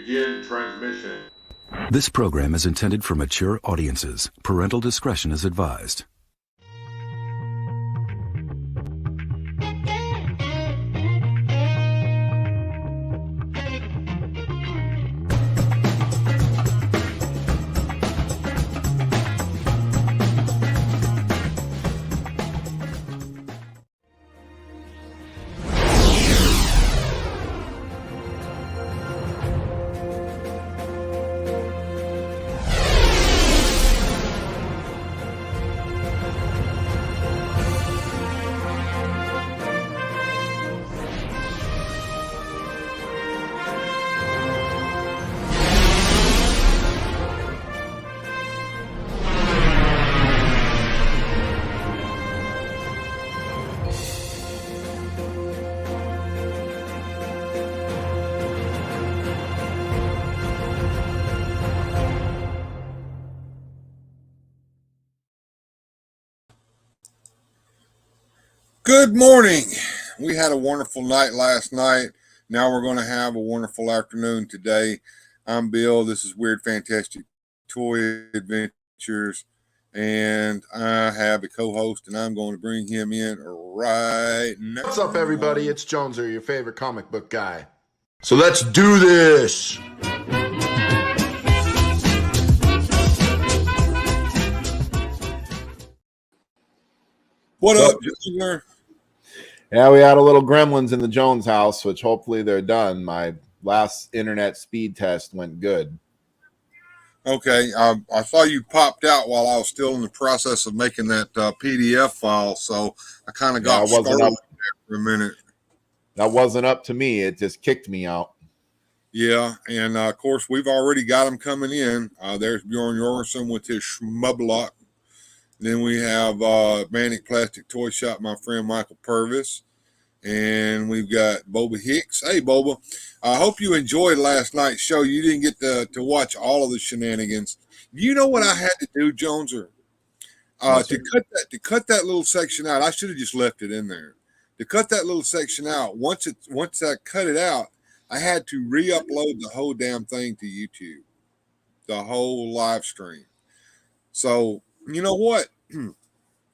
begin transmission. This program is intended for mature audiences. Parental discretion is advised. Good morning. We had a wonderful night last night. Now we're going to have a wonderful afternoon today. I'm Bill. This is Weird Fantastic Toy Adventures. And I have a co-host, and I'm going to bring him in right now. What's up, everybody? It's Joneser, your favorite comic book guy. So let's do this. What up, Joneser? Yeah, we had a little gremlins in the Jones house, which hopefully they're done. My last internet speed test went good. Okay, I saw you popped out while I was still in the process of making that PDF file, so I kind of got started there for a minute. That wasn't up to me. It just kicked me out. Yeah, and of course, we've already got them coming in. There's Bjorn Jorgensen with his schmublock. Then we have Manic Plastic Toy Shop, my friend Michael Purvis. And we've got Boba Hicks. Hey, Boba. I hope you enjoyed last night's show. You didn't get to watch all of the shenanigans. You know what I had to do, Joneser? To cut that little section out, I should have just left it in there. To cut that little section out, once I cut it out, I had to re-upload the whole damn thing to YouTube, the whole live stream. So you know what?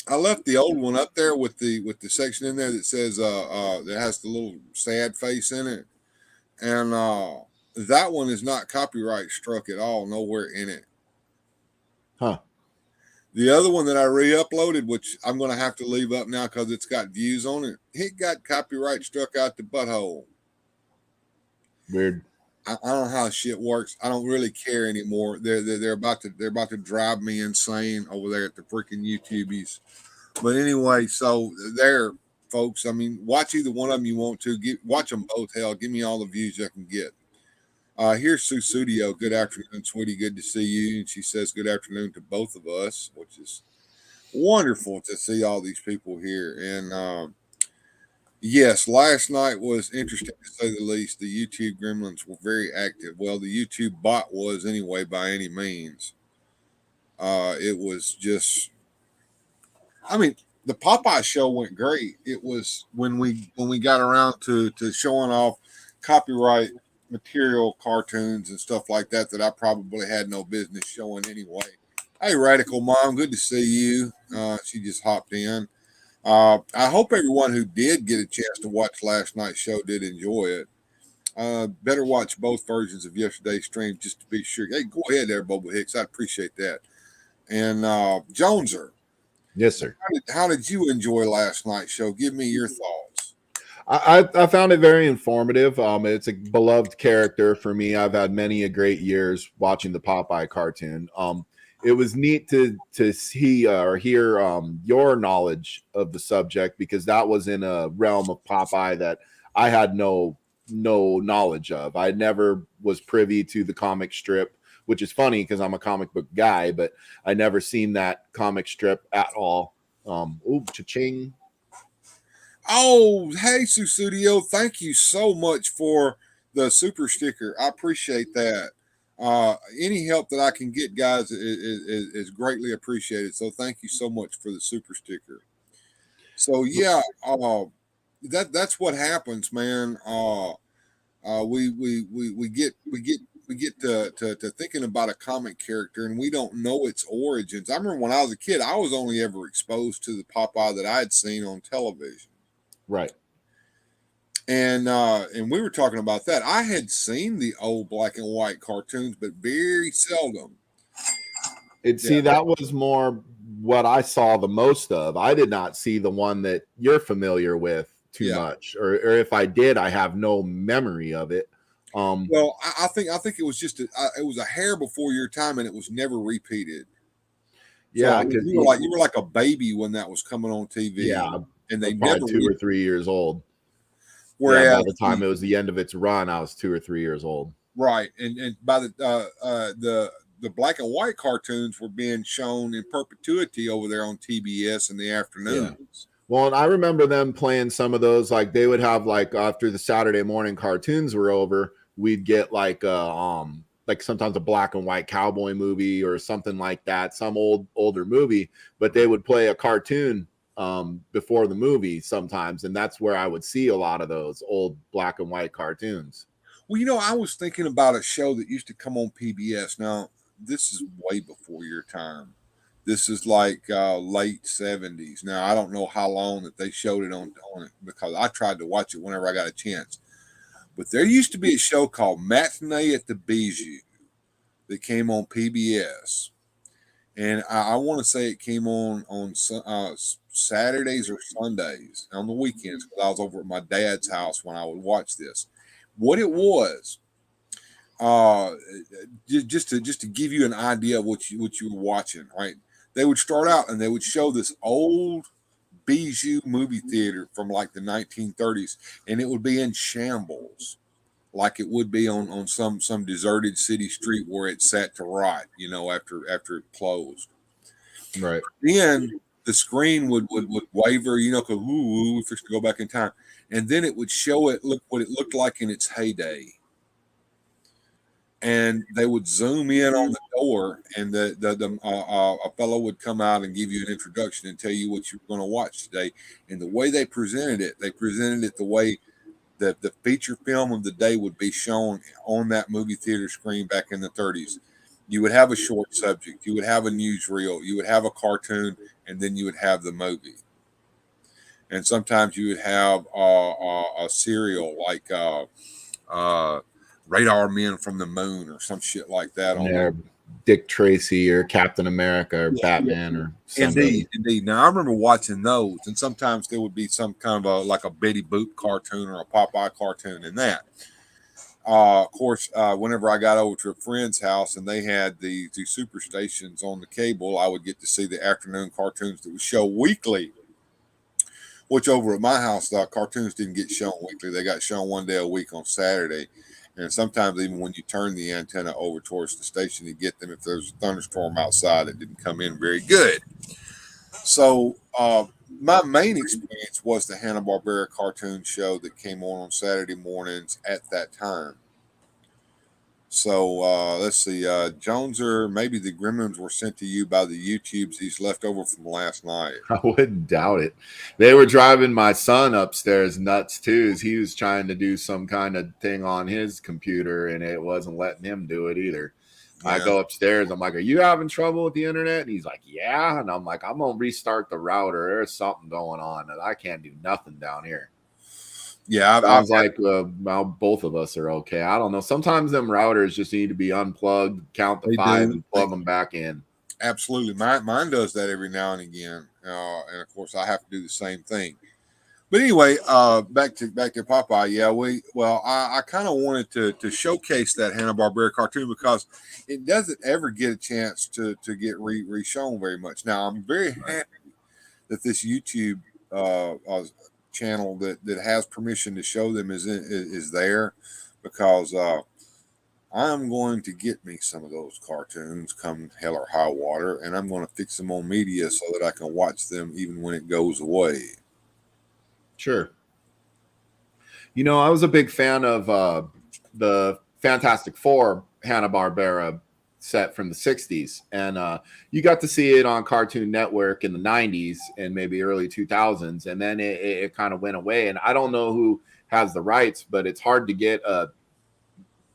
I left the old one up there with the section in there that says that has the little sad face in it, and that one is not copyright struck at all, nowhere in it. Huh. The other one that I re-uploaded, which I'm going to have to leave up now because it's got views on it, it got copyright struck out the butthole. Weird. I don't know how shit works. I don't really care anymore. They're about to drive me insane over there at the freaking YouTubies. But anyway, so there, folks. I mean, watch either one of them you want to. Watch them both. Hell, give me all the views I can get. Here's Sue Studio. Good afternoon, sweetie. Good to see you. And she says good afternoon to both of us, which is wonderful to see all these people here. And yes, last night was interesting to say the least. The YouTube gremlins were very active. Well, the YouTube bot was anyway, by any means. It was just, I mean, the Popeye show went great. It was when we got around to showing off copyright material, cartoons and stuff like that I probably had no business showing anyway. Hey, Radical Mom, good to see you. She just hopped in. I hope everyone who did get a chance to watch last night's show did enjoy it. Better watch both versions of yesterday's stream just to be sure. Hey, go ahead there, Boba Hicks. I appreciate that. And Joneser. Yes, sir. How did you enjoy last night's show? Give me your thoughts. I found it very informative. It's a beloved character for me. I've had many a great years watching the Popeye cartoon. It was neat to see or hear your knowledge of the subject, because that was in a realm of Popeye that I had no knowledge of. I never was privy to the comic strip, which is funny because I'm a comic book guy, but I never seen that comic strip at all. Ooh, cha-ching. Oh, hey, Studio. Thank you so much for the super sticker. I appreciate that. Any help that I can get, guys, is greatly appreciated. So thank you so much for the super sticker. So yeah, that's what happens, man. We we get to thinking about a comic character and we don't know its origins. I remember when I was a kid, I was only ever exposed to the Popeye that I had seen on television. Right. And we were talking about that. I had seen the old black and white cartoons, but very seldom. See, that was more what I saw the most of. I did not see the one that you're familiar with too much, or if I did, I have no memory of it. Well, I think it was just it was a hair before your time, and it was never repeated. Yeah, because you were like a baby when that was coming on TV. Yeah, and they never 2 or 3 years old. Whereas by the time it was the end of its run, I was 2 or 3 years old. Right, and by the black and white cartoons were being shown in perpetuity over there on TBS in the afternoons. Yeah. Well, and I remember them playing some of those. Like they would have like after the Saturday morning cartoons were over, we'd get like sometimes a black and white cowboy movie or something like that, some older movie, but they would play a cartoon before the movie sometimes, and that's where I would see a lot of those old black and white cartoons. Well, I was thinking about a show that used to come on PBS. Now, this is way before your time. This is like late 70s. Now, I don't know how long that they showed it on it because I tried to watch it whenever I got a chance. But there used to be a show called Matinee at the Bijou that came on PBS. And I want to say it came on Saturdays or Sundays on the weekends because I was over at my dad's house when I would watch this. What it was, just to give you an idea of what you were watching, right? They would start out and they would show this old Bijou movie theater from like the 1930s, and it would be in shambles, like it would be on some deserted city street where it sat to rot, after it closed. Right. Then the screen would waver, because we fixed to go back in time, and then it would show what it looked like in its heyday. And they would zoom in on the door, and a fellow would come out and give you an introduction and tell you what you were going to watch today. And the way they presented it the way that the feature film of the day would be shown on that movie theater screen back in the 30s. You would have a short subject, you would have a newsreel, you would have a cartoon, and then you would have the movie. And sometimes you would have a serial like Radar Men from the Moon or some shit like that on there. Dick Tracy or Captain America or Batman or something. Indeed. Now I remember watching those, and sometimes there would be some kind of like a Betty Boop cartoon or a Popeye cartoon in that. Of course, whenever I got over to a friend's house and they had the super stations on the cable, I would get to see the afternoon cartoons that would show weekly. Which over at my house, the cartoons didn't get shown weekly; they got shown one day a week on Saturday. And sometimes even when you turn the antenna over towards the station to get them, if there's a thunderstorm outside, it didn't come in very good. So my main experience was the Hanna-Barbera cartoon show that came on Saturday mornings at that time. So let's see, Joneser, maybe the Gremlins were sent to you by the YouTubes he's left over from last night. I wouldn't doubt it. They were driving my son upstairs nuts too, as he was trying to do some kind of thing on his computer, and it wasn't letting him do it either. Yeah. I go upstairs, I'm like, are you having trouble with the internet? And he's like, yeah. And I'm like, I'm going to restart the router. There's something going on, and I can't do nothing down here. Yeah, I was like, well, both of us are okay. I don't know. Sometimes them routers just need to be unplugged, count the 5, and plug them back in. Absolutely. Mine does that every now and again. And of course, I have to do the same thing. But anyway, back to Popeye. Yeah, I kind of wanted to showcase that Hanna-Barbera cartoon because it doesn't ever get a chance to get re-shown very much. Now, I'm very happy that this YouTube channel that has permission to show them is there, because I'm going to get me some of those cartoons come hell or high water, and I'm going to fix them on media so that I can watch them even when it goes away. Sure. I was a big fan of the Fantastic Four Hanna-Barbera set from the 60s, and you got to see it on Cartoon Network in the 90s and maybe early 2000s, and then it kind of went away. And I don't know who has the rights, but it's hard to get a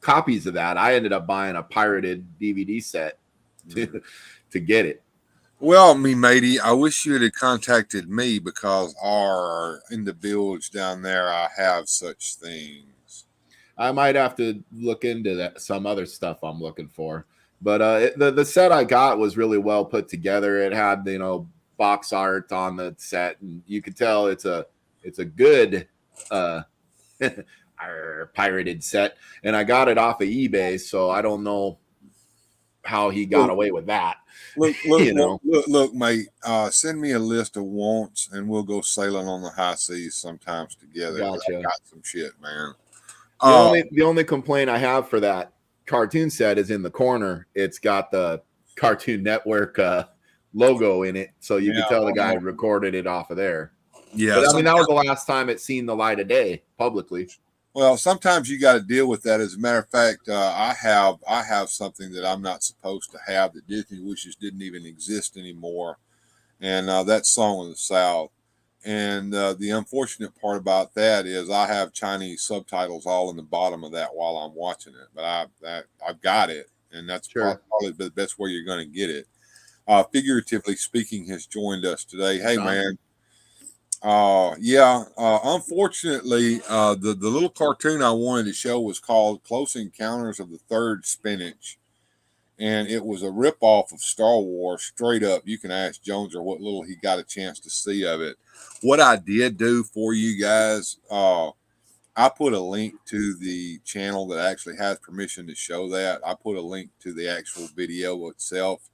copies of that. I ended up buying a pirated DVD set to get it. Well, me matey, I wish you had contacted me because in the village down there, I have such things. I might have to look into that, some other stuff I'm looking for. But the set I got was really well put together. It had, you know, box art on the set, and you could tell it's a good pirated set. And I got it off of eBay, so I don't know how he got away with that. Look, You know. look, mate. Send me a list of wants, and we'll go sailing on the high seas sometimes together. Gotcha. I got some shit, man. The only complaint I have for that cartoon set is in the corner. It's got the Cartoon Network logo in it, so you can tell the guy recorded it off of there. Yeah, but I mean, that was the last time it's seen the light of day publicly. Well, sometimes you got to deal with that. As a matter of fact, I have something that I'm not supposed to have that Disney wishes didn't even exist anymore, and that's Song of the South. And the unfortunate part about that is I have Chinese subtitles all in the bottom of that while I'm watching it. But I've got it, and that's probably the best way you're going to get it. Figuratively speaking, has joined us today. Hey, man. Unfortunately, the little cartoon I wanted to show was called Close Encounters of the Third Spinach, and it was a ripoff of Star Wars. Straight up, you can ask Jones or what little he got a chance to see of it. What I did do for you guys, I put a link to the channel that actually has permission to show that. I put a link to the actual video itself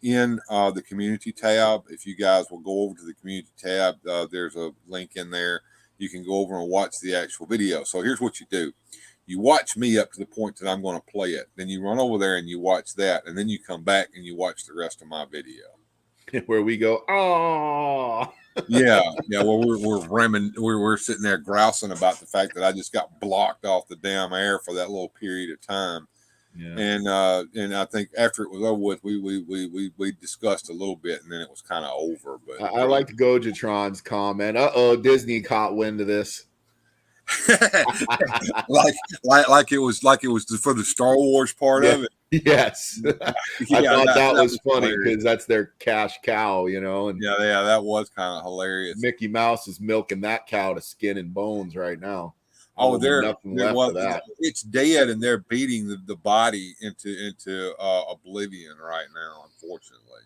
in the community tab. If you guys will go over to the community tab, there's a link in there. You can go over and watch the actual video. So here's what you do. You watch me up to the point that I'm going to play it. Then you run over there and you watch that. And then you come back and you watch the rest of my video. Where we go, oh. yeah. Well, we're sitting there grousing about the fact that I just got blocked off the damn air for that little period of time. Yeah. And I think after it was over with, we discussed a litit bit, and then it was kind of over. But I liked Gojatron's comment. Disney caught wind of this. like it was for the Star Wars part of it. Yes, I thought that was funny because that's their cash cow, you know. And that was kind of hilarious. Mickey Mouse is milking that cow to skin and bones right now. Oh, nothing left of that. It's dead, and they're beating the body into oblivion right now, unfortunately.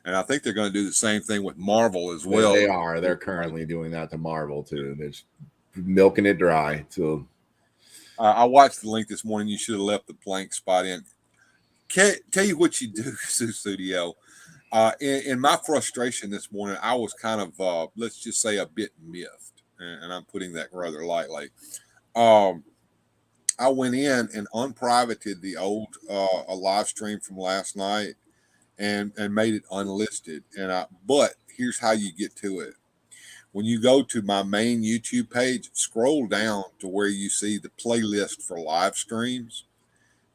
And I think they're going to do the same thing with Marvel as well. They are. They're currently doing that to Marvel too. They're just milking it dry. So I watched the link this morning. You should have left the blank spot in. Tell you what you do, Studio. In my frustration this morning, I was kind of let's just say a bit miffed. And I'm putting that rather lightly. I went in and unprivated the old live stream from last night and made it unlisted. But here's how you get to it. When you go to my main YouTube page, scroll down to where you see the playlist for live streams.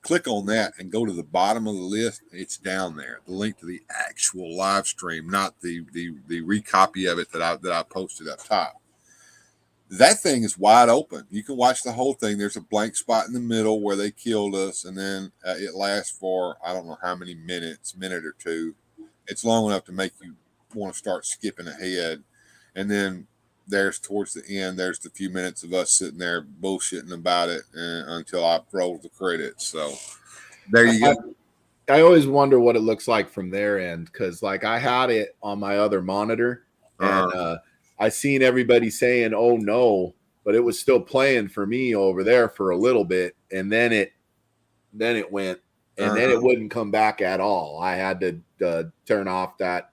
Click on that and go to the bottom of the list. It's down there. The link to the actual live stream, not the recopy of it that I posted up top. That thing is wide open. You can watch the whole thing. There's a blank spot in the middle where they killed us, and then it lasts for I don't know how many minutes, minute or two. It's long enough to make you want to start skipping ahead. And then there's towards the end, there's the few minutes of us sitting there bullshitting about it until I roll the credits. So there you go. I always wonder what it looks like from their end because, like, I had it on my other monitor, and I seen everybody saying, "Oh no," but it was still playing for me over there for a little bit, and then it went, and then it wouldn't come back at all. I had to turn off that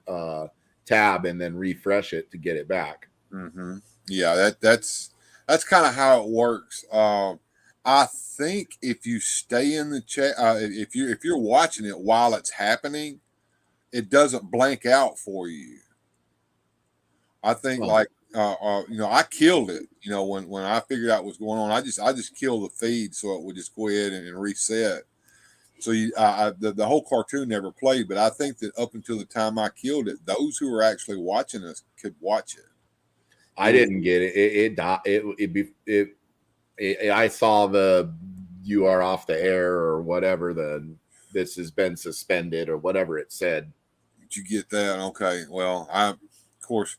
tab and then refresh it to get it back. Mm-hmm. Yeah, that's kind of how it works. I think if you stay in the chat, if you're watching it while it's happening, it doesn't blank out for you. I think I killed it. You know, when I figured out what's going on, I just killed the feed so it would just go ahead and reset. So the whole cartoon never played, but I think that up until the time I killed it, those who were actually watching us could watch it. I didn't get it. It I saw the "you are off the air" or whatever, this has been suspended or whatever it said. Did you get that? Okay. Well, of course,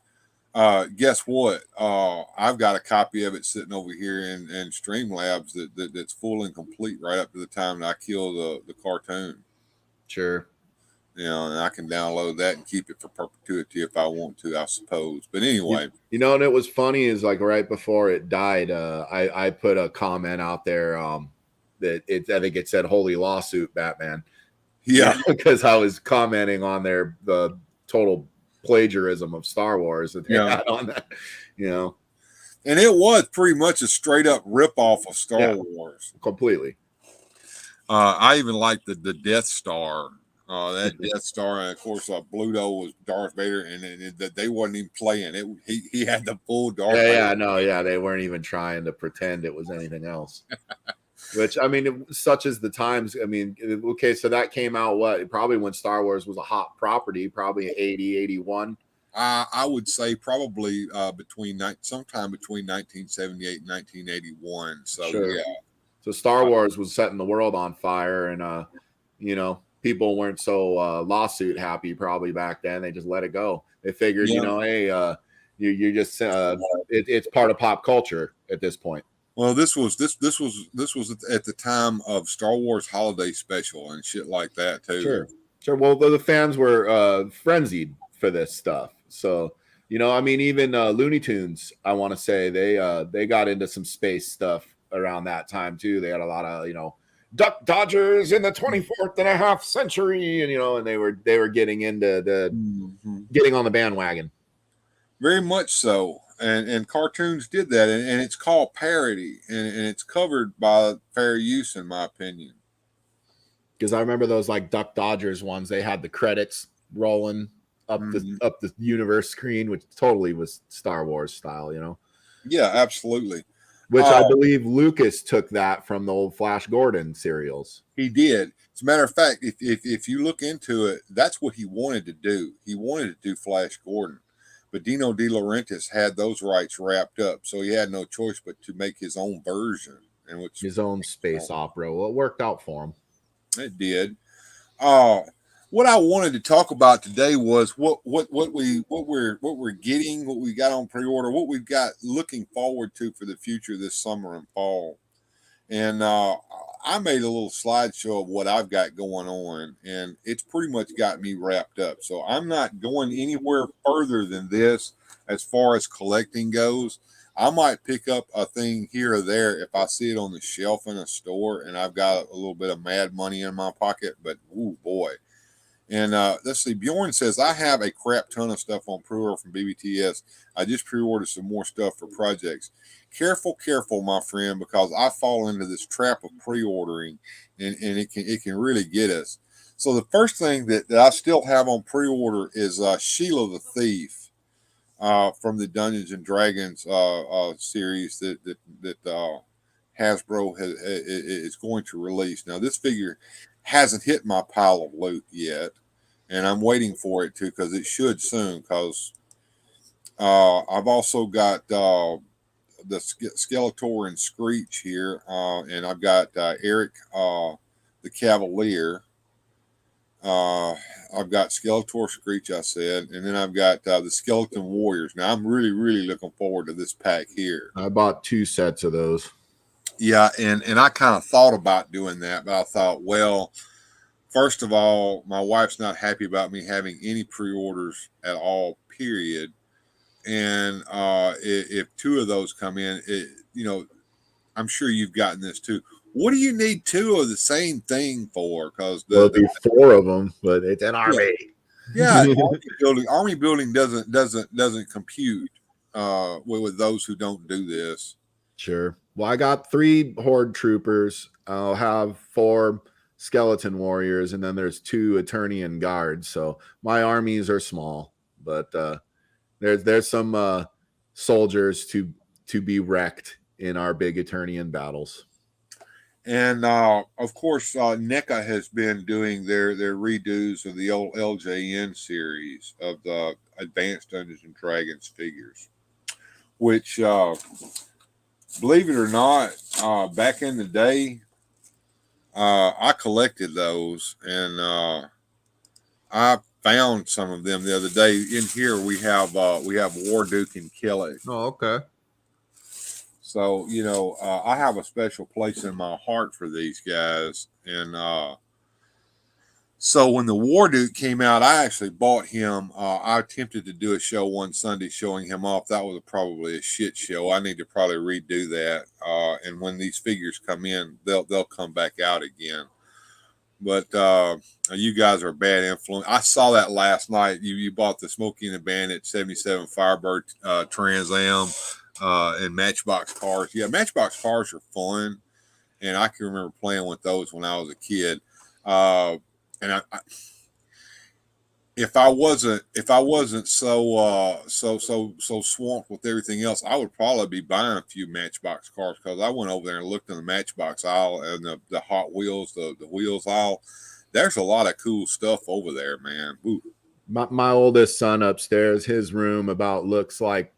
guess what? I've got a copy of it sitting over here in Streamlabs that's full and complete right up to the time that I kill the cartoon. Sure. You know, and I can download that and keep it for perpetuity if I want to, I suppose. But anyway, you know, and it was funny is like right before it died, I put a comment out there that I think it said "Holy Lawsuit, Batman." yeah, because I was commenting on the total plagiarism of Star Wars that they had on that, you know. And it was pretty much a straight up rip off of Star Wars. Completely. I even liked the Death Star. That Death Star, and of course, Bluto was Darth Vader, and they wasn't even playing it. He had the full Darth Vader. They weren't even trying to pretend it was anything else. Which, I mean, such as the times. I mean, okay, so that came out probably when Star Wars was a hot property, probably 80, 81. I would say probably sometime between 1978 and 1981. So sure. Yeah. So Star Wars was setting the world on fire, and you know, people weren't so lawsuit happy probably back then. They just let it go. They figured, you know, hey, you just it's part of pop culture at this point. Well, this was at the time of Star Wars Holiday Special and shit like that too. Sure. Well, the fans were frenzied for this stuff. So, you know, I mean, even Looney Tunes, I want to say they got into some space stuff around that time too. They had a lot of, you know, Duck Dodgers in the 24th and a half century, and you know, and they were getting into getting on the bandwagon. Very much so. And cartoons did that, and it's called parody, and it's covered by fair use, in my opinion. Because I remember those like Duck Dodgers ones. They had the credits rolling up the universe screen, which totally was Star Wars style, you know. Yeah, absolutely. Which I believe Lucas took that from the old Flash Gordon serials. He did. As a matter of fact, if you look into it, that's what he wanted to do. He wanted to do Flash Gordon. But Dino De Laurentiis had those rights wrapped up, so he had no choice but to make his own version, and his own space opera. Well, it worked out for him. It did. What I wanted to talk about today was what we're getting, what we got on pre-order, what we've got looking forward to for the future this summer and fall. And I made a little slideshow of what I've got going on, and it's pretty much got me wrapped up. So I'm not going anywhere further than this as far as collecting goes. I might pick up a thing here or there if I see it on the shelf in a store and I've got a little bit of mad money in my pocket, but oh boy. And let's see, Bjorn says, I have a crap ton of stuff on pre-order from BBTS. I just pre-ordered some more stuff for projects. Careful, my friend, because I fall into this trap of pre-ordering, and it can really get us. So the first thing that I still have on pre-order is Sheila the Thief from the Dungeons and Dragons series that Hasbro is going to release. Now, this figure hasn't hit my pile of loot yet, and I'm waiting for it to, because it should soon, because I've also got the Skeletor and Screech here, and I've got Eric the Cavalier. I've got Skeletor, Screech, I said, and then I've got the Skeleton Warriors. Now, I'm really, really looking forward to this pack here. I bought 2 sets of those. Yeah, and I kind of thought about doing that, but I thought, well, first of all, my wife's not happy about me having any pre-orders at all, period. And if 2 of those come in, you know, I'm sure you've gotten this too. What do you need 2 of the same thing for? Because there'll be 4 of them, but it's an army. Yeah, army building doesn't compute with those who don't do this. Sure. Well, I got 3 Horde troopers. I'll have 4 skeleton warriors, and then there's 2 Eternian guards. So my armies are small, but there's some soldiers to be wrecked in our big Eternian battles. And of course, NECA has been doing their redos of the old LJN series of the Advanced Dungeons and Dragons figures, which believe it or not, back in the day, I collected those, and I found some of them the other day. In here, we have Warduke and Kelly. Oh, okay. So I have a special place in my heart for these guys, and so when the Warduke came out, I actually bought him. I attempted to do a show one Sunday showing him off. That was probably a shit show. I need to probably redo that. And when these figures come in, they'll come back out again. But you guys are a bad influence. I saw that last night. You bought the Smokey and the Bandit 77 Firebird Trans Am and Matchbox cars. Yeah, Matchbox cars are fun, and I can remember playing with those when I was a kid. And if I wasn't so swamped with everything else, I would probably be buying a few Matchbox cars, because I went over there and looked in the Matchbox aisle and the Hot Wheels, the wheels aisle. There's a lot of cool stuff over there, man. Ooh. My oldest son upstairs, his room about looks like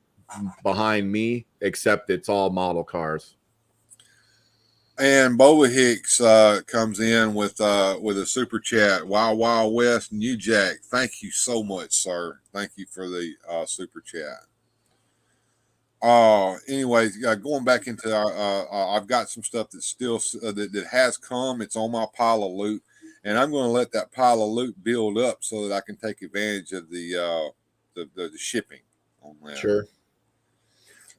behind me, except it's all model cars. And Boba Hicks comes in with a super chat. Wild Wild West, New Jack. Thank you so much, sir. Thank you for the super chat. Anyways, going back into I've got some stuff that's still that has come. It's on my pile of loot, and I'm going to let that pile of loot build up so that I can take advantage of the shipping on that. Sure.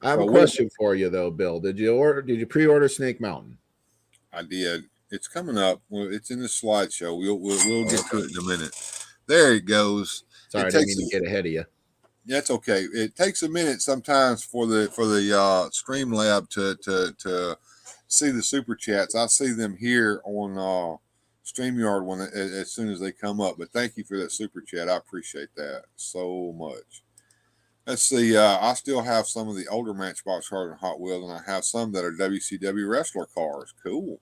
I have a question for you though, Bill. Did you pre-order Snake Mountain? I did. It's coming up. It's in the slideshow. We'll get to it in a minute. There it goes. Sorry, I didn't mean to get ahead of you. That's okay. It takes a minute sometimes for the Streamlab to see the super chats. I see them here on StreamYard as soon as they come up. But thank you for that super chat. I appreciate that so much. Let's see. I still have some of the older Matchbox cars and Hot Wheels, and I have some that are WCW wrestler cars. Cool.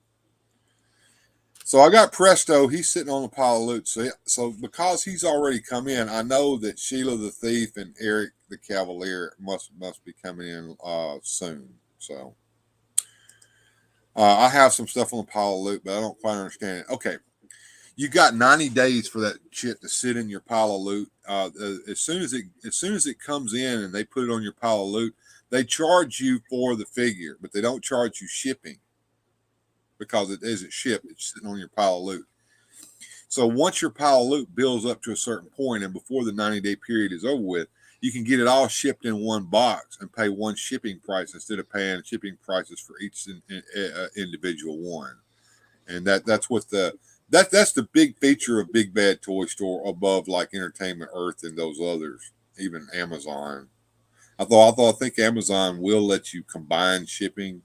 So I got Presto. He's sitting on the pile of loot. So because he's already come in, I know that Sheila the Thief and Eric the Cavalier must be coming in soon. So I have some stuff on the pile of loot, but I don't quite understand it. Okay. You got 90 days for that shit to sit in your pile of loot. As soon as it comes in and they put it on your pile of loot, they charge you for the figure, but they don't charge you shipping because it isn't shipped. It's sitting on your pile of loot. So once your pile of loot builds up to a certain point, and before the 90-day period is over with, you can get it all shipped in one box and pay one shipping price instead of paying shipping prices for each individual one. And that's what that's the big feature of Big Bad Toy Store above like Entertainment Earth and those others, even Amazon. I think Amazon will let you combine shipping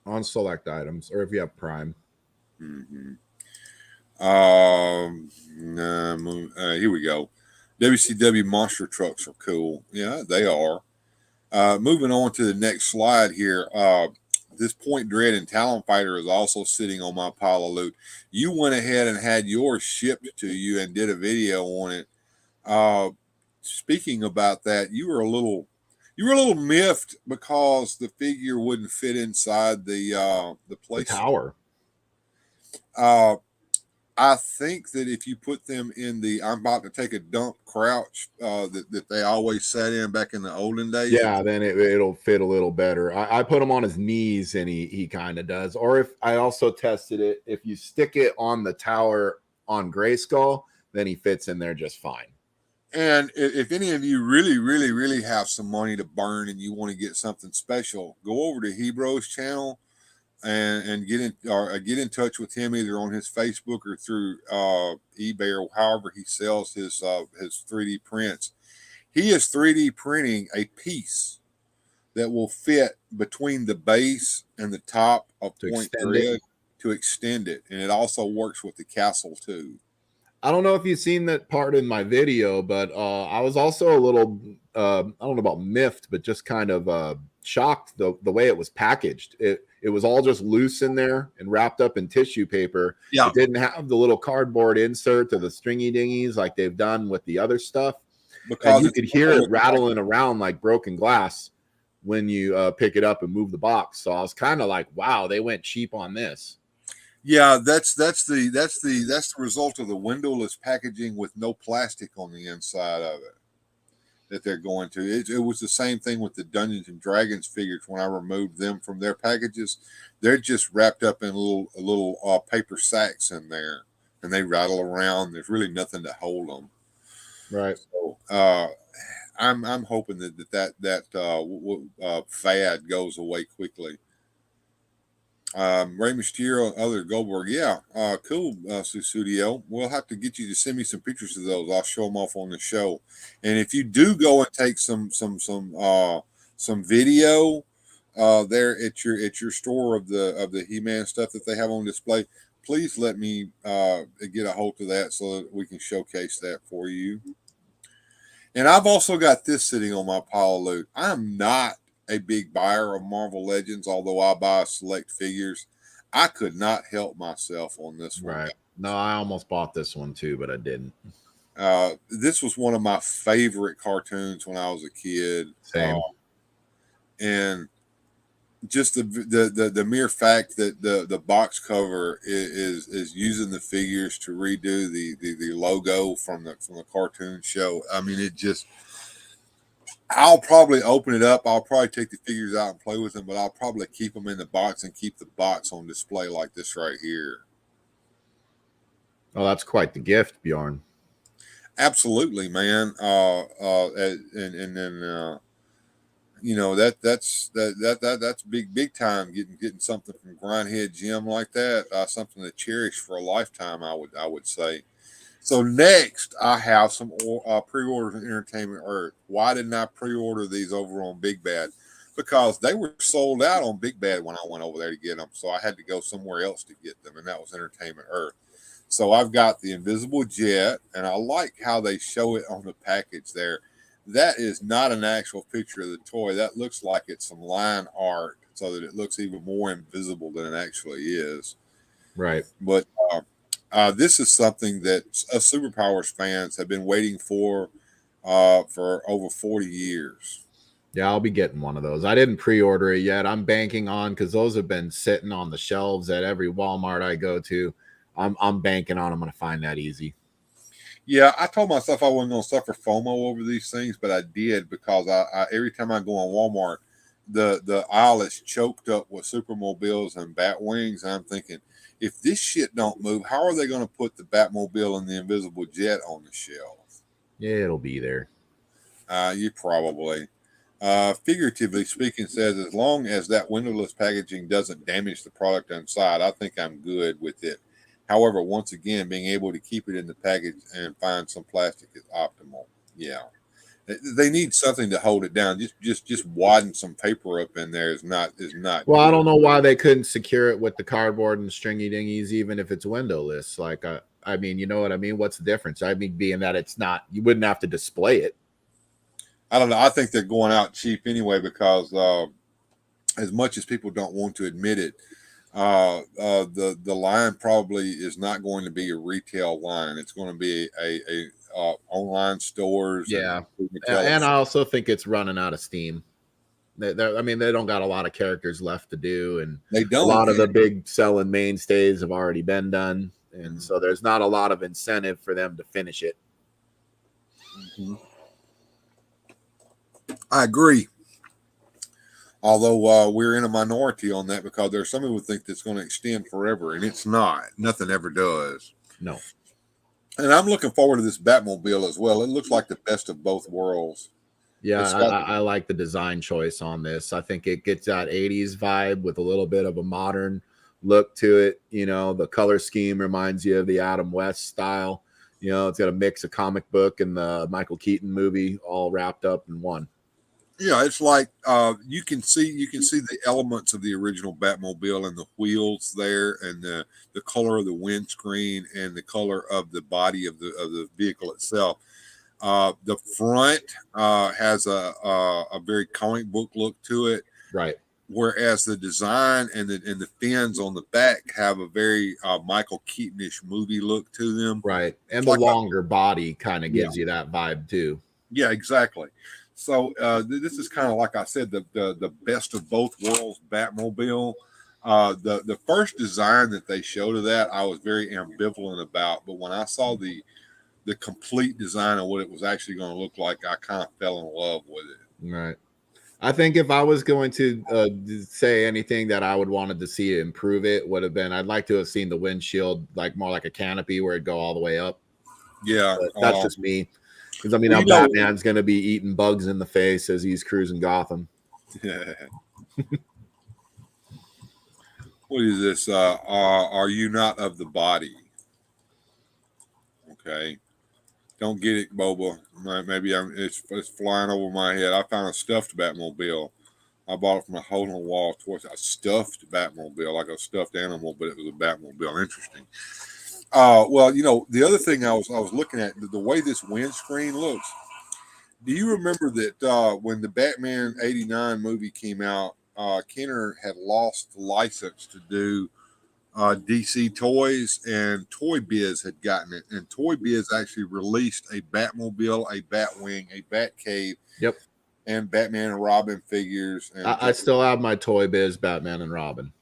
on select items, or if you have Prime. Mm-hmm. Here we go. WCW monster trucks are cool. Yeah, they are. Moving on to the next slide here. This Point Dread and Talon Fighter is also sitting on my pile of loot. You went ahead and had yours shipped to you and did a video on it. Speaking about that, you were a little miffed because the figure wouldn't fit inside the place. The tower. I think that if you put them in the I'm about to take a dump crouch that they always sat in back in the olden days. Yeah, then it'll fit a little better. I put him on his knees and he kind of does. Or if I also tested it, if you stick it on the tower on Grayskull, then he fits in there just fine. And if any of you really, really, really have some money to burn and you want to get something special, go over to Hebro's channel and get in touch with him either on his Facebook or through eBay or however he sells his 3D prints. He is 3D printing a piece that will fit between the base and the top of Point Dread to extend it, and it also works with the castle too. I don't know if you've seen that part in my video, but I was also a little, I don't know about miffed, but just kind of shocked the way it was packaged. It was all just loose in there and wrapped up in tissue paper. Yeah. It didn't have the little cardboard insert or the stringy dingies like they've done with the other stuff. Because you could hear it rattling around like broken glass. when you pick it up and move the box. So I was kind of like, wow, they went cheap on this. Yeah, that's the result of the windowless packaging with no plastic on the inside of it that they're going to. It was the same thing with the Dungeons and Dragons figures. When I removed them from their packages, they're just wrapped up in little paper sacks in there, and they rattle around. There's really nothing to hold them. Right. So I'm hoping that fad goes away quickly. Ray Mysterio, other Goldberg, yeah, cool, Studio. We'll have to get you to send me some pictures of those. I'll show them off on the show. And if you do go and take some video there at your store of the He-Man stuff that they have on display, please let me get a hold of that so that we can showcase that for you. And I've also got this sitting on my pile of loot. I'm not a big buyer of Marvel Legends, although I buy select figures. I could not help myself on this one. Right. No, I almost bought this one too, but I didn't. This was one of my favorite cartoons when I was a kid. Same. And just the mere fact that the box cover is using the figures to redo the logo from the cartoon show. I mean, it just, I'll probably open it up. I'll probably take the figures out and play with them, but I'll probably keep them in the box and keep the box on display like this right here. Oh, that's quite the gift, Bjorn. Absolutely, man. And then you know, that's big time getting something from Grindhead Jim like that. Something to cherish for a lifetime, I would say. So next, I have some pre-orders in Entertainment Earth. Why didn't I pre-order these over on Big Bad? Because they were sold out on Big Bad when I went over there to get them. So I had to go somewhere else to get them, and that was Entertainment Earth. So I've got the Invisible Jet, and I like how they show it on the package there. That is not an actual picture of the toy. That looks like it's some line art so that it looks even more invisible than it actually is. Right. But this is something that us Superpowers fans have been waiting for over 40 years. Yeah, I'll be getting one of those. I didn't pre-order it yet. I'm banking on, because those have been sitting on the shelves at every Walmart I go to. I'm banking on I'm going to find that easy. Yeah, I told myself I wasn't going to suffer FOMO over these things, but I did, because I every time I go on Walmart, the aisle is choked up with Supermobiles and Batwings, and I'm thinking, if this shit don't move, how are they going to put the Batmobile and the Invisible Jet on the shelf? Yeah, it'll be there. You probably. Figuratively speaking, says, as long as that windowless packaging doesn't damage the product inside, I think I'm good with it. However, once again, being able to keep it in the package and find some plastic is optimal. Yeah. They need something to hold it down. Just wadding some paper up in there is not. Well, I don't know why they couldn't secure it with the cardboard and stringy dingies, even if it's windowless. Like, I mean, you know what I mean? What's the difference? I mean, being that it's not, you wouldn't have to display it. I don't know. I think they're going out cheap anyway, because as much as people don't want to admit it, the line probably is not going to be a retail line. It's going to be a online stores. Yeah, and I also think it's running out of steam. They don't got a lot of characters left to do, and they don't. A lot of the big selling mainstays have already been done, and so there's not a lot of incentive for them to finish it. Mm-hmm. I agree. Although we're in a minority on that, because there's some people who think that's going to extend forever, and it's not. Nothing ever does. No. And I'm looking forward to this Batmobile as well. It looks like the best of both worlds. Yeah, I like the design choice on this. I think it gets that 80s vibe with a little bit of a modern look to it. You know, the color scheme reminds you of the Adam West style. You know, it's got a mix of comic book and the Michael Keaton movie all wrapped up in one. Yeah, it's like you can see the elements of the original Batmobile and the wheels there, and the color of the windscreen and the color of the body of the vehicle itself. The front has a very comic book look to it, right? Whereas the design and the fins on the back have a very Michael Keatonish movie look to them, right? And it's the longer body kind of gives you that vibe too. Yeah, exactly. So this is kind of like I said, the best of both worlds Batmobile. The first design that they showed of that, I was very ambivalent about, but when I saw the complete design of what it was actually going to look like, I kind of fell in love with it. Right. I think if I was going to say anything that I would wanted to see improve it would have been I'd like to have seen the windshield like more like a canopy where it'd go all the way up. Yeah, But that's just me. Because I mean, well, now Batman's going to be eating bugs in the face as he's cruising Gotham. What is this? Are you not of the body? Okay. Don't get it, Boba. Maybe it's flying over my head. I found a stuffed Batmobile. I bought it from a hole in the wall towards a stuffed Batmobile, like a stuffed animal, but it was a Batmobile. Interesting. Well, the other thing I was looking at, the way this windscreen looks. Do you remember that when the Batman '89 movie came out, Kenner had lost the license to do DC Toys, and Toy Biz had gotten it, and Toy Biz actually released a Batmobile, a Batwing, a Batcave, Yep, and Batman and Robin figures. And I still have my Toy Biz Batman and Robin.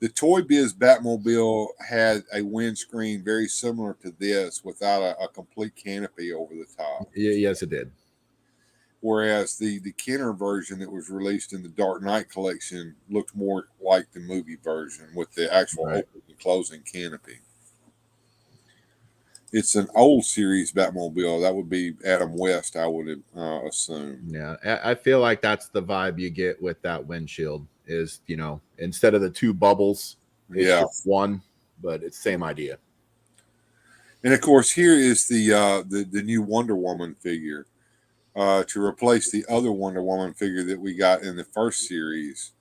The Toy Biz Batmobile had a windscreen very similar to this, without a complete canopy over the top. Yes, it did. Whereas the Kenner version that was released in the Dark Knight collection looked more like the movie version with the actual opening and closing canopy. It's an old series Batmobile. That would be Adam West, I would assume. Yeah, I feel like that's the vibe you get with that windshield is, instead of the two bubbles, it's just one, but it's the same idea. And of course, here is the new Wonder Woman figure. To replace the other Wonder Woman figure that we got in the first series.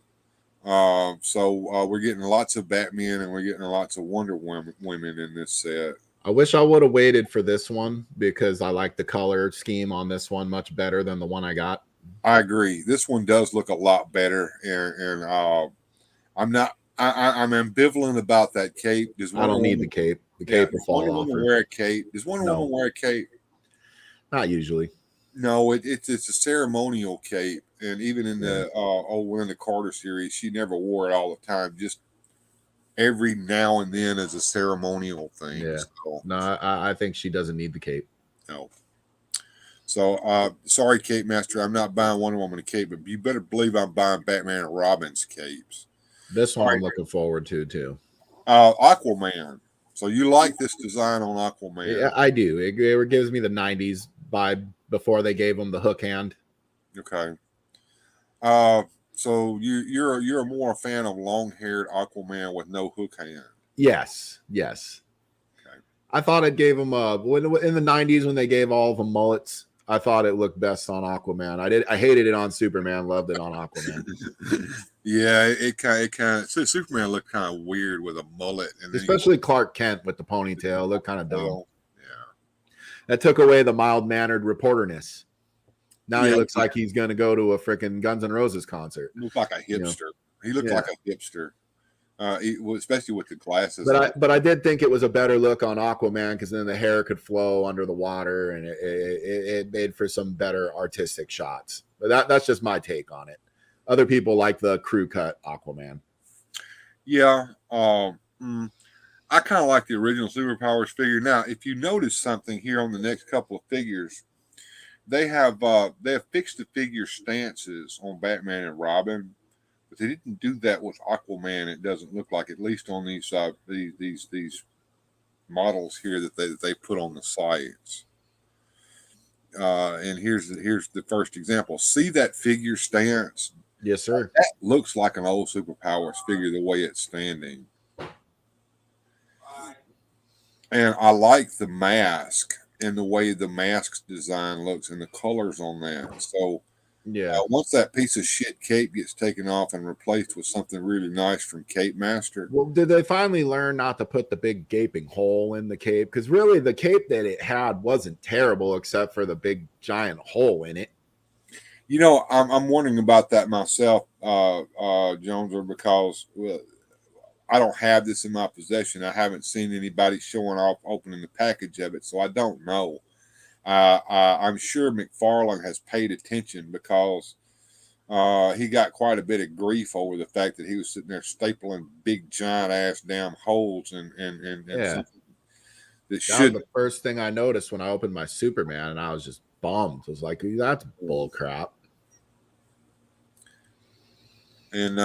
So we're getting lots of Batman and we're getting lots of Wonder Women in this set. I wish I would have waited for this one because I like the color scheme on this one much better than the one I got. I agree. This one does look a lot better, and I'm ambivalent about that cape. I don't need the cape. The cape will fall off. Wear a cape? Does Wonder Woman wear a cape? Not usually. No, it's a ceremonial cape, and even in the in the Carter series, she never wore it all the time. Just every now and then as a ceremonial thing. Yeah. So, no, I think she doesn't need the cape. No. So sorry, Cape Master, I'm not buying Wonder Woman a cape, but you better believe I'm buying Batman and Robin's capes. This one I'm looking forward to too. Aquaman. So you like this design on Aquaman? Yeah, I do. It gives me the '90s vibe before they gave him the hook hand. Okay. So you're more a fan of long-haired Aquaman with no hook hand? Yes. Okay. I thought it gave him in the '90s when they gave all of them mullets. I thought it looked best on Aquaman. I hated it on Superman. Loved it on Aquaman. Yeah, it kind of. So Superman looked kind of weird with a mullet, and especially Clark Kent with the ponytail looked kind of dumb. Yeah, that took away the mild-mannered reporterness. Now he looks like he's going to go to a freaking Guns N' Roses concert. Looked like a hipster. He looked like a hipster, especially with the glasses. But I did think it was a better look on Aquaman because then the hair could flow under the water and it made for some better artistic shots. But that's just my take on it. Other people like the crew cut Aquaman. Yeah, I kind of like the original Superpowers figure. Now, if you notice something here on the next couple of figures, they have fixed the figure stances on Batman and Robin, but they didn't do that with Aquaman. It doesn't look like, at least on these models here that they put on the sides. And here's the first example. See that figure stance? Yes, sir. That looks like an old Superpowers figure the way it's standing. And I like the mask and the way the mask's design looks and the colors on that. So once that piece of shit cape gets taken off and replaced with something really nice from Cape Master. Well, did they finally learn not to put the big gaping hole in the cape? Because really the cape that it had wasn't terrible except for the big giant hole in it. I'm wondering about that myself, Joneser, because I don't have this in my possession. I haven't seen anybody showing off opening the package of it, so I don't know. I'm sure McFarlane has paid attention because he got quite a bit of grief over the fact that he was sitting there stapling big giant ass damn holes and Yeah. something that That should. was the first thing I noticed when I opened my Superman, and I was just bummed. I was like, that's bull crap. And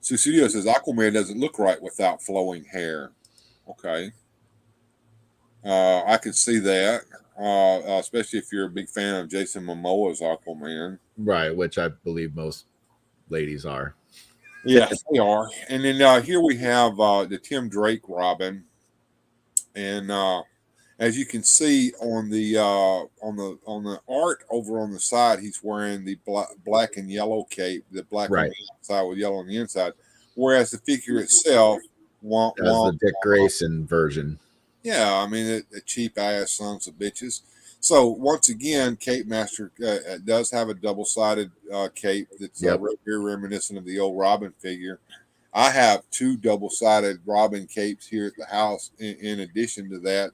Suicidio says Aquaman doesn't look right without flowing hair. Okay. I could see that, especially if you're a big fan of Jason Momoa's Aquaman. Right, which I believe most ladies are. Yes, they are. And then here we have the Tim Drake Robin, and as you can see on the art over on the side, he's wearing the black and yellow cape, the black on Right. the outside with yellow on the inside, whereas the figure itself, That's the Dick Grayson version. yeah, I mean, the cheap ass sons of bitches. So once again, Cape Master does have a double-sided cape that's very reminiscent of the old Robin figure. I have two double-sided Robin capes here at the house. In addition to that,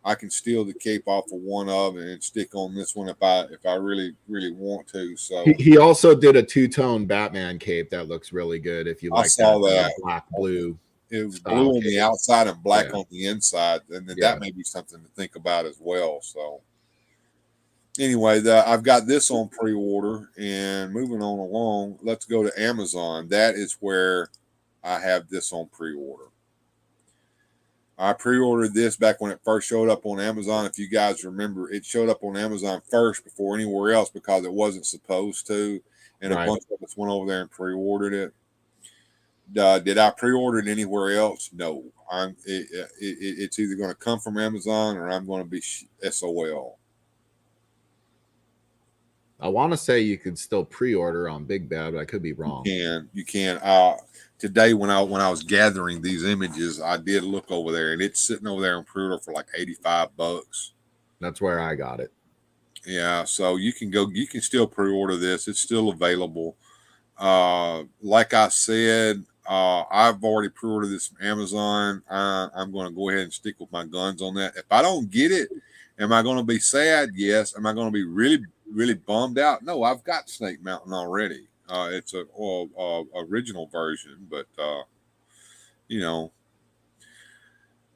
I can steal the cape off of one of and stick on this one if I really want to. So he also did a two-tone Batman cape that looks really good. If you like, I saw that black blue. It was blue on the outside and black on the inside, and then Yeah. that may be something to think about as well. So anyway, I've got this on pre-order, and moving on along, let's go to Amazon. That is where I have this on pre-order. I pre-ordered this back when it first showed up on Amazon. If you guys remember, it showed up on Amazon first before anywhere else because it wasn't supposed to, and a bunch of us went over there and pre-ordered it. Did I pre-order it anywhere else? No. It's either going to come from Amazon or I'm going to be SOL. I want to say you could still pre-order on Big Bad, but I could be wrong. You can. Today when I was gathering these images, I did look over there, and it's sitting over there on pre-order for like $85. That's where I got it. Yeah, so you can still pre-order this. It's still available. Like I said, I've already pre-ordered this from Amazon. I'm going to go ahead and stick with my guns on that. If I don't get it, am I going to be sad? Yes. Am I going to be really bummed out? No, I've got Snake Mountain already. It's a original version, but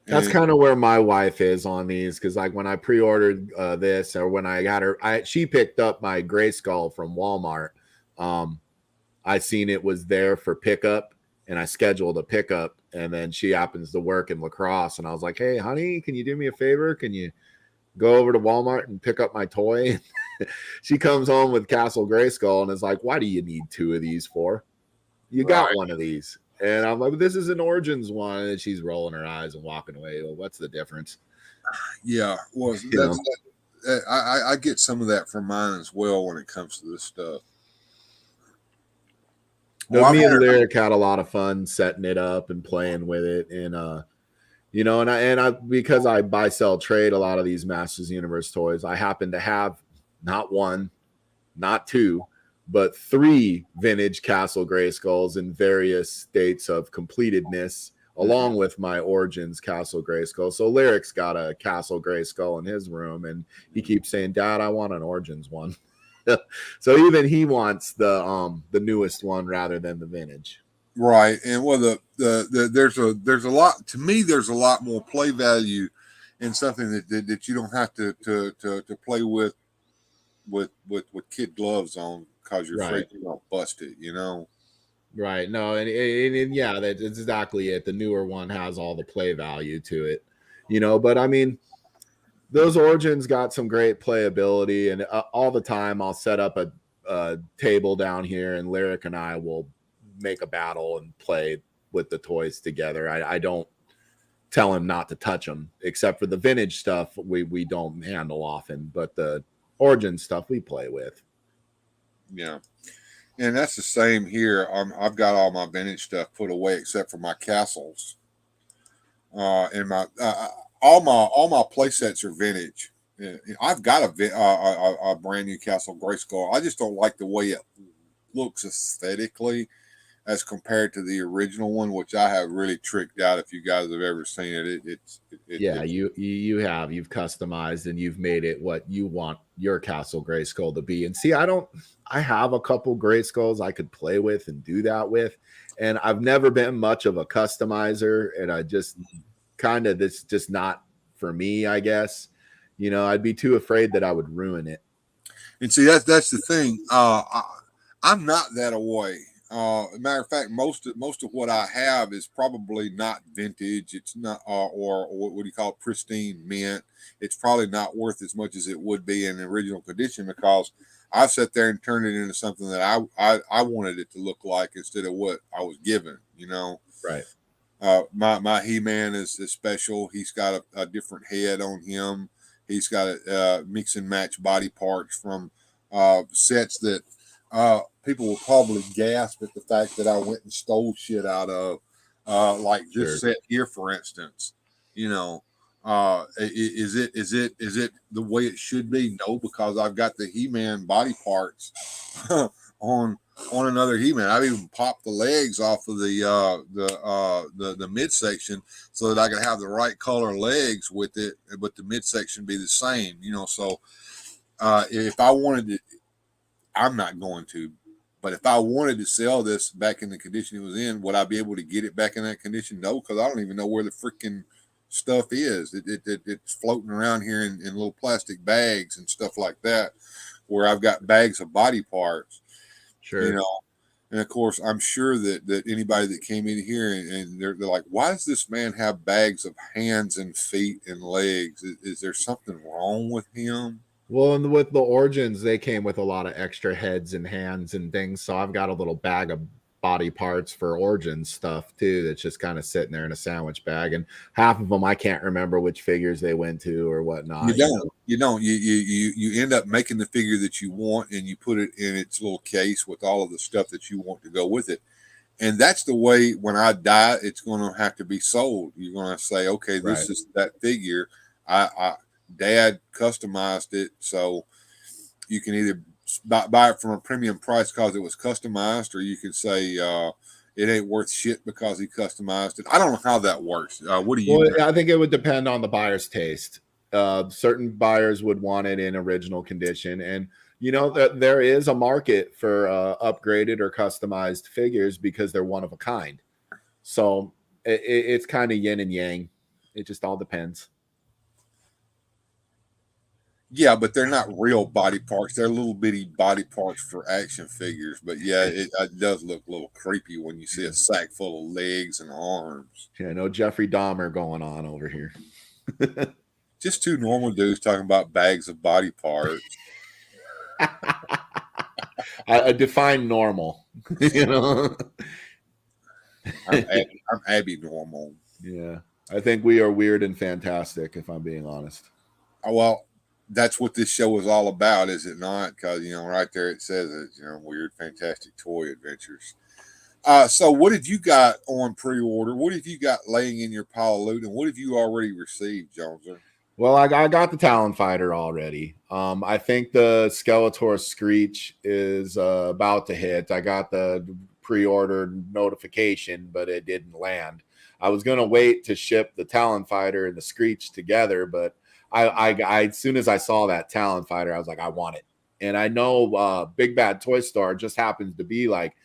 that's kind of where my wife is on these, because like when I pre-ordered this, or when I got her, she picked up my Grayskull from Walmart. I seen it was there for pickup, and I scheduled a pickup, and then she happens to work in La Crosse, and I was like, hey honey, can you do me a favor? Can you go over to Walmart and pick up my toy? She comes home with Castle Grayskull and is like, why do you need two of these for? You got one of these. And I'm like, this is an Origins one. And she's rolling her eyes and walking away. Well, what's the difference? Yeah, well, I get some of that from mine as well when it comes to this stuff. No, me and Lyric had a lot of fun setting it up and playing with it. And and I because I buy, sell, trade a lot of these Masters Universe toys, I happen to have not one, not two, but 3 vintage Castle Grayskulls in various states of completedness, along with my Origins Castle Grayskull. So Lyric's got a Castle Grayskull in his room, and he keeps saying, Dad, I want an Origins one. So even he wants the newest one rather than the vintage. Right. And well, there's a lot, to me, there's a lot more play value in something that you don't have to play with kid gloves on because you're afraid you're gonna bust it, Right. No, and yeah, that's exactly it. The newer one has all the play value to it, but I mean, those Origins got some great playability, and all the time I'll set up a table down here, and Lyric and I will make a battle and play with the toys together. I don't tell him not to touch them, except for the vintage stuff we don't handle often, but the Origin stuff we play with. Yeah, and that's the same here. I've got all my vintage stuff put away except for my castles, and my all my play sets are vintage. I've got a brand new Castle Grayskull. I just don't like the way it looks aesthetically. as compared to the original one, which I have really tricked out. If you guys have ever seen it, Yeah, you have. You've customized and you've made it what you want your Castle Grayskull to be. And see, I have a couple Grayskulls I could play with and do that with. And I've never been much of a customizer. And I just kind of, this just not for me, I guess. You know, I'd be too afraid that I would ruin it. And see, that's the thing. I'm not that away. Matter of fact, most of what I have is probably not vintage. It's not, or what do you call it, pristine mint. It's probably not worth as much as it would be in the original condition because I've sat there and turned it into something that I wanted it to look like instead of what I was given. You know, right? My He-Man is special. He's got a different head on him. He's got a mix and match body parts from sets that people will probably gasp at the fact that I went and stole shit out of, like this set here, for instance. You know, is it the way it should be? No, because I've got the He-Man body parts on another He-Man. I've even popped the legs off of the midsection so that I can have the right color legs with it, but the midsection be the same. You know, so if I wanted to, I'm not going to, but if I wanted to sell this back in the condition it was in, would I be able to get it back in that condition? No, because I don't even know where the freaking stuff is. It's floating around here in little plastic bags and stuff like that, where I've got bags of body parts. Sure. You know, and of course, I'm sure that anybody that came in here and they're like, why does this man have bags of hands and feet and legs? Is there something wrong with him? Well, and with the Origins, they came with a lot of extra heads and hands and things. So I've got a little bag of body parts for Origins stuff too that's just kind of sitting there in a sandwich bag. And half of them I can't remember which figures they went to or whatnot. You don't. You end up making the figure that you want and you put it in its little case with all of the stuff that you want to go with it. And that's the way when I die, it's going to have to be sold. You're going to say, okay, this is that figure. Dad customized it, so you can either buy it from a premium price because it was customized, or you can say it ain't worth shit because he customized it. I don't know how that works. What do you? Well, I think it would depend on the buyer's taste. Certain buyers would want it in original condition, and you know that there is a market for upgraded or customized figures because they're one of a kind. So it's kind of yin and yang. It just all depends. Yeah, but they're not real body parts. They're little bitty body parts for action figures. But yeah, it does look a little creepy when you see a sack full of legs and arms. Yeah, no Jeffrey Dahmer going on over here. Just two normal dudes talking about bags of body parts. I define normal. You know, I'm Abby normal. Yeah, I think we are weird and fantastic. If I'm being honest. Well, that's what this show is all about, is it not? Because, you know, right there it says it, you know, weird, fantastic toy adventures. So what have you got on pre-order? What have you got laying in your pile of loot? And what have you already received, Joneser? Well, I got the Talon Fighter already. I think the Skeletor Screech is about to hit. I got the pre-order notification, but it didn't land. I was going to wait to ship the Talon Fighter and the Screech together, but I as soon as I saw that Talon Fighter, I was like, I want it. And I know Big Bad Toy Store just happens to be like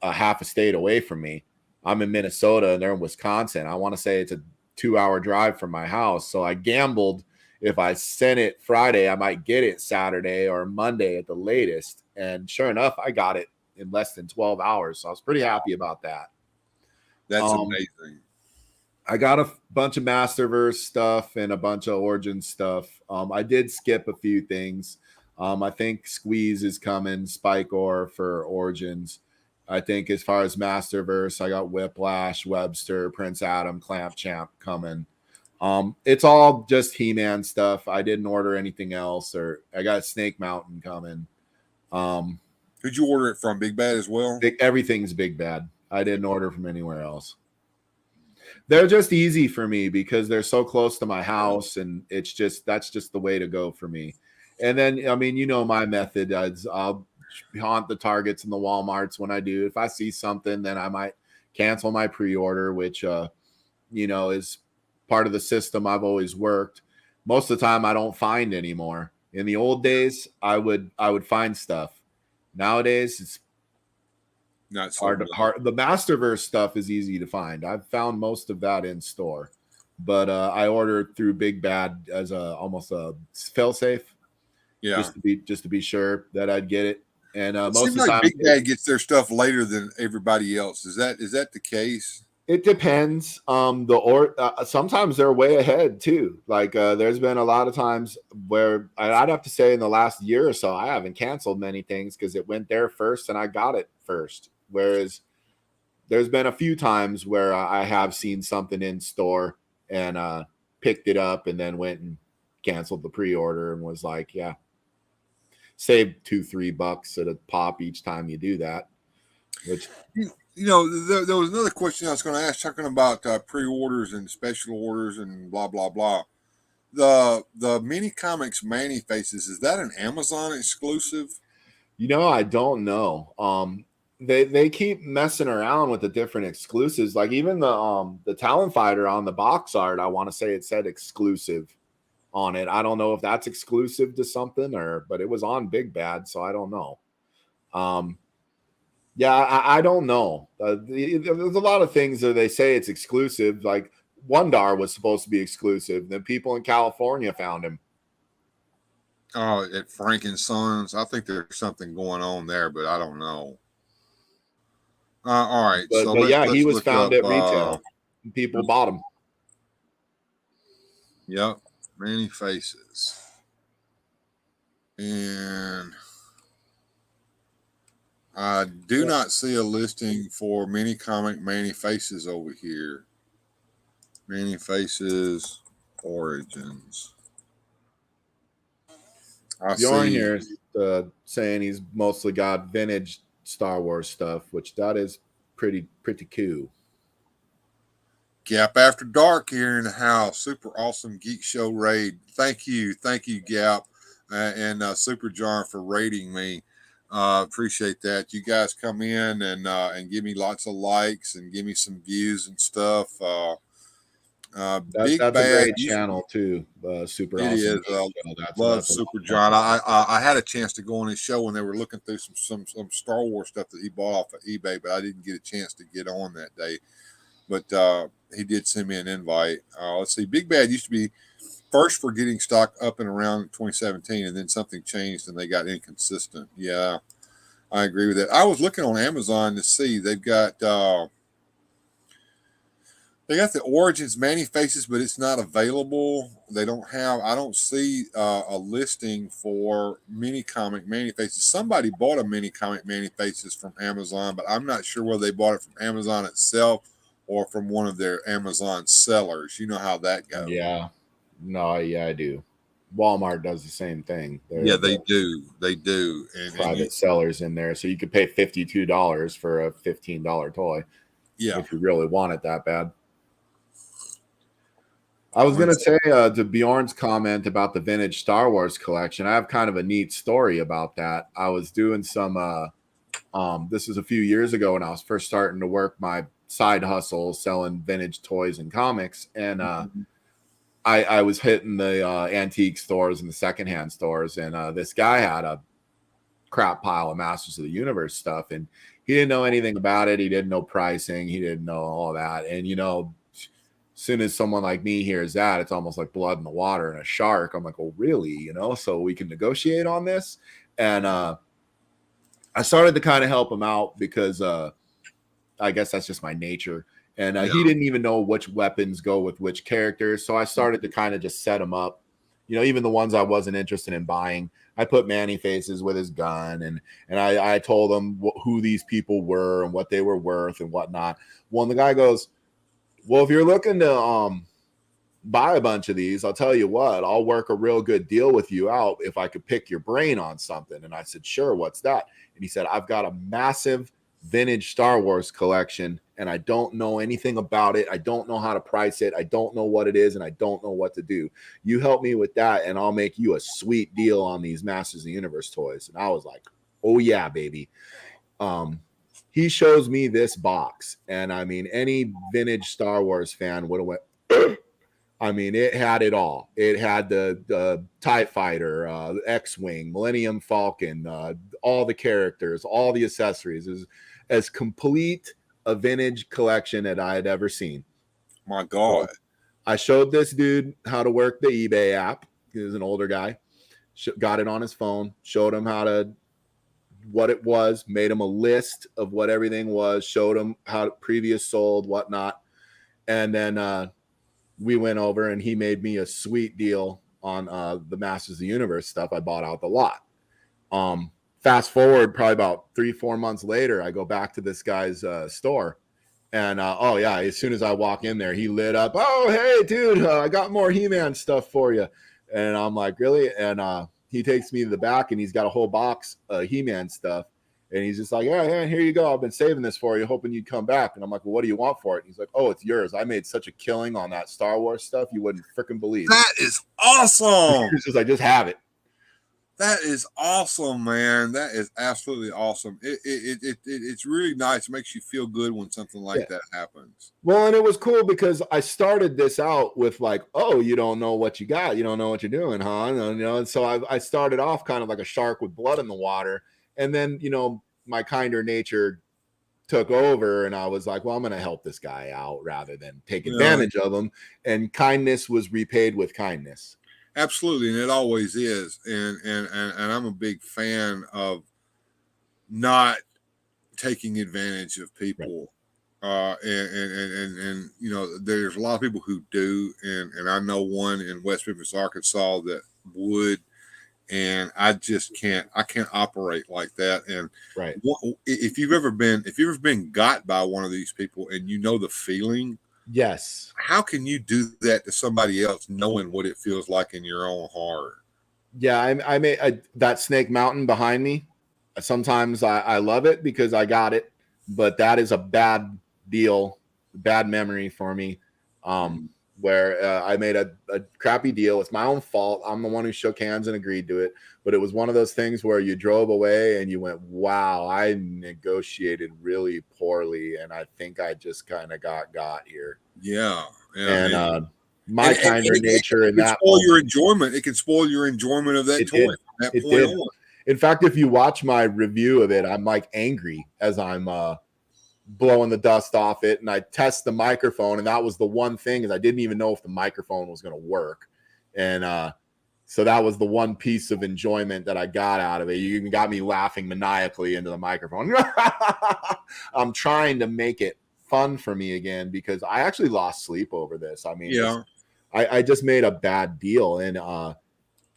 a half a state away from me. I'm in Minnesota and they're in Wisconsin. I want to say it's a 2-hour drive from my house. So I gambled if I sent it Friday, I might get it Saturday or Monday at the latest. And sure enough, I got it in less than 12 hours. So I was pretty happy about that. That's amazing. I got a bunch of Masterverse stuff and a bunch of Origin stuff. I did skip a few things. I think Squeeze is coming, Spike Ore for Origins. I think as far as Masterverse, I got Whiplash, Webster, Prince Adam, Clamp Champ coming. It's all just He-Man stuff. I didn't order anything else, or I got Snake Mountain coming. Who'd you order it from? Big Bad as well? Everything's Big Bad. I didn't order from anywhere else. They're just easy for me because they're so close to my house, and that's just the way to go for me. And then, I mean, you know, my method is I'll haunt the Targets and the Walmarts when I do. If I see something, then I might cancel my pre-order, which is part of the system I've always worked. Most of the time I don't find anymore. In the old days, I would find stuff. Nowadays, it's not so hard. The Masterverse stuff is easy to find. I've found most of that in store, but I ordered through Big Bad as almost a fail-safe. Yeah, just to be sure that I'd get it. And it most seems of the like time, Big Bad gets their stuff later than everybody else. Is that the case? it depends. Sometimes they're way ahead too. Like there's been a lot of times where I'd have to say in the last year or so, I haven't canceled many things because it went there first and I got it first. Whereas there's been a few times where I have seen something in store and picked it up and then went and canceled the pre-order and was like, yeah, save $2-3 at a pop each time you do that. Which there was another question I was going to ask, talking about pre-orders and special orders and blah blah blah. The mini comics Manny Faces, is that an Amazon exclusive? I don't know. They keep messing around with the different exclusives. Like even the Talon Fighter on the box art, I want to say it said exclusive on it. I don't know if that's exclusive to something but it was on Big Bad, so I don't know. Yeah, I don't know. There's a lot of things that they say it's exclusive. Like Wondar was supposed to be exclusive. Then people in California found him. Oh, at Frank and Sons. I think there's something going on there, but I don't know. All right. But yeah, he was found at retail. People bought him. Yep. Manny Faces. And I do not see a listing for mini comic Manny Faces over here. Manny Faces Origins. Bjorn here is saying he's mostly got vintage Star Wars stuff, which that is pretty cool. Gap After Dark here in the house. Super awesome Geek Show raid. Thank you, Gap, and Super John for raiding me. Appreciate that. You guys come in and give me lots of likes and give me some views and stuff. That's a great channel too. Super it awesome. Is. Love Super John. I had a chance to go on his show when they were looking through some Star Wars stuff that he bought off of eBay, but I didn't get a chance to get on that day. But he did send me an invite. Let's see. Big Bad used to be first for getting stock up and around 2017, and then something changed and they got inconsistent. Yeah, I agree with that. I was looking on Amazon to see they've got the Origins Manny Faces, but it's not available. I don't see a listing for mini comic Manny Faces. Somebody bought a mini comic Manny Faces from Amazon, but I'm not sure whether they bought it from Amazon itself or from one of their Amazon sellers. You know how that goes. Yeah. No, yeah, I do. Walmart does the same thing. They do. They do. And private sellers in there. So you could pay $52 for a $15 toy. Yeah. If you really want it that bad. I was going to say to Bjorn's comment about the vintage Star Wars collection, I have kind of a neat story about that. I was doing some, this was a few years ago when I was first starting to work my side hustle selling vintage toys and comics. And I was hitting the antique stores and the secondhand stores. And this guy had a crap pile of Masters of the Universe stuff. And he didn't know anything about it. He didn't know pricing. He didn't know all that. And, as soon as someone like me hears that, it's almost like blood in the water and a shark. I'm like, oh, really? So we can negotiate on this. And I started to kind of help him out because I guess that's just my nature. And he didn't even know which weapons go with which characters. So I started to kind of just set him up. Even the ones I wasn't interested in buying, I put Manny Faces with his gun. And I told him who these people were and what they were worth and whatnot. Well, and the guy goes, well, if you're looking to buy a bunch of these, I'll tell you what, I'll work a real good deal with you out if I could pick your brain on something. And I said, sure, what's that? And he said, I've got a massive vintage Star Wars collection, and I don't know anything about it. I don't know how to price it. I don't know what it is, and I don't know what to do. You help me with that, and I'll make you a sweet deal on these Masters of the Universe toys. And I was like, oh yeah, baby. He shows me this box, and I mean, any vintage Star Wars fan would have went. I mean, it had it all. It had the TIE Fighter, X-Wing, Millennium Falcon, all the characters, all the accessories. It was as complete a vintage collection that I had ever seen. My God. So I showed this dude how to work the eBay app. He was an older guy. Got it on his phone, showed him what it was, made him a list of what everything was, showed him how previous sold, whatnot. And then we went over and he made me a sweet deal on the Masters of the Universe stuff I bought out the lot. Fast forward probably about 3-4 months later, I go back to this guy's store. And oh yeah, as soon as I walk in there, he lit up. Oh, hey, dude, I got more He-Man stuff for you. And I'm like, really? And he takes me to the back and he's got a whole box of He-Man stuff. And he's just like, yeah, here you go. I've been saving this for you, hoping you'd come back. And I'm like, well, what do you want for it? And he's like, oh, it's yours. I made such a killing on that Star Wars stuff. You wouldn't freaking believe. That is awesome. He's just like, just have it. That is awesome, man. That is absolutely awesome. It's really nice. It makes you feel good when something like that happens. Well, and it was cool because I started this out with like, oh, you don't know what you got. You don't know what you're doing, huh? And so I started off kind of like a shark with blood in the water. And then, my kinder nature took over and I was like, well, I'm going to help this guy out rather than take advantage of him. And kindness was repaid with kindness. Absolutely, and it always is, and I'm a big fan of not taking advantage of people, right. And there's a lot of people who do, and I know one in West Memphis, Arkansas that would, and I just can't operate like that. And right, if you've ever been got by one of these people, and you know the feeling. Yes. How can you do that to somebody else knowing what it feels like in your own heart? Yeah, I made that Snake Mountain behind me. Sometimes I love it because I got it, but that is a bad deal, bad memory for me. Where I made a crappy deal. It's my own fault. I'm the one who shook hands and agreed to it. But it was one of those things where you drove away and you went, wow, I negotiated really poorly. And I think I just kind of got here. Yeah. And my kinder nature in that spoil your enjoyment. It can spoil your enjoyment of that toy from that point on. In fact, if you watch my review of it, I'm like angry as I'm blowing the dust off it, and I test the microphone, and that was the one thing is I didn't even know if the microphone was going to work, and so that was the one piece of enjoyment that I got out of it. You even got me laughing maniacally into the microphone. I'm trying to make it fun for me again because I actually lost sleep over this. I mean, I just made a bad deal, and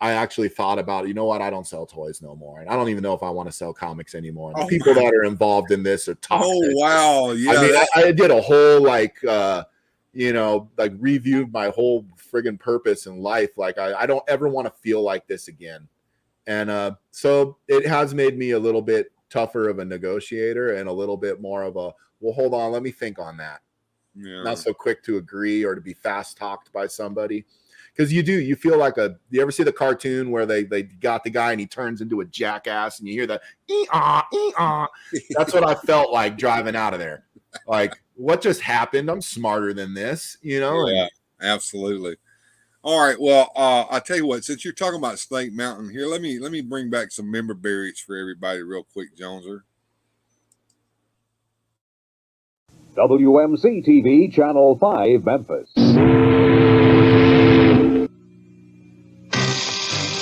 I actually thought about, you know what? I don't sell toys no more. And I don't even know if I want to sell comics anymore. The people that are involved in this are toxic. Oh, wow. Yeah. I mean, I did a whole, reviewed my whole friggin' purpose in life. Like, I don't ever want to feel like this again. And so it has made me a little bit tougher of a negotiator and a little bit more of a, well, hold on, let me think on that. Yeah. Not so quick to agree or to be fast talked by somebody. Because you feel like you ever see the cartoon where they got the guy and he turns into a jackass and you hear that, ee-ah, ee-ah. That's what I felt like driving out of there. Like, what just happened? I'm smarter than this, Yeah, absolutely. All right, well, I'll tell you what, since you're talking about Snake Mountain here, let me bring back some member berries for everybody real quick, Joneser. WMC TV, Channel 5, Memphis.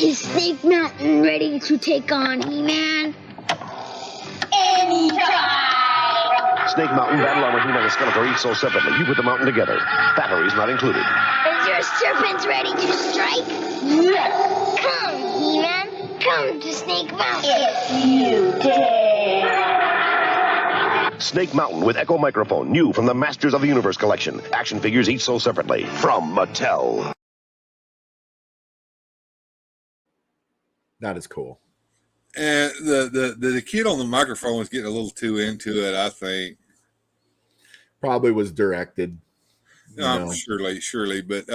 Is Snake Mountain ready to take on He-Man? Anytime! Snake Mountain, Battle Armor, He-Man, and Skeletor each sold separately. You put the mountain together. Batteries not included. Is your serpent ready to strike? Yes! Come, He-Man. Come to Snake Mountain. If you dare. Snake Mountain with Echo Microphone. New from the Masters of the Universe collection. Action figures each sold separately. From Mattel. That is cool. And the kid on the microphone was getting a little too into it, I think. Probably was directed. Surely. But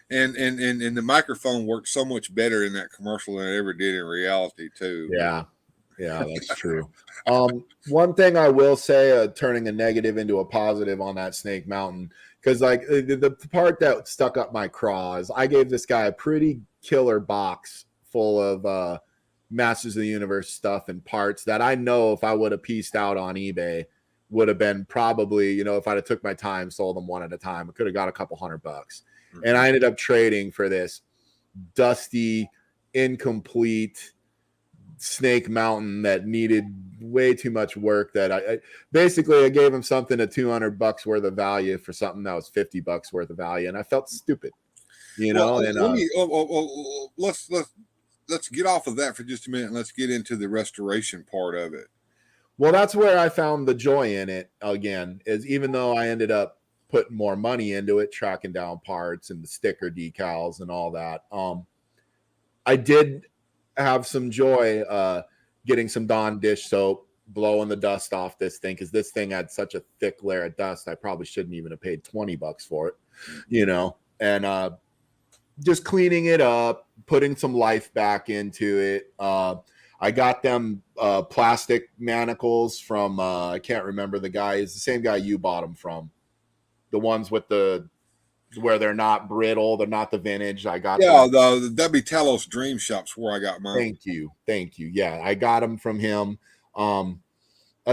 and the microphone worked so much better in that commercial than it ever did in reality, too. Yeah. Yeah, that's true. One thing I will say, turning a negative into a positive on that Snake Mountain, because like the part that stuck up my craw is I gave this guy a pretty killer box full of Masters of the Universe stuff and parts that I know if I would have pieced out on eBay would have been probably, you know, if I'd have took my time, sold them one at a time, I could have got a couple $100. Mm-hmm. And I ended up trading for this dusty, incomplete Snake Mountain that needed way too much work. That I gave him something at $200 worth of value for something that was $50 worth of value, and I felt stupid, you know. Let's get off of that for just a minute and let's get into the restoration part of it. Well, that's where I found the joy in it again, is even though I ended up putting more money into it, tracking down parts and the sticker decals and all that, I did have some joy getting some Dawn dish soap, blowing the dust off this thing, because this thing had such a thick layer of dust I probably shouldn't even have paid $20 for it, you know, and just cleaning it up, putting some life back into it. I got them plastic manacles from I can't remember the guy. It's the same guy you bought them from, the ones with the where they're not brittle, they're not the vintage. I got that'd be Talos Dream Shops where I got mine. Thank you. Yeah, I got them from him. I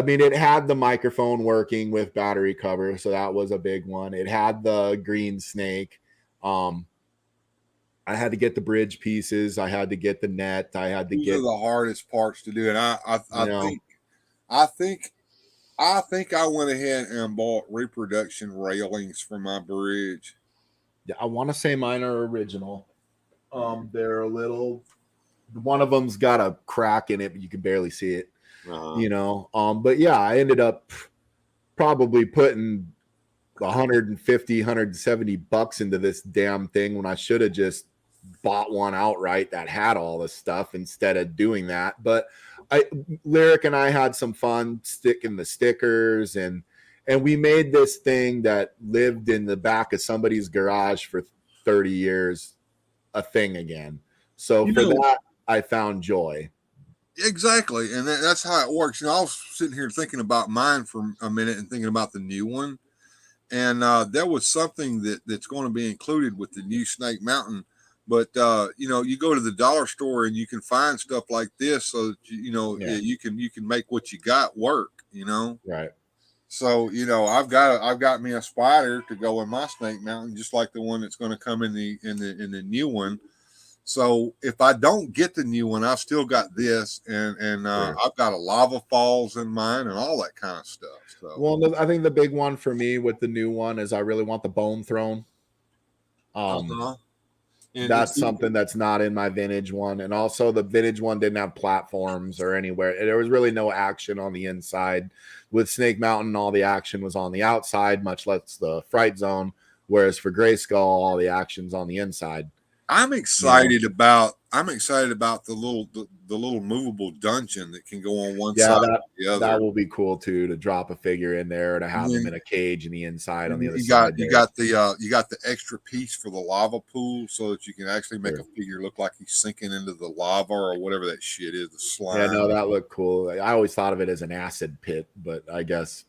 mean, it had the microphone working with battery cover, so that was a big one. It had the green snake. I had to get the bridge pieces. I had to get the net. I had to get the hardest parts to do. And I think I went ahead and bought reproduction railings for my bridge. Yeah, I want to say mine are original. They're a little. One of them's got a crack in it, but you can barely see it. You know. But yeah, I ended up probably putting $150, $170 into this damn thing when I should have just bought one outright that had all this stuff instead of doing that. But Lyric and I had some fun sticking the stickers, and we made this thing that lived in the back of somebody's garage for 30 years a thing again. So that I found joy. Exactly. And that's how it works. You know, I was sitting here thinking about mine for a minute and thinking about the new one. And there was something that's going to be included with the new Snake Mountain. But, you know, you go to the dollar store and you can find stuff like this so that, you can make what you got work, you know? Right. So, you know, I've got me a spider to go in my Snake Mountain, just like the one that's going to come in the new one. So if I don't get the new one, I've still got this, and I've got a lava falls in mine and all that kind of stuff. So. Well, I think the big one for me with the new one is I really want the bone throne. That's something that's not in my vintage one. And also the vintage one didn't have platforms or anywhere. There was really no action on the inside. With Snake Mountain, all the action was on the outside, much less the Fright Zone. Whereas for Grayskull, all the action's on the inside. I'm excited about the little movable dungeon that can go on one side or the other. That will be cool too, to drop a figure in there, to have them in a cage in the inside on the other side. You got the extra piece for the lava pool so that you can actually make a figure look like he's sinking into the lava or whatever that shit is, the slime. Yeah, no, that looked cool. I always thought of it as an acid pit, but I guess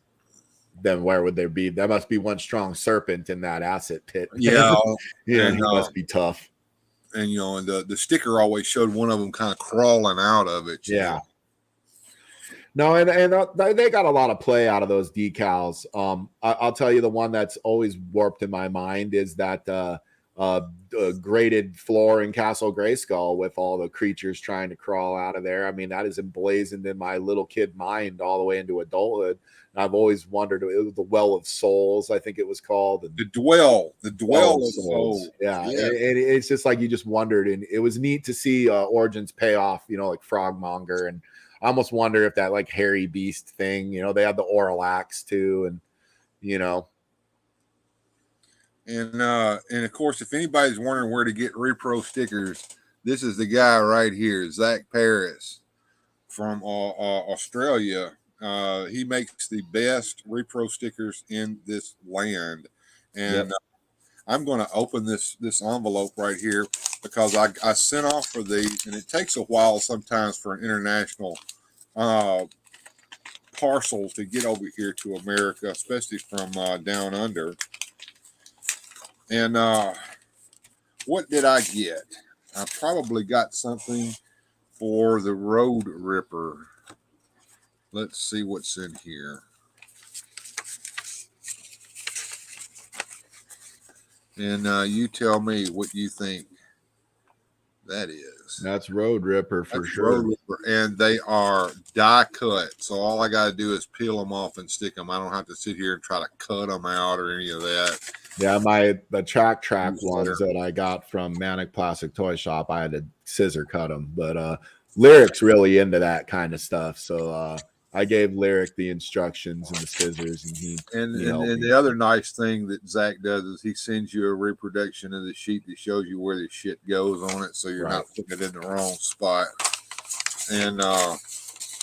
then where would there be? There must be one strong serpent in that acid pit. Yeah. He must be tough. And, you know, and the sticker always showed one of them kind of crawling out of it. Yeah. No, and they got a lot of play out of those decals. I'll tell you, the one that's always warped in my mind is that graded floor in Castle Grayskull with all the creatures trying to crawl out of there. I mean, that is emblazoned in my little kid mind all the way into adulthood. And I've always wondered, it was the Well of Souls, I think it was called. And the Dwell of Souls. Yeah. And it's just like you just wondered. And it was neat to see Origins pay off, you know, like Frogmonger. And I almost wonder if that like hairy beast thing, you know, they had the Oral Axe too. And, you know. And of course, if anybody's wondering where to get repro stickers, this is the guy right here, Zach Paris from Australia. He makes the best repro stickers in this land. And I'm going to open this envelope right here because I sent off for these, and it takes a while sometimes for an international parcel to get over here to America, especially from down under. And what did I get? I probably got something for the Road Ripper. Let's see what's in here. And you tell me what you think that is. That's Road Ripper for That's sure. Road Ripper, and they are die cut. So all I got to do is peel them off and stick them. I don't have to sit here and try to cut them out or any of that. Yeah, the track ones that I got from Manic Plastic Toy Shop, I had to scissor cut them. But Lyric's really into that kind of stuff, so I gave Lyric the instructions and the scissors, and he helped me. The other nice thing that Zach does is he sends you a reproduction of the sheet that shows you where the shit goes on it, so you're not putting it in the wrong spot. And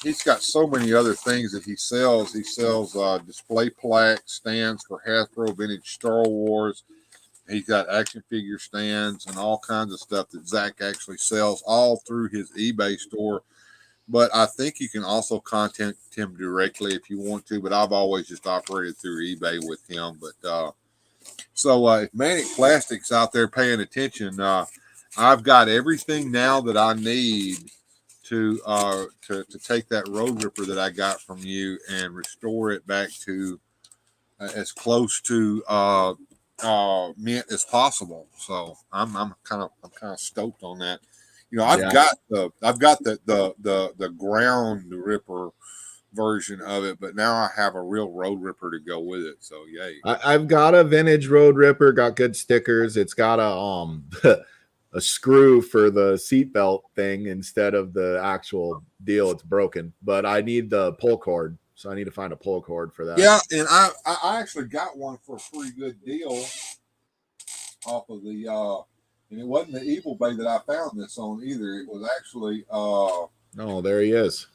he's got so many other things that he sells. He sells display plaques, stands for Hasbro Vintage Star Wars. He's got action figure stands and all kinds of stuff that Zach actually sells all through his eBay store. But I think you can also contact him directly if you want to. But I've always just operated through eBay with him. But if Manic Plastics out there paying attention, I've got everything now that I need to take that Road Ripper that I got from you and restore it back to as close to mint as possible. So I'm kind of stoked on that. You know, I've got the ground Ripper version of it, but now I have a real Road Ripper to go with it. So yay! I've got a vintage Road Ripper, got good stickers. It's got a a screw for the seatbelt thing instead of the actual deal. It's broken, but I need the pull cord, so I need to find a pull cord for that. Yeah, and I actually got one for a pretty good deal off of the and it wasn't the Evil Bay that I found this on either. It was actually oh, there he is.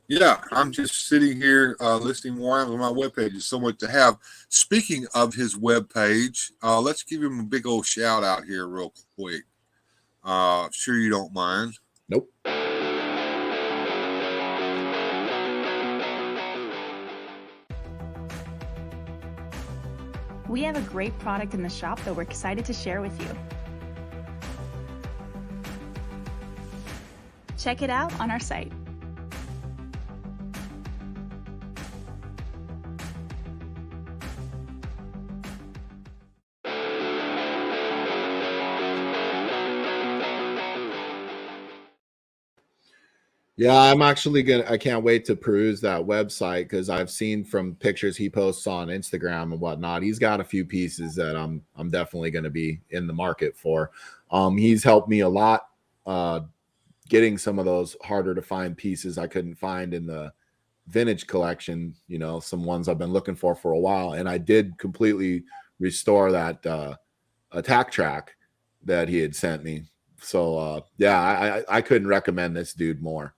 Yeah, I'm just sitting here listing more on my webpage. There's so much to have. Speaking of his webpage, let's give him a big old shout out here real quick. Sure you don't mind. Nope. We have a great product in the shop that we're excited to share with you. Check it out on our site. Yeah, I'm actually I can't wait to peruse that website because I've seen from pictures he posts on Instagram and whatnot. He's got a few pieces that I'm definitely going to be in the market for. He's helped me a lot getting some of those harder to find pieces I couldn't find in the vintage collection. You know, some ones I've been looking for a while, and I did completely restore that attack track that he had sent me. So yeah, I couldn't recommend this dude more.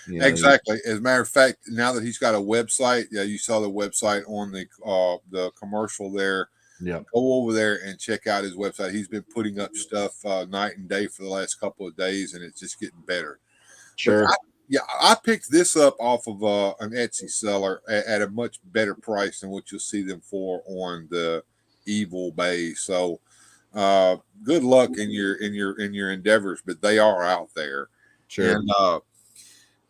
You know, exactly. As a matter of fact, now that he's got a website, yeah, you saw the website on the commercial there. Yeah, go over there and check out his website. He's been putting up stuff night and day for the last couple of days, and it's just getting better. Sure. I picked this up off of an Etsy seller at a much better price than what you'll see them for on the Evil Bay. So good luck in your endeavors, but they are out there. Sure. And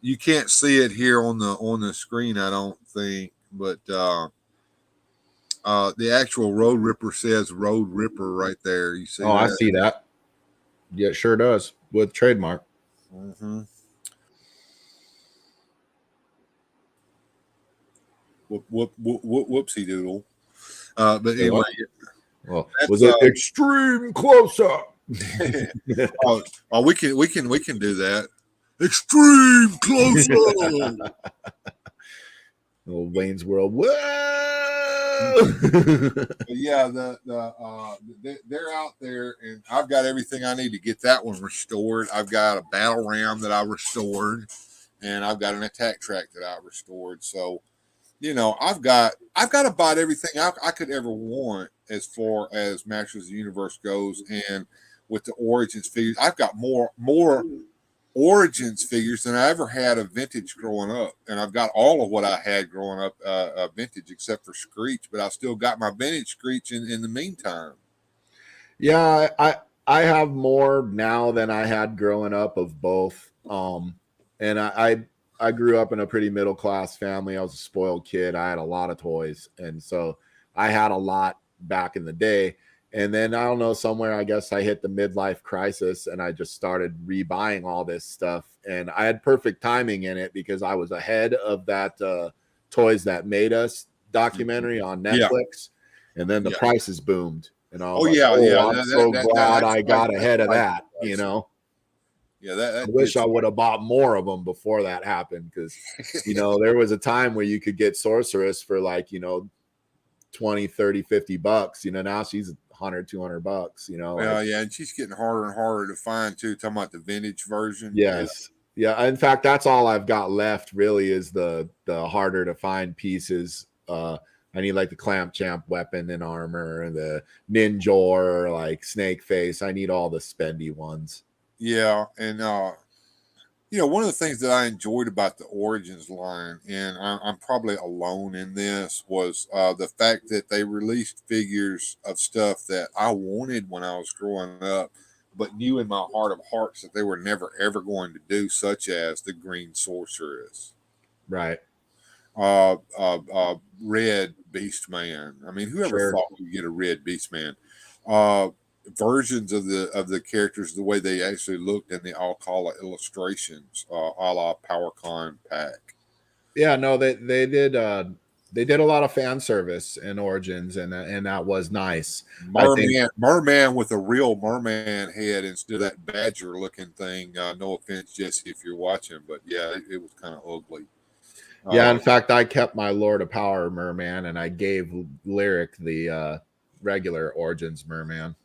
you can't see it here on the screen, I don't think, but the actual Road Ripper says Road Ripper right there. You see? Oh, that? I see that. Yeah, it sure does with trademark. Mm-hmm. Whoopsie doodle. But anyway, well, was it extreme close up? oh, we can do that. Extreme close up. Old Wayne's World. Whoa! Yeah, they're out there, and I've got everything I need to get that one restored. I've got a battle ram that I restored, and I've got an attack track that I restored. So, you know, I've got about everything I could ever want as far as Masters of the Universe goes. And with the Origins figures. I've got more Origins figures than I ever had of vintage growing up, and I've got all of what I had growing up vintage except for Screech, but I still got my vintage Screech in the meantime. Yeah, I have more now than I had growing up of both. And I grew up in a pretty middle class family. I was a spoiled kid. I had a lot of toys, and so I had a lot back in the day. And then I don't know, somewhere I guess I hit the midlife crisis and I just started rebuying all this stuff. And I had perfect timing in it because I was ahead of that Toys That Made Us documentary on Netflix. And then the prices boomed. And I was I'm so glad I got ahead of that, you know. Yeah, that I wish I would have bought more of them before that happened, because, you know, there was a time where you could get Sorceress for like, you know, 20, 30, 50 bucks. You know, now she's 100, 200 bucks, you know. Well, yeah, and she's getting harder and harder to find too. Talking about the vintage version. Yes. Yeah. In fact, that's all I've got left really is the harder to find pieces. I need like the Clamp Champ weapon and armor, and the Ninjor, like Snake Face. I need all the spendy ones. Yeah, and you know, one of the things that I enjoyed about the Origins line, and I'm probably alone in this, was the fact that they released figures of stuff that I wanted when I was growing up, but knew in my heart of hearts that they were never ever going to do, such as the Green Sorceress, right? Red Beast Man. I mean, whoever Sure. thought we'd get a Red Beast Man? Versions of the characters, the way they actually looked, and the Alcala illustrations, a la PowerCon pack. Yeah, no, they did a lot of fan service in Origins, and that was nice. Merman with a real merman head instead of that badger looking thing. No offense, Jesse, if you're watching, but yeah, it was kind of ugly. Yeah, in fact, I kept my Lord of Power Merman, and I gave Lyric the regular Origins Merman.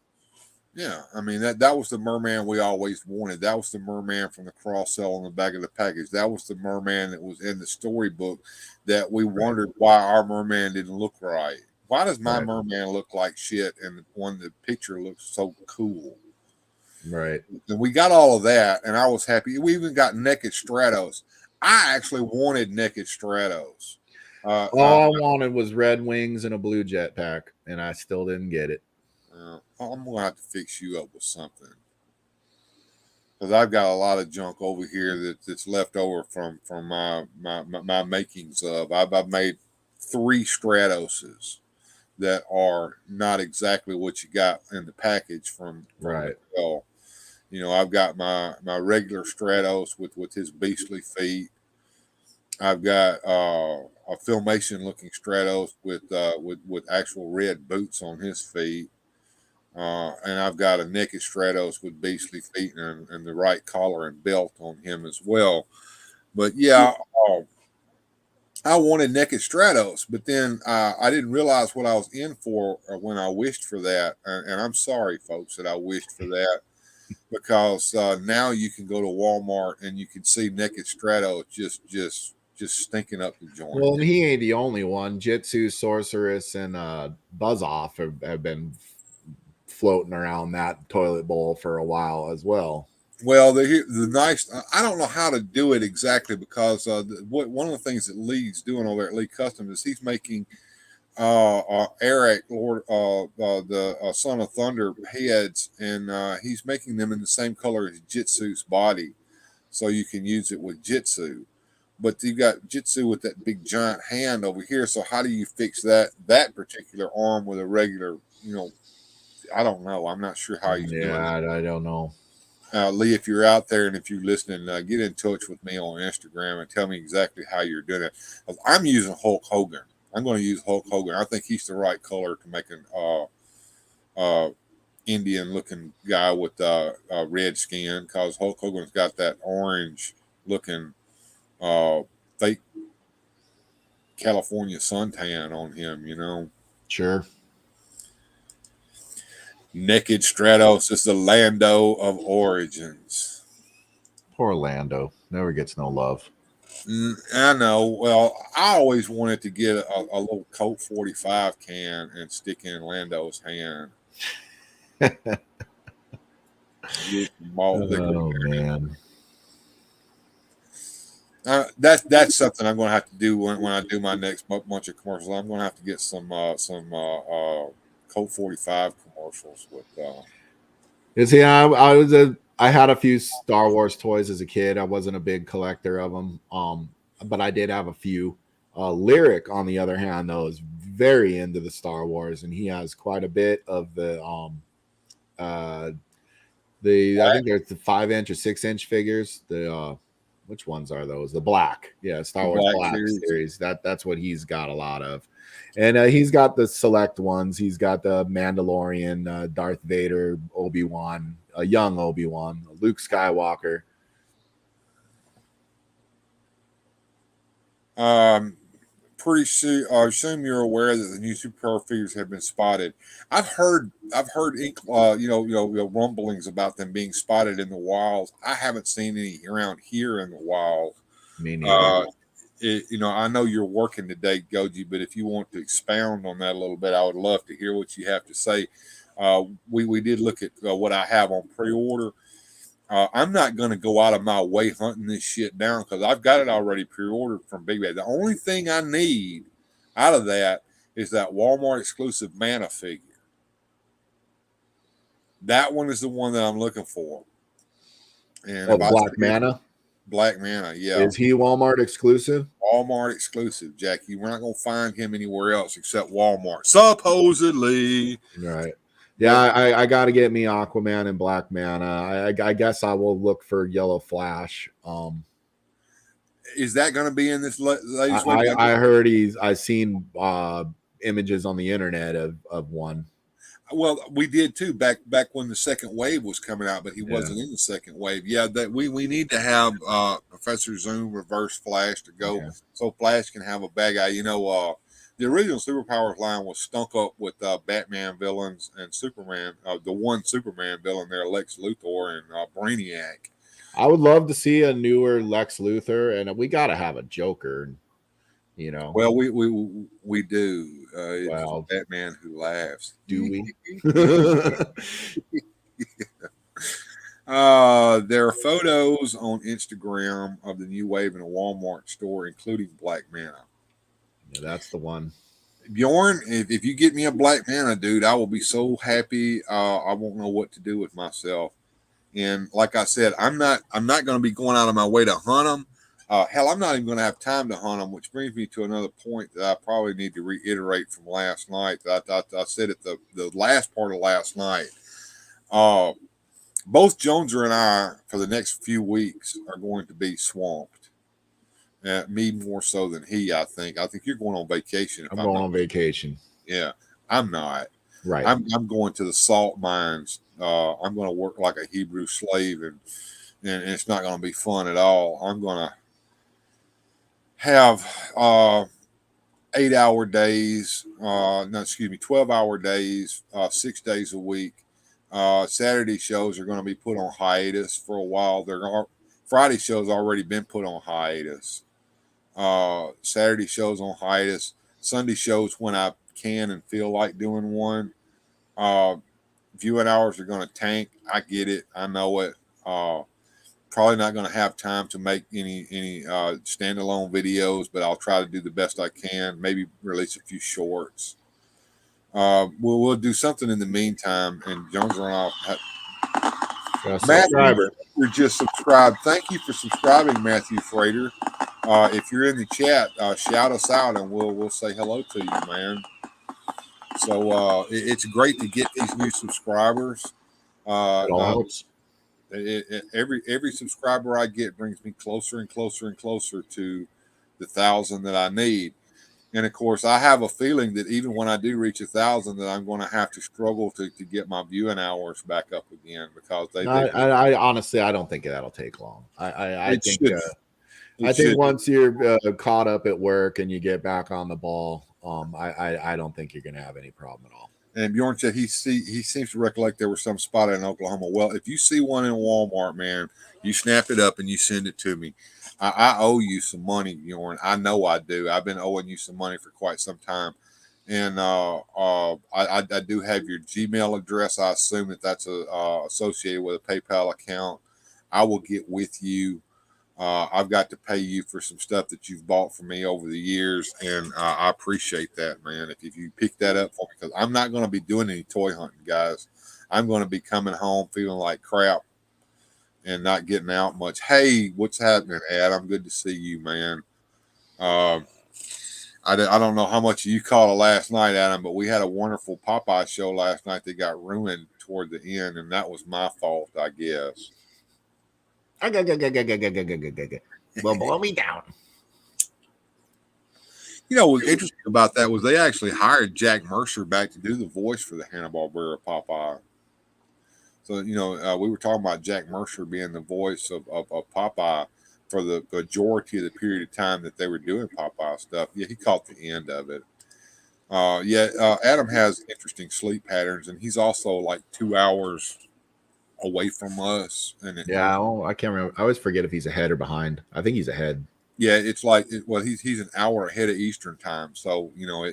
Yeah, I mean that was the merman we always wanted. That was the merman from the cross sell on the back of the package. That was the merman that was in the storybook that we wondered why our merman didn't look right. Why does my merman look like shit and the picture looks so cool? Right. And we got all of that, and I was happy. We even got Naked Stratos. I actually wanted Naked Stratos. All I wanted was red wings and a blue jetpack, and I still didn't get it. I'm gonna have to fix you up with something, because I've got a lot of junk over here that's left over from my makings of. I've made 3 Stratoses that are not exactly what you got in the package from right. Well, you know, I've got my regular Stratos with his beastly feet. I've got a Filmation looking Stratos with actual red boots on his feet. And I've got a Naked Stratos with beastly feet and the right collar and belt on him as well. But yeah, I wanted Naked Stratos, but then I didn't realize what I was in for when I wished for that. And I'm sorry, folks, that I wished for that, because now you can go to Walmart and you can see Naked Stratos just stinking up the joint. Well, and he ain't the only one. Jitsu, Sorceress, and Buzz Off have been floating around that toilet bowl for a while as well. Well, the nice, I don't know how to do it exactly, because one of the things that Lee's doing over at Lee Customs is he's making Eric, Lord, the Son of Thunder heads, and he's making them in the same color as Jitsu's body, so you can use it with Jitsu. But you got Jitsu with that big giant hand over here, so how do you fix that particular arm with a regular, you know? I don't know. I'm not sure how he's doing it. I don't know. Lee, if you're out there and if you're listening, get in touch with me on Instagram and tell me exactly how you're doing it. I'm using Hulk Hogan. I'm going to use Hulk Hogan. I think he's the right color to make an Indian-looking guy with red skin, because Hulk Hogan's got that orange-looking fake California suntan on him, you know. Sure. Naked Stratos is the Lando of Origins. Poor Lando. Never gets no love. I know. Well, I always wanted to get a little Colt 45 can and stick in Lando's hand. Oh man. That's something I'm going to have to do when I do my next bunch of commercials. I'm going to have to get some Colt 45 commercials with. You see, I had a few Star Wars toys as a kid. I wasn't a big collector of them, but I did have a few. Lyric, on the other hand, though, is very into the Star Wars, and he has quite a bit of the I think there's the 5-inch or 6-inch figures. The which ones are those? The black, yeah, Star Wars Black series. That's what he's got a lot of, and he's got the select ones. He's got the Mandalorian, Darth Vader, Obi-Wan, a young Obi-Wan, Luke Skywalker. Pretty soon, I assume you're aware that the new superpower figures have been spotted. I've heard rumblings about them being spotted in the wild. I haven't seen any around here in the wild. Me neither. I know you're working today, Goji, but if you want to expound on that a little bit, I would love to hear what you have to say. We did look at what I have on pre-order. I'm not going to go out of my way hunting this shit down because I've got it already pre-ordered from Big Bad. The only thing I need out of that is that Walmart exclusive Mana figure. That one is the one that I'm looking for. And Black Mana? Black Mana, yeah. Is he Walmart exclusive? Walmart exclusive, Jackie. We're not going to find him anywhere else except Walmart, supposedly. Right. Yeah, I got to get me Aquaman and Black Mana. I guess I will look for Yellow Flash. Is that going to be in this latest? I heard I've seen images on the internet of one. Well, we did too back when the second wave was coming out, but he wasn't in the second wave. Yeah, that we need to have Professor Zoom Reverse Flash to go so Flash can have a bad guy. The original Superpowers line was stunk up with Batman villains and Superman. The one Superman villain there, Lex Luthor and Brainiac. I would love to see a newer Lex Luthor, and we got to have a Joker. Well, we do. It's Batman Who Laughs. Do we? There are photos on Instagram of the new wave in a Walmart store, including Black Mana. Yeah, that's the one. Bjorn, if you get me a Black Mana, dude, I will be so happy. I won't know what to do with myself. And like I said, I'm not going to be going out of my way to hunt them. Hell, I'm not even going to have time to hunt them, which brings me to another point that I probably need to reiterate from last night. I said at the last part of last night. Both Joneser and I, for the next few weeks, are going to be swamped. Me more so than he, I think. I think you're going on vacation. I'm going on vacation. Yeah, I'm not. Right. I'm going to the salt mines. I'm going to work like a Hebrew slave, and it's not going to be fun at all. I'm going to have 8-hour days. 12-hour days, 6 days a week. Saturday shows are going to be put on hiatus for a while. Friday shows already been put on hiatus. Saturday shows on hiatus. Sunday shows when I can and feel like doing one. Viewing hours are going to tank. I get it. I know it. Probably not going to have time to make any standalone videos, but I'll try to do the best I can. Maybe release a few shorts. We'll do something in the meantime. And Jones and I'll Matthew, you're just subscribed. Thank you for subscribing, Matthew Frater. If you're in the chat, shout us out and we'll say hello to you, man. So it's great to get these new subscribers. It all helps. Every subscriber I get brings me closer and closer and closer to the 1,000 that I need. And of course, I have a feeling that even when I do reach 1,000, that I'm going to have to struggle to get my viewing hours back up again because I honestly, I don't think that'll take long. I think once you're caught up at work and you get back on the ball, I don't think you're going to have any problem at all. And Bjorn said he seems to recollect there was some spot in Oklahoma. Well, if you see one in Walmart, man, you snap it up and you send it to me. I owe you some money, Bjorn. I know I do. I've been owing you some money for quite some time. And I do have your Gmail address. I assume that that's associated with a PayPal account. I will get with you. I've got to pay you for some stuff that you've bought for me over the years, and I appreciate that, man. If you pick that up for me, because I'm not going to be doing any toy hunting, guys. I'm going to be coming home feeling like crap and not getting out much. Hey, what's happening, Adam? Good to see you, man. I don't know how much you caught it last night, Adam, but we had a wonderful Popeye show last night that got ruined toward the end, and that was my fault, I guess. Well, blow me down. You know, what's interesting about that was they actually hired Jack Mercer back to do the voice for the Hanna-Barbera Popeye. So, you know, we were talking about Jack Mercer being the voice of Popeye for the majority of the period of time that they were doing Popeye stuff. Yeah, he caught the end of it. Adam has interesting sleep patterns, and he's also like 2 hours away from us. And I can't remember. I always forget if he's ahead or behind. I think he's ahead. Yeah, it's like he's an hour ahead of Eastern time. So, you know,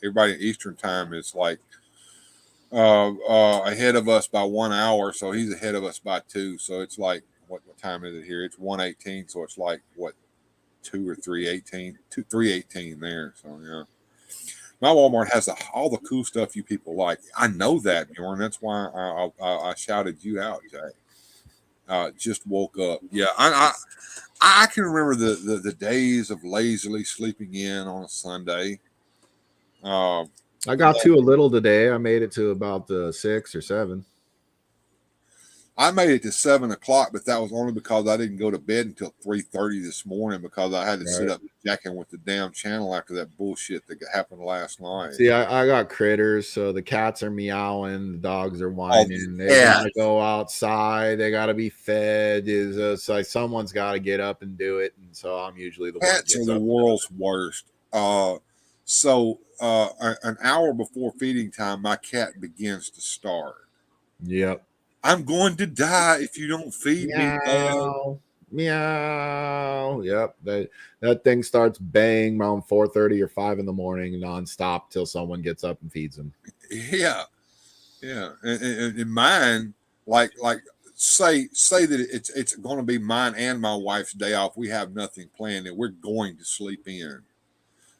everybody in Eastern time is like ahead of us by 1 hour. So he's ahead of us by 2. So it's like, what time is it here? It's 1:18. So it's like what, 2 or 3:18, 3:18 there. So yeah, my Walmart has all the cool stuff you people like. I know that, Bjorn. That's why I shouted you out, Jay. Just woke up. Yeah, I can remember the days of lazily sleeping in on a Sunday. I got to a little today. I made it to about 6 or 7. I made it to 7 o'clock, but that was only because I didn't go to bed until 3:30 this morning because I had to sit up jacking with the damn channel after that bullshit that happened last night. See, I got critters, so the cats are meowing, the dogs are whining. They gotta go outside. They gotta be fed. It's like someone's got to get up and do it, and so I'm usually the one. Cats are the world's worst. So an hour before feeding time, my cat begins to start. Yep. I'm going to die if you don't feed me. Meow. Yep. That thing starts banging around 4:30 or 5 in the morning nonstop till someone gets up and feeds them. Yeah. And mine, like say that it's going to be mine and my wife's day off. We have nothing planned, and we're going to sleep in.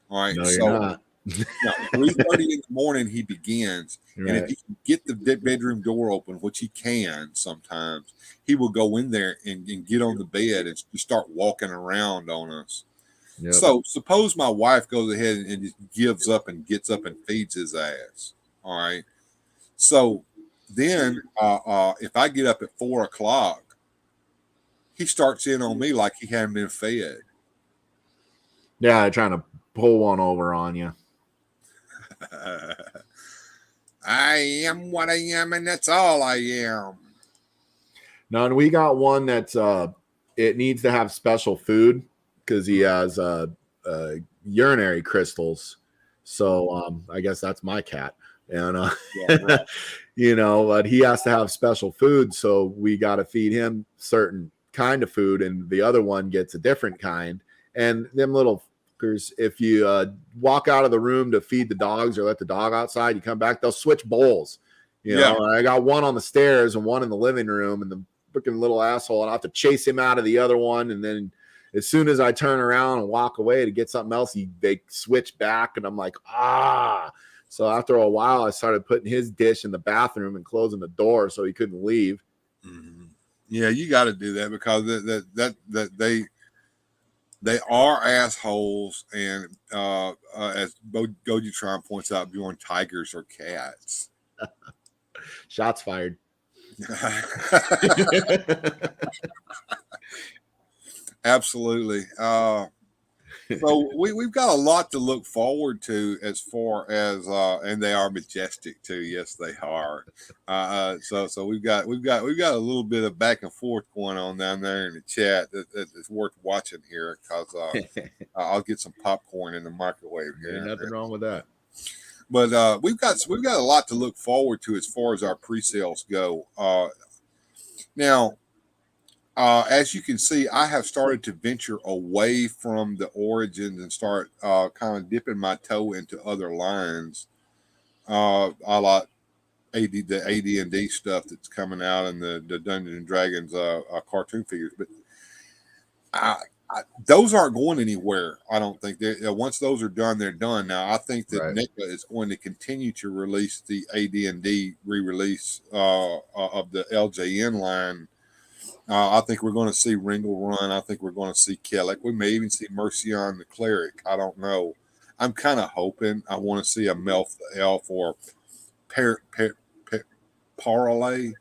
All right. No, you're not. 3:30 in the morning he begins, right. And if he can get the bedroom door open, which he can sometimes, he will go in there and get on the bed and start walking around on us. Yep. So suppose my wife goes ahead and just gives up and gets up and feeds his ass. All right. So then if I get up at 4 o'clock, he starts in on me like he hadn't been fed. Yeah, trying to pull one over on you. I am what I am, and that's all I am. No, and we got one that's it needs to have special food because he has urinary crystals. So I guess that's my cat. And you know, but he has to have special food, so we got to feed him certain kind of food, and the other one gets a different kind. And them little fuckers, if you walk out of the room to feed the dogs or let the dog outside, you come back, they'll switch bowls. You know, I got one on the stairs and one in the living room, and the freaking little asshole, and I have to chase him out of the other one. And then as soon as I turn around and walk away to get something else, they switch back, and I'm like, ah. So after a while, I started putting his dish in the bathroom and closing the door so he couldn't leave. Mm-hmm. Yeah, you got to do that because they are assholes, and as Gojitron points out, Bjorn, tigers are cats. Shots fired. Absolutely. So we've got a lot to look forward to as far as and they are majestic too. Yes, they are. So we've got a little bit of back and forth going on down there in the chat that's worth watching here because I'll get some popcorn in the microwave here. There's nothing wrong with that. But we've got a lot to look forward to as far as our pre-sales go. Now, As you can see, I have started to venture away from the origins and start kind of dipping my toe into other lines. I like the AD&D stuff that's coming out and the Dungeons and Dragons cartoon figures, but those aren't going anywhere. I don't think once those are done, they're done. Now I think that Right. NECA is going to continue to release the AD&D re-release of the LJN line. I think we're going to see Ringle Run. I think we're going to see Kellic. We may even see Mercion the Cleric. I don't know. I'm kind of hoping I want to see a Melf the Elf or Parlay.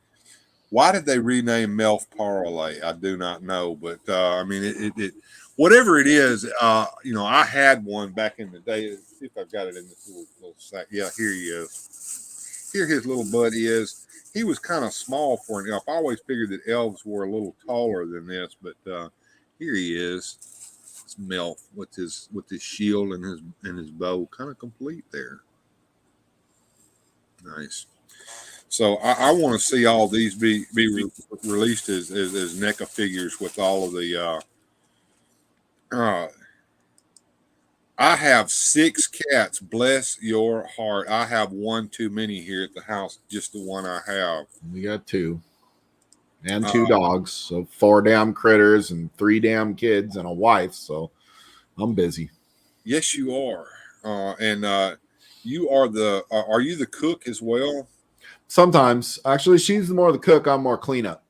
Why did they rename Melf Parlay? I do not know, but I mean, it whatever it is, I had one back in the day. Let's see if I've got it in this little sack. Yeah, here he is. Here his little buddy is. He was kind of small for an elf. I always figured that elves were a little taller than this, but here he is. It's Melf with his shield and his bow, kind of complete there. Nice. So I want to see all these be released as NECA figures with all of the. I have 6 cats. Bless your heart. I have one too many here at the house. Just the one I have. We got 2. And 2 dogs. So 4 damn critters and 3 damn kids and a wife. So I'm busy. Yes, you are. And you are are you the cook as well? Sometimes. Actually, she's more the cook. I'm more cleanup.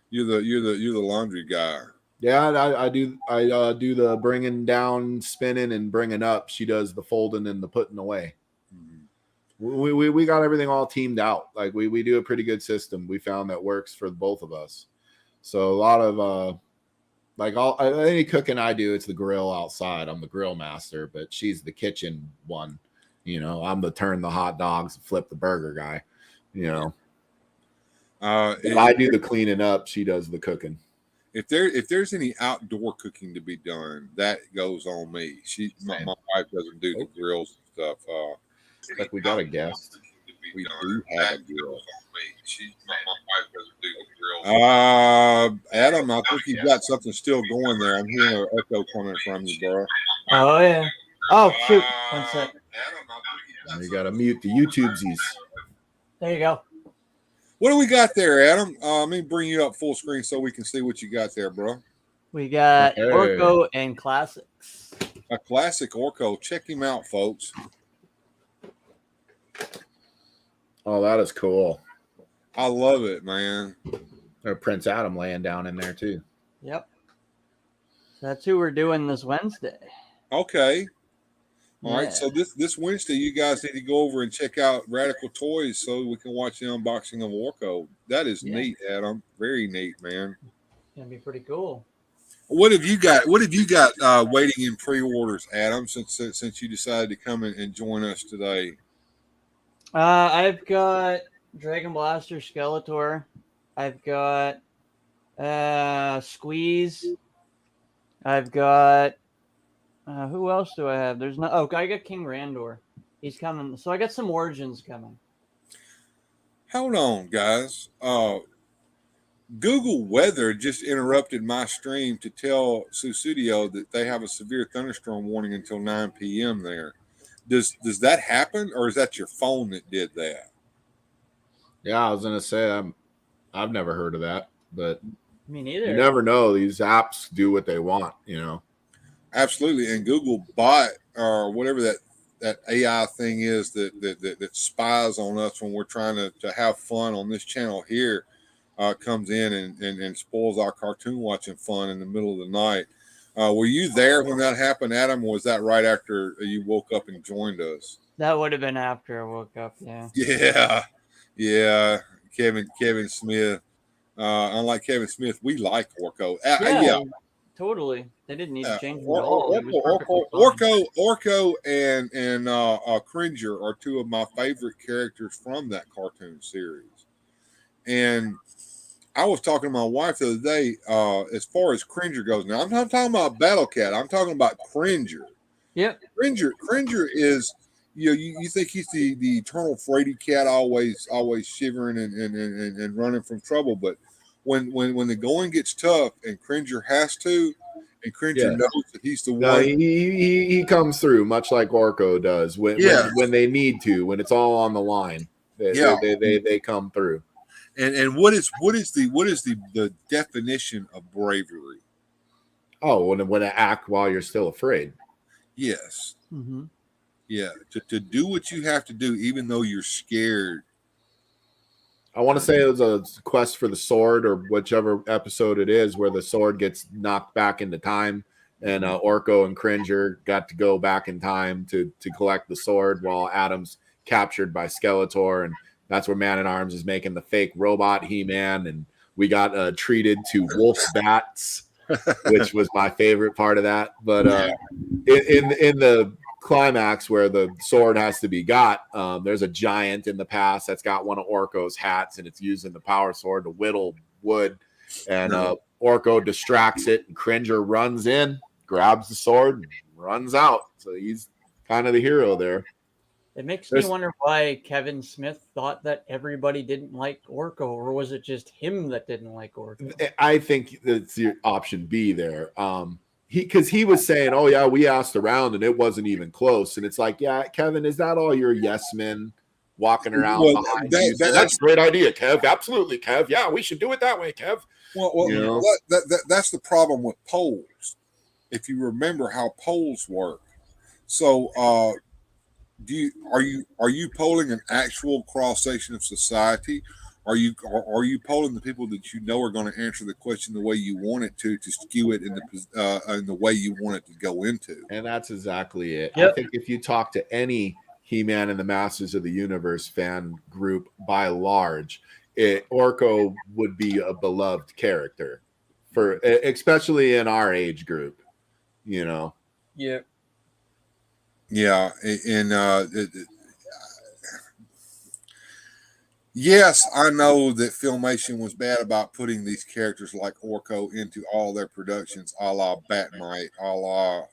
You're the laundry guy. Yeah, I do the bringing down, spinning, and bringing up. She does the folding and the putting away. Mm-hmm. We got everything all teamed out. Like we do a pretty good system. We found that works for both of us. So a lot of any cooking I do, it's the grill outside. I'm the grill master, but she's the kitchen one. I'm the turn the hot dogs, flip the burger guy. I do the cleaning up. She does the cooking. If there's any outdoor cooking to be done, that goes on me. My wife doesn't do the grills and stuff. Like we got a guest. We do have a grill. Adam, I think you've got something still going there. I'm hearing an echo coming from you, bro. Oh yeah. Oh shoot! 1 sec. You got to mute the YouTubesies. There you go. What do we got there, Adam? Let me bring you up full screen so we can see what you got there, bro. We got Orko and Classics. A classic Orko. Check him out, folks. Oh, that is cool. I love it, man. There's Prince Adam laying down in there too. Yep. So that's who we're doing this Wednesday. Okay. All Yeah. right. So this Wednesday, you guys need to go over and check out Radical Toys so we can watch the unboxing of Orko. That is neat, Adam. Very neat, man. It's gonna be pretty cool. What have you got? What have you got waiting in pre-orders, Adam? Since you decided to come and join us today. I've got Dragon Blaster Skeletor. I've got Squeeze. I've got who else do I have? There's no. Oh, I got King Randor. He's coming. So I got some Origins coming. Hold on, guys. Google Weather just interrupted my stream to tell Susudio that they have a severe thunderstorm warning until 9 p.m. there. Does that happen, or is that your phone that did that? Yeah, I was gonna say I've never heard of that, but Me neither. you never know. These apps do what they want, Absolutely, and Google Bot or whatever that AI thing is that spies on us when we're trying to have fun on this channel here comes in and spoils our cartoon watching fun in the middle of the night. Were you there when that happened, Adam, or was that right after you woke up and joined us? That would have been after I woke up. Yeah. Yeah. Kevin Smith. Unlike Kevin Smith, we like Orko. Yeah. Totally. They didn't need to change it at all. Orko and Cringer are 2 of my favorite characters from that cartoon series. And I was talking to my wife the other day, as far as Cringer goes. Now, I'm not talking about Battle Cat. I'm talking about Cringer. Yep. Cringer is, you think he's the eternal fraidy cat, always shivering and running from trouble. But when the going gets tough and Cringer has to, and Cringer Yeah. knows that he's the No, one. he comes through much like Orko does when they need to, when it's all on the line. They come through. And what is the definition of bravery? Oh, when to act while you're still afraid. Yes. Mm-hmm. Yeah, to do what you have to do, even though you're scared. I want to say it was a quest for the sword, or whichever episode it is, where the sword gets knocked back into time, and Orko and Cringer got to go back in time to collect the sword, while Adam's captured by Skeletor, and that's where Man at Arms is making the fake robot He-Man, and we got treated to wolf bats, which was my favorite part of that. But in the climax where the sword has to be got, there's a giant in the past that's got one of Orko's hats, and it's using the power sword to whittle wood, and Orko distracts it, and Cringer runs in, grabs the sword, and runs out. So he's kind of the hero there. It makes me wonder why Kevin Smith thought that everybody didn't like Orko, or was it just him that didn't like Orko? I think it's your option B there. Because he was saying, "Oh yeah, we asked around and it wasn't even close." And it's like, yeah, Kevin, is that all your yes men walking around behind you? That's a great idea, Kev. Absolutely, Kev. Yeah, we should do it that way, Kev. Well, that's the problem with polls. If you remember how polls work, so are you polling an actual cross section of society? Are you polling the people that you know are going to answer the question the way you want it to skew it in the way you want it to go into? And that's exactly it. Yep. I think if you talk to any He-Man and the Masters of the Universe fan group, by large, Orko would be a beloved character, especially in our age group. You know. Yeah. Yeah, and yes, I know that Filmation was bad about putting these characters like Orko into all their productions, a la Batmite, a la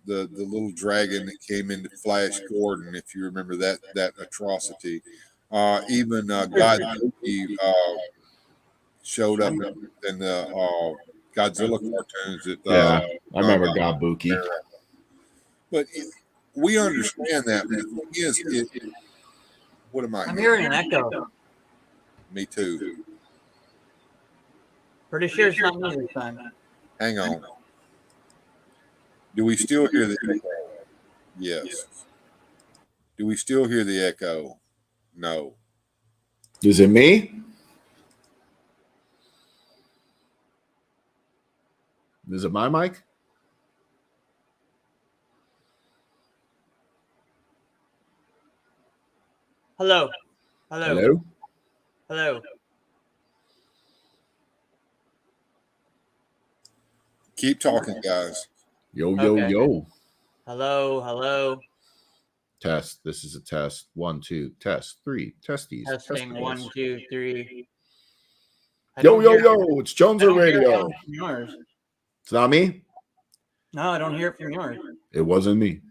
the little dragon that came into Flash Gordon, if you remember that atrocity. Even God showed up in the Godzilla cartoons. I remember Gabuki. But we understand that. But the thing is, what am I? I'm hearing an echo. Me too. Pretty sure it's not me this time. Hang on. Do we still hear the echo? Yes. Do we still hear the echo? No. Is it me? Is it my mic? Hello. Hello. Hello? Hello. Keep talking, guys. Yo. Hello. Hello. Test. This is a test. 1, 2. Test. 3. Testes. Testing. 1, 2, 3. Yo. It's Joneser Radio. Yours. It's not me? No, I don't hear it from yours. It wasn't me.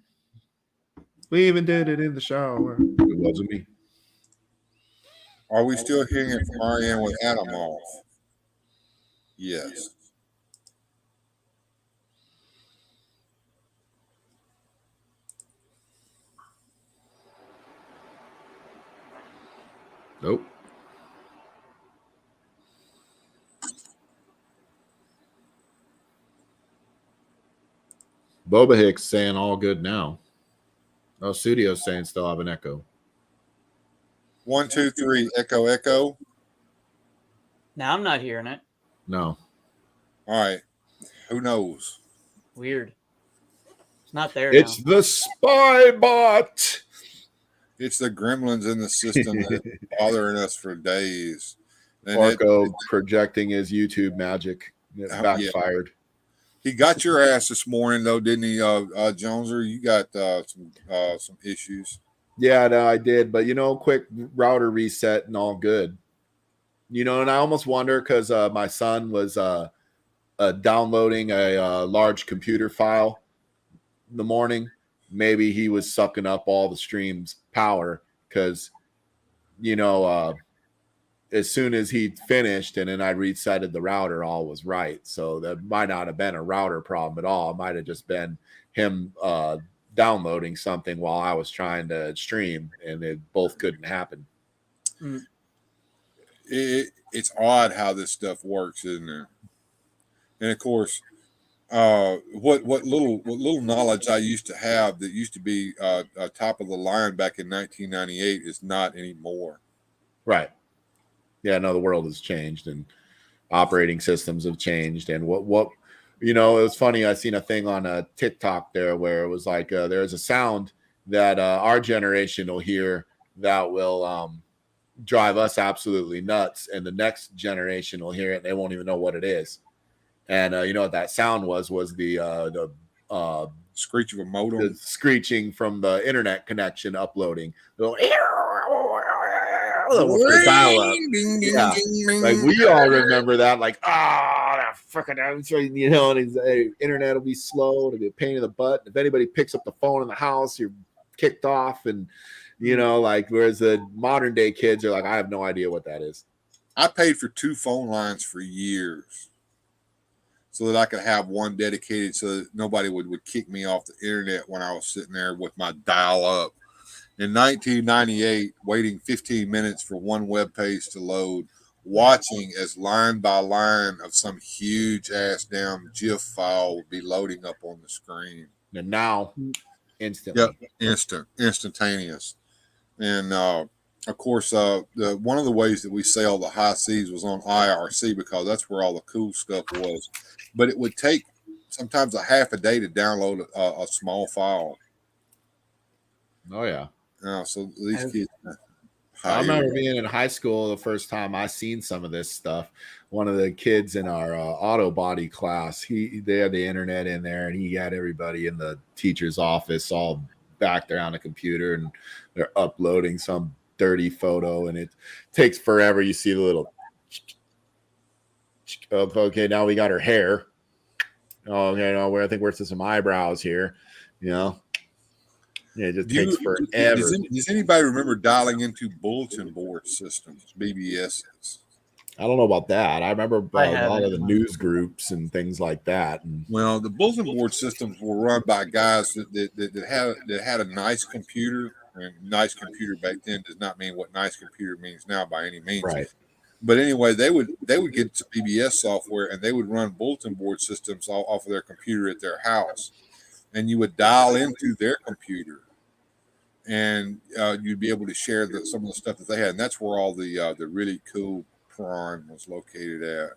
We even did it in the shower. It wasn't me. Are we still hearing it from our end with Adam off? Yes. Nope. Boba Hicks saying all good now. Oh, Studio's saying still have an echo. 1, 2, 3. Echo, echo. Now I'm not hearing it. No. All right. Who knows? Weird. It's not there. It's the spy bot. It's the gremlins in the system that are bothering us for days. And Orko projecting his YouTube magic. It backfired. Yeah. He got your ass this morning, though, didn't he, Joneser? You got some issues. Yeah, no, I did. But, quick router reset and all good. And I almost wonder because my son was downloading a large computer file in the morning. Maybe he was sucking up all the stream's power because, as soon as he finished and then I resetted the router, all was right. So that might not have been a router problem at all. It might have just been him downloading something while I was trying to stream, and it both couldn't happen. It's odd how this stuff works, isn't it? And of course, what little knowledge I used to have that used to be top of the line back in 1998 is not anymore. Right. Yeah, no, the world has changed and operating systems have changed. And what it was funny. I seen a thing on a TikTok there where it was like there's a sound that our generation will hear that will drive us absolutely nuts, and the next generation will hear it and they won't even know what it is. And you know what that sound was the screech of a modem, the screeching from the internet connection uploading. Yeah. Like we all remember that, like, that fucking, and his internet will be slow, it'll be a pain in the butt. If anybody picks up the phone in the house, you're kicked off, and like, whereas the modern day kids are like, I have no idea what that is. I paid for 2 phone lines for years so that I could have one dedicated so that nobody would kick me off the internet when I was sitting there with my dial up. In 1998, waiting 15 minutes for one web page to load, watching as line by line of some huge ass damn GIF file would be loading up on the screen. And now, instantly. Yep, instantaneous. And of course, one of the ways that we sailed the high seas was on IRC because that's where all the cool stuff was. But it would take sometimes a half a day to download a small file. Oh yeah. So these kids. I remember being in high school the first time I seen some of this stuff. One of the kids in our auto body class, they had the internet in there, and he had everybody in the teacher's office all back there on the computer, and they're uploading some dirty photo, and it takes forever. You see the little, okay, now we got her hair. Oh, okay, no, I think we're to some eyebrows here, Yeah, it just takes forever. Does anybody remember dialing into bulletin board systems, BBSs? I don't know about that. I remember a lot of the news groups and things like that. Well, the bulletin board systems were run by guys that had a nice computer. And nice computer back then does not mean what nice computer means now by any means. Right. But anyway, they would get some BBS software and they would run bulletin board systems off of their computer at their house, and you would dial into their computer, and you'd be able to share some of the stuff that they had, and that's where all the really cool prawn was located at.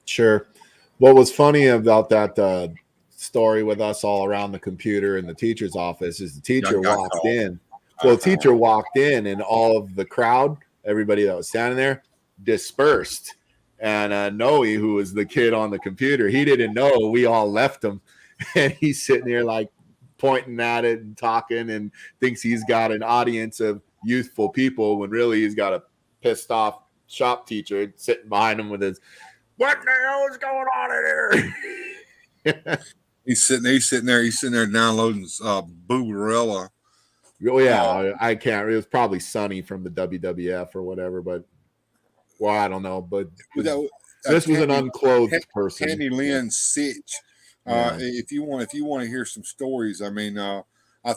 Sure. What was funny about that story with us all around the computer in the teacher's office is the teacher walked in. Well, the teacher walked in, and all of the crowd, everybody that was standing there, dispersed. And Noe, who was the kid on the computer, he didn't know we all left him. And he's sitting there like pointing at it and talking and thinks he's got an audience of youthful people when really he's got a pissed off shop teacher sitting behind him with his, what the hell is going on in here? He's sitting there downloading Boobarella. Oh yeah, I can't. It was probably Sonny from the WWF or whatever, but I don't know. But this was an unclothed person. Candy Lynn Sitch. If you want to hear some stories, I mean, I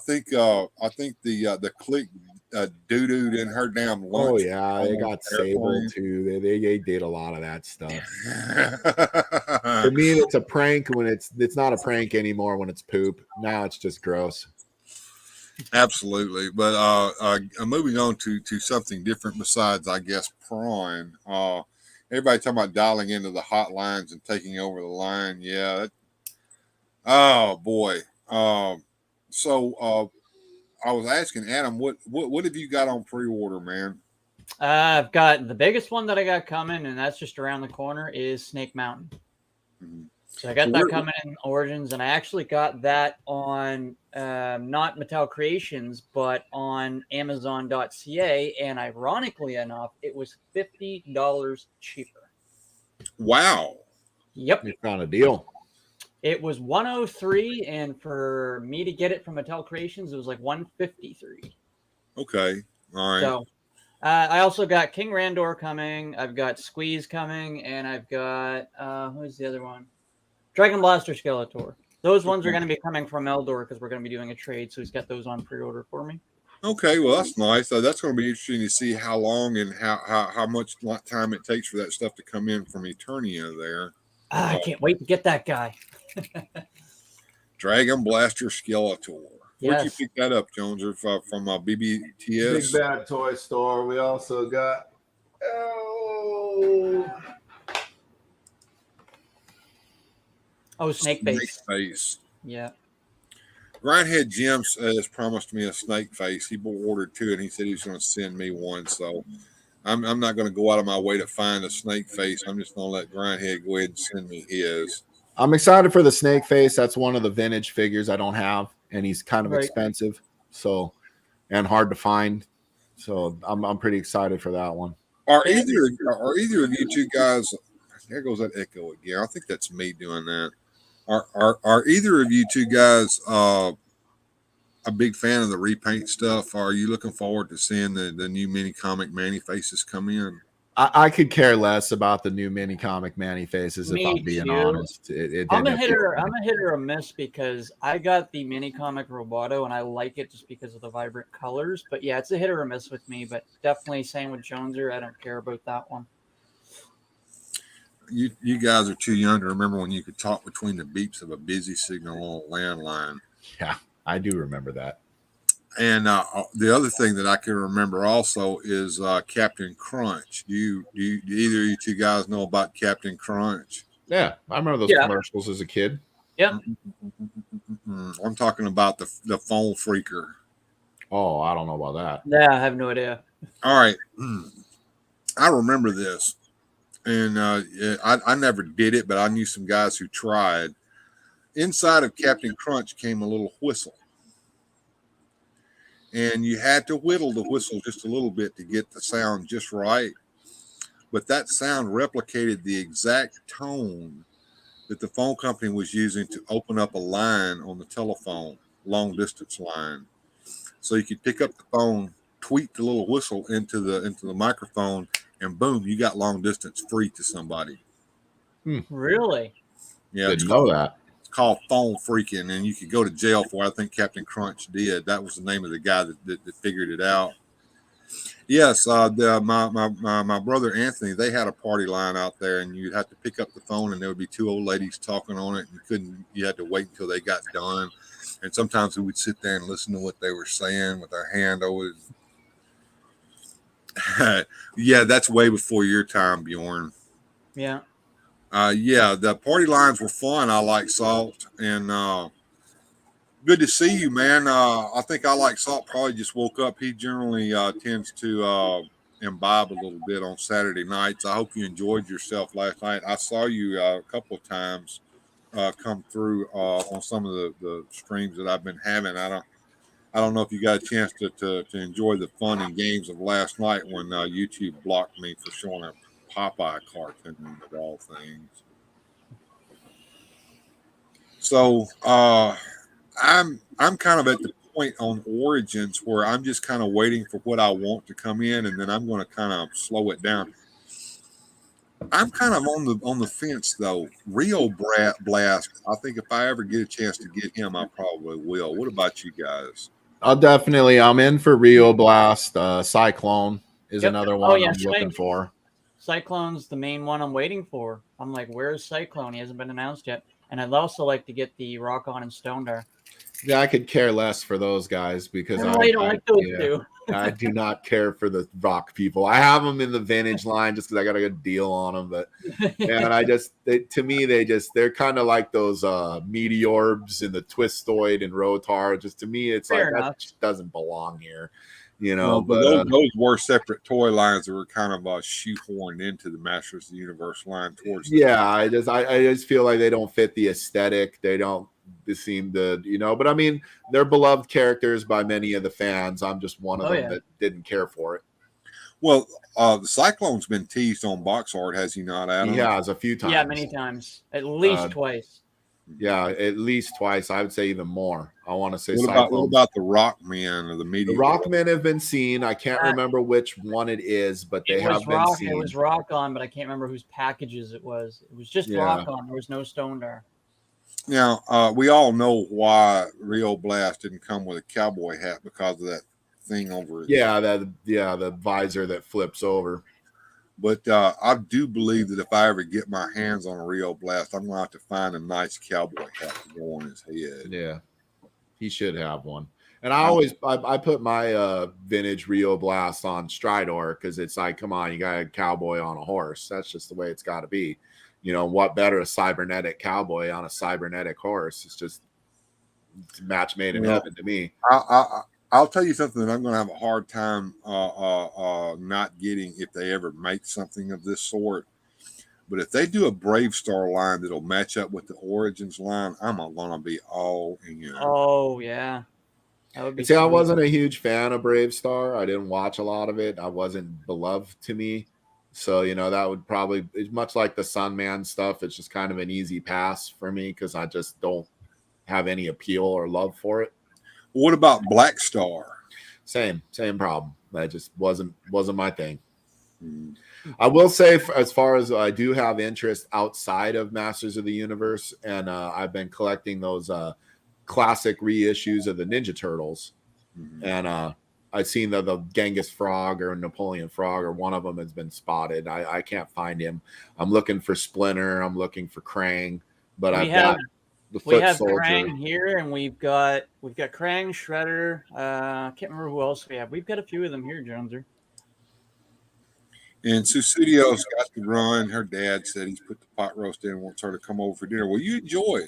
think the clique doo-dooed in her damn lunch. Oh yeah, they got Sable too. They did a lot of that stuff. For me, it's a prank when it's not a prank anymore when it's poop. Now it's just gross. Absolutely, but moving on to something different besides, I guess, prawn. Everybody talking about dialing into the hotlines and taking over the line. Yeah. Oh boy. So I was asking Adam, what have you got on pre-order, man? I've got the biggest one that I got coming, and that's just around the corner, is Snake Mountain. Mm-hmm. So I got that coming in Origins, and I actually got that on not Mattel Creations, but on Amazon.ca, and ironically enough, it was $50 cheaper. Wow. Yep. You found a deal. It was $103, and for me to get it from Mattel Creations, it was like $153. Okay. All right. So I also got King Randor coming. I've got Squeeze coming, and I've got who's the other one? Dragon Blaster Skeletor. Those ones are going to be coming from Eldor because we're going to be doing a trade. So he's got those on pre-order for me. Okay, well that's nice. That's going to be interesting to see how long and how much time it takes for that stuff to come in from Eternia there. I can't wait to get that guy. Dragon Blaster Skeletor. Yes. Where'd you pick that up, Jones? Or from BBTS? Big Bad Toy Store. We also got Snake Face. Snake Face. Yeah. Grindhead Jim has promised me a Snake Face. He ordered two, and he said he was going to send me one. So I'm not going to go out of my way to find a Snake Face. I'm just going to let Grindhead go ahead and send me his. I'm excited for the Snake Face. That's one of the vintage figures I don't have, and he's kind of expensive, and hard to find. So I'm pretty excited for that one. Are either of you two guys? There goes that echo again. I think that's me doing that. Are either of you two guys a big fan of the repaint stuff? Are you looking forward to seeing the new mini comic Manny Faces come in? I could care less about the new mini comic Manny Faces, if I'm being honest. I'm a hitter or miss because I got the mini comic Roboto and I like it just because of the vibrant colors. But yeah, it's a hit or a miss with me. But definitely same with Joneser. I don't care about that one. You guys are too young to remember when you could talk between the beeps of a busy signal on a landline. Yeah, I do remember that. And the other thing that I can remember also is Captain Crunch. Do either of you two guys know about Captain Crunch? Yeah, I remember those commercials as a kid. Yeah. I'm talking about the phone freaker. Oh, I don't know about that. Yeah, I have no idea. All right. I remember this. And I never did it, but I knew some guys who tried. Inside of Captain Crunch came a little whistle. And you had to whittle the whistle just a little bit to get the sound just right. But that sound replicated the exact tone that the phone company was using to open up a line on the telephone, long distance line. So you could pick up the phone, tweak the little whistle into the microphone, and boom, you got long distance free to somebody. Really? Yeah, Didn't know that. It's called phone freaking, and you could go to jail for it. I think Captain Crunch did. That was the name of the guy that figured it out. Yes, my brother Anthony, they had a party line out there, and you'd have to pick up the phone, and there would be two old ladies talking on it. You had to wait until they got done, and sometimes we would sit there and listen to what they were saying with our hand over. Yeah, that's way before your time, Bjorn. Yeah. The party lines were fun. I like Salt, and good to see you, man. I think I like Salt probably just woke up. He generally tends to imbibe a little bit on Saturday nights. I hope you enjoyed yourself last night. I saw you a couple of times come through on some of the streams that I've been having. I don't know if you got a chance to enjoy the fun and games of last night when YouTube blocked me for showing a Popeye cartoon of all things. So I'm kind of at the point on Origins where I'm just kind of waiting for what I want to come in, and then I'm going to kind of slow it down. I'm kind of on the fence though. Rio Blast. I think if I ever get a chance to get him, I probably will. What about you guys? I'm in for Rio Blast. Cyclone is another one I'm looking for. Cyclone's the main one I'm waiting for. I'm like, where's Cyclone? He hasn't been announced yet. And I'd also like to get the Rock On and Stone. Yeah, I could care less for those guys because I don't like those two. I do not care for the rock people. I have them in the vintage line just because I got a good deal on them. But they're kind of like those Meteorbs and the Twistoid and Rotar. Just to me, it's fair like enough. That just doesn't belong here. But those were separate toy lines that were kind of shoehorned into the Masters of the Universe line towards. I just feel like they don't fit the aesthetic. They seem to, but I mean, they're beloved characters by many of the fans. I'm just one of them that didn't care for it. Well, the Cyclone's been teased on box art, has he not, Adam? He has a few times. Yeah, many times, at least twice. Yeah, at least twice. I would say even more. I want to say What about the Rockmen or the media? The Rockmen have been seen. I can't remember which one it is, but they have been seen. It was Rock On, but I can't remember whose packages it was. It was just Rock On. There was no Stone Dar. Now, we all know why Rio Blast didn't come with a cowboy hat because of that thing over it. The visor that flips over. But I do believe that if I ever get my hands on a Rio Blast, I'm going to have to find a nice cowboy hat to go on his head. Yeah, he should have one. And I put my vintage Rio Blast on Stridor because it's like, come on, you got a cowboy on a horse. That's just the way it's got to be. You know, what better a cybernetic cowboy on a cybernetic horse? It's just a match made in heaven to me. I'll tell you something that I'm going to have a hard time not getting if they ever make something of this sort. But if they do a Brave Star line that'll match up with the Origins line, I'm going to be all in. Oh, yeah. That would be See, I wasn't a huge fan of Brave Star. I didn't watch a lot of it. I wasn't beloved to me. So, you know, that would probably, it's much like the Sunman stuff. It's just kind of an easy pass for me because I just don't have any appeal or love for it. What about Black Star? Same problem. That just wasn't my thing. I will say, as far as I do have interest outside of Masters of the Universe, and I've been collecting those classic reissues of the Ninja Turtles, and I've seen the Genghis Frog or Napoleon Frog, or one of them has been spotted. I can't find him. I'm looking for Splinter. I'm looking for Krang, but we have Krang here, and we've got Krang, Shredder. I can't remember who else we have. We've got a few of them here, Joneser. And Susudio's got to run. Her dad said he's put the pot roast in and wants her to come over for dinner. Well, you enjoy,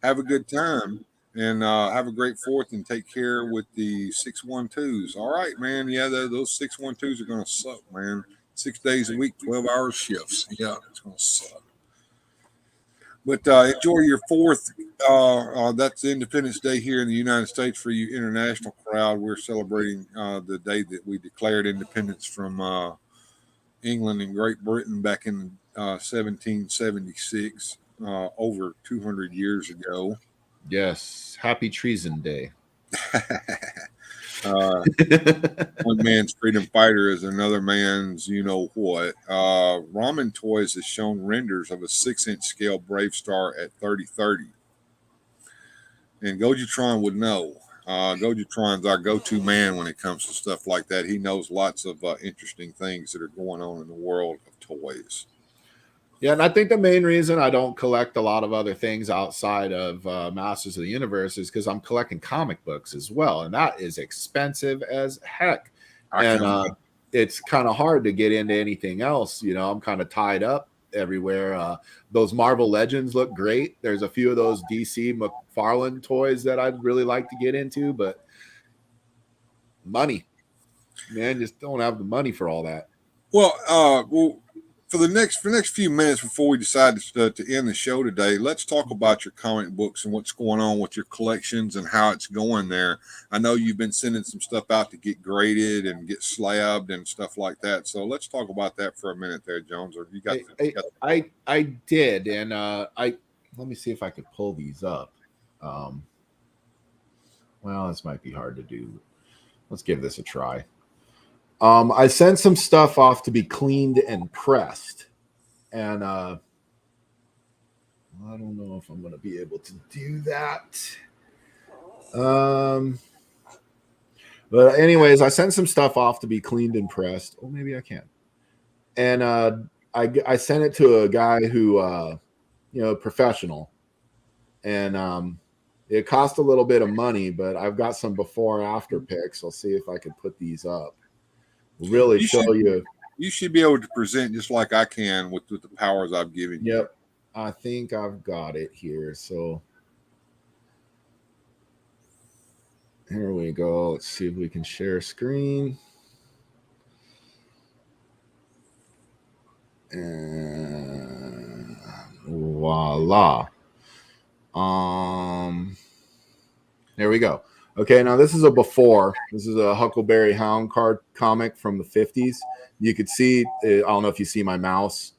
have a good time, and have a great 4th, and take care with the 612s. All right, man. Yeah, those 612s are going to suck, man. 6 days a week, 12-hour shifts. Yeah, it's going to suck. But enjoy your 4th. That's Independence Day here in the United States. For you international crowd, we're celebrating the day that we declared independence from England and Great Britain back in 1776, over 200 years ago. Yes. Happy Treason Day. One man's freedom fighter is another man's you-know-what. Ramen Toys has shown renders of a 6-inch scale Brave Star at 30-30. And Gojitron would know. Gojitron's our go-to man when it comes to stuff like that. He knows lots of interesting things that are going on in the world of toys. Yeah, and I think the main reason I don't collect a lot of other things outside of Masters of the Universe is because I'm collecting comic books as well, and that is expensive as heck. And it's kind of hard to get into anything else. You know, I'm kind of tied up everywhere. Those Marvel Legends look great. There's a few of those DC McFarlane toys that I'd really like to get into, but money, man, just don't have the money for all that. Well, for the next few minutes before we decide to end the show today, let's talk about your comic books and what's going on with your collections and how it's going there. I know you've been sending some stuff out to get graded and get slabbed and stuff like that. So let's talk about that for a minute there, Jones. Or you got? I did, and let me see if I could pull these up. Well, this might be hard to do. Let's give this a try. I sent some stuff off to be cleaned and pressed, and I don't know if I'm going to be able to do that. But anyways, I sent some stuff off to be cleaned and pressed. Oh, maybe I can. And I sent it to a guy who, professional, and it cost a little bit of money, but I've got some before after pics. I'll see if I can put these up. Really show you. You should be able to present just like I can with the powers I've given you. Yep. I think I've got it here. So here we go. Let's see if we can share screen. And voila. There we go. Okay, now this is a before. This is a Huckleberry Hound card comic from the 50s. You could see, I don't know if you see my mouse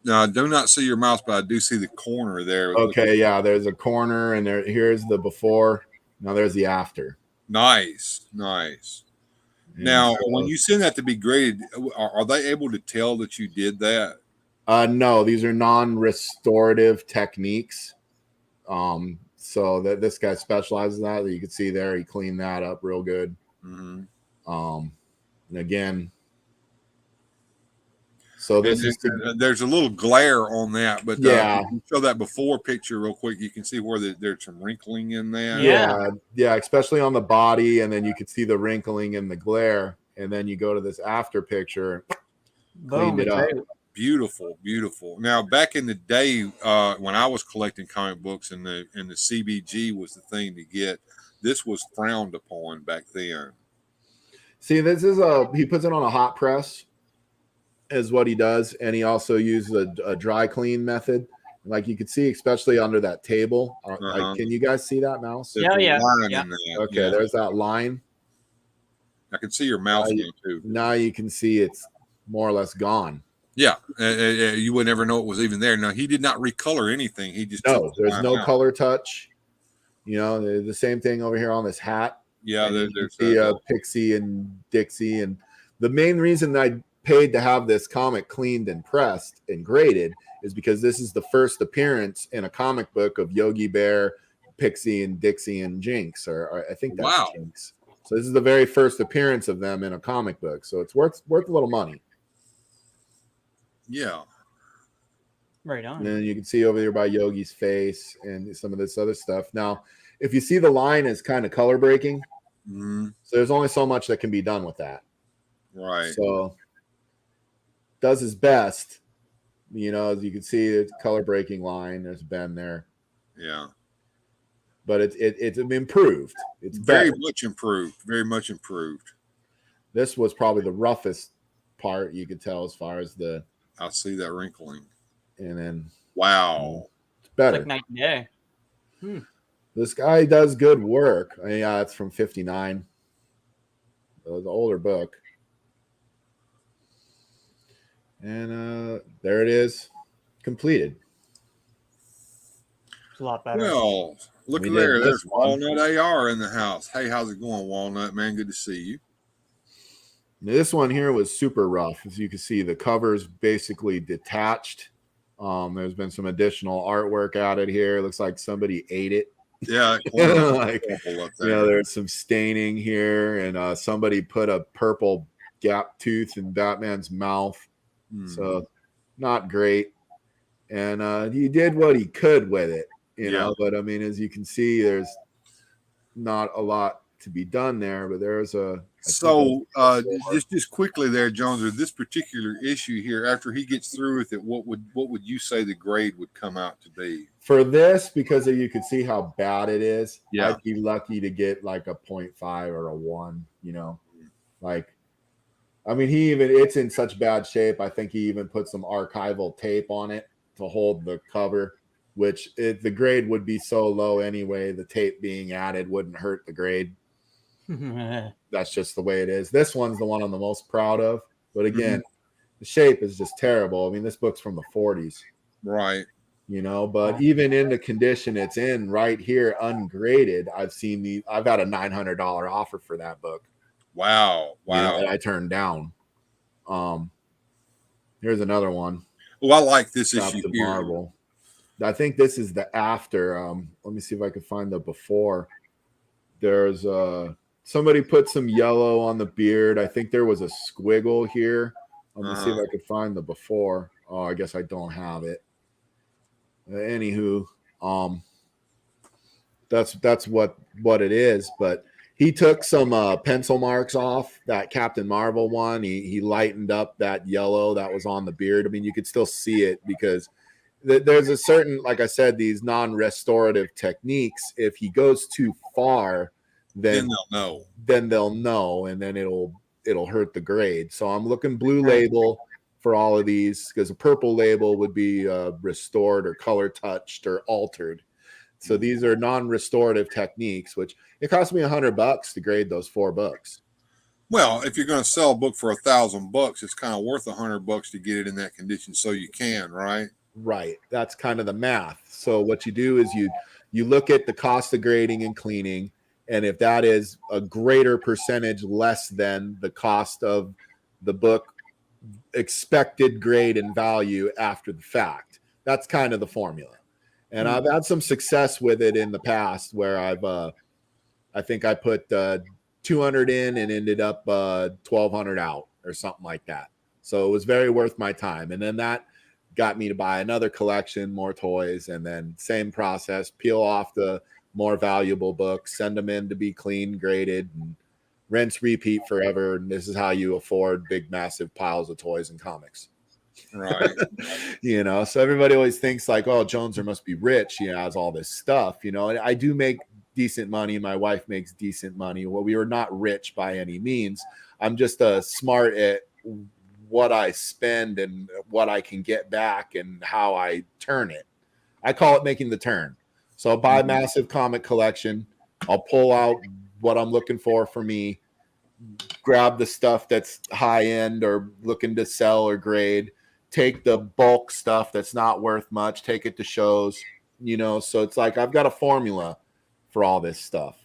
Now I do not see your mouse, but I do see the corner there. Okay, yeah, there's a corner, and here's the before. Now there's the after. Nice. And Now, so, when you send that to be graded, are they able to tell that you did that? no, these are non-restorative techniques. So that this guy specializes in that. You can see there, he cleaned that up real good. Mm-hmm. And again, so this is there's a little glare on that, but yeah, if you show that before picture real quick, you can see where there's some wrinkling in there. Yeah, especially on the body, and then you can see the wrinkling and the glare, and then you go to this after picture, cleaned it up. Beautiful. Now, back in the day, when I was collecting comic books, and the CBG was the thing to get, this was frowned upon back then. See, this is he puts it on a hot press, is what he does, and he also uses a dry clean method. Like you can see, especially under that table. Like, can you guys see that mouse? Yeah. Okay, there's that line. I can see your mouse again too. Now you can see it's more or less gone. Yeah, you would never know it was even there. Now, he did not recolor anything. He just there's no color touch. You know, the same thing over here on this hat. Yeah, there's Pixie and Dixie, and the main reason I paid to have this comic cleaned and pressed and graded is because this is the first appearance in a comic book of Yogi Bear, Pixie, and Dixie and Jinx, or I think that's Jinx. So this is the very first appearance of them in a comic book. So it's worth a little money. Yeah. Right on. And then you can see over there by Yogi's face and some of this other stuff. Now, if you see the line is kind of color breaking, so there's only so much that can be done with that. Right. So does his best. You know, as you can see, it's color breaking line. There's Ben there. Yeah. But it's improved. It's very better. much improved. Very much improved. This was probably the roughest part you could tell as far as the. I see that wrinkling. And then wow, it's better. It's like night and day. This guy does good work. I mean, yeah, it's from '59. It was an older book. And there it is, completed. It's a lot better. Well, look at there. There's Walnut AR in the house. Hey, how's it going, Walnut, man? Good to see you. This one here was super rough. As you can see, the cover's basically detached. There's been some additional artwork added here. It looks like somebody ate it. Yeah, like, there's some staining here, and somebody put a purple gap tooth in Batman's mouth. So not great. And he did what he could with it, you know. But I mean, as you can see, there's not a lot to be done there, but there's just quickly there, Jones, with this particular issue here, after he gets through with it, what would you say the grade would come out to be for this? Because you could see how bad it is. I'd be lucky to get like a 0.5 or a 1, you know. Like, I mean, it's in such bad shape. I think he even put some archival tape on it to hold the cover, which the grade would be so low anyway. The tape being added wouldn't hurt the grade. That's just the way it is. This one's the one I'm the most proud of. But again, the shape is just terrible. I mean, this book's from the 40s. Right. You know, but even in the condition it's in right here, ungraded, I've had a $900 offer for that book. Wow. You know, that I turned down. Here's another one. Well, I like this issue here. Marvel. I think this is the after. Let me see if I can find the before. There's somebody put some yellow on the beard. I think there was a squiggle here. Let me see if I can find the before. Oh, I guess I don't have it. Anywho, that's what it is. But he took some pencil marks off that Captain Marvel one. He lightened up that yellow that was on the beard. I mean, you could still see it because there's a certain, like I said, these non-restorative techniques. If he goes too far, then they'll know, and then it'll hurt the grade. So I'm looking blue label for all of these, because a purple label would be restored or color touched or altered. So these are non-restorative techniques, which it cost me $100 to grade those 4 books. Well, if you're going to sell a book for $1,000, it's kind of worth $100 to get it in that condition, so you can, right? Right. That's kind of the math. So what you do is you look at the cost of grading and cleaning, and if that is a greater percentage less than the cost of the book expected grade and value after the fact, that's kind of the formula. And I've had some success with it in the past where I think I put 200 in and ended up 1,200 out or something like that. So it was very worth my time. And then that got me to buy another collection, more toys, and then same process, peel off the more valuable books, send them in to be clean, graded, and rinse, repeat forever. And this is how you afford big, massive piles of toys and comics. Right. You know, so everybody always thinks like, oh, Joneser must be rich. He has all this stuff, you know, and I do make decent money. My wife makes decent money. Well, we are not rich by any means. I'm just smart at what I spend and what I can get back and how I turn it. I call it making the turn. So I'll buy a massive comic collection. I'll pull out what I'm looking for me, grab the stuff that's high end or looking to sell or grade, take the bulk stuff that's not worth much, take it to shows, you know. So it's like I've got a formula for all this stuff.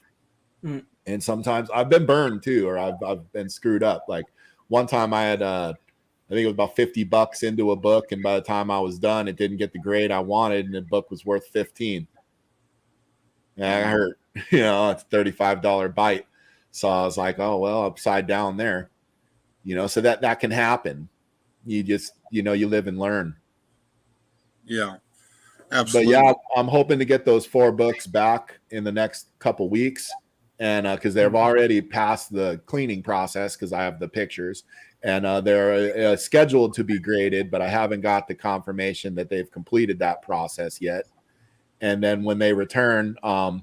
And sometimes I've been burned too, or I've been screwed up. Like one time I had I think it was about $50 into a book, and by the time I was done, it didn't get the grade I wanted, and the book was worth 15. And I hurt, you know, it's $35 bite. So I was like, oh well, upside down there, you know. So that can happen. You just, you know, you live and learn. Yeah, absolutely. But yeah, I'm hoping to get those 4 books back in the next couple weeks, and because they've already passed the cleaning process because I have the pictures. And they're scheduled to be graded, but I haven't got the confirmation that they've completed that process yet. And then when they return, I'll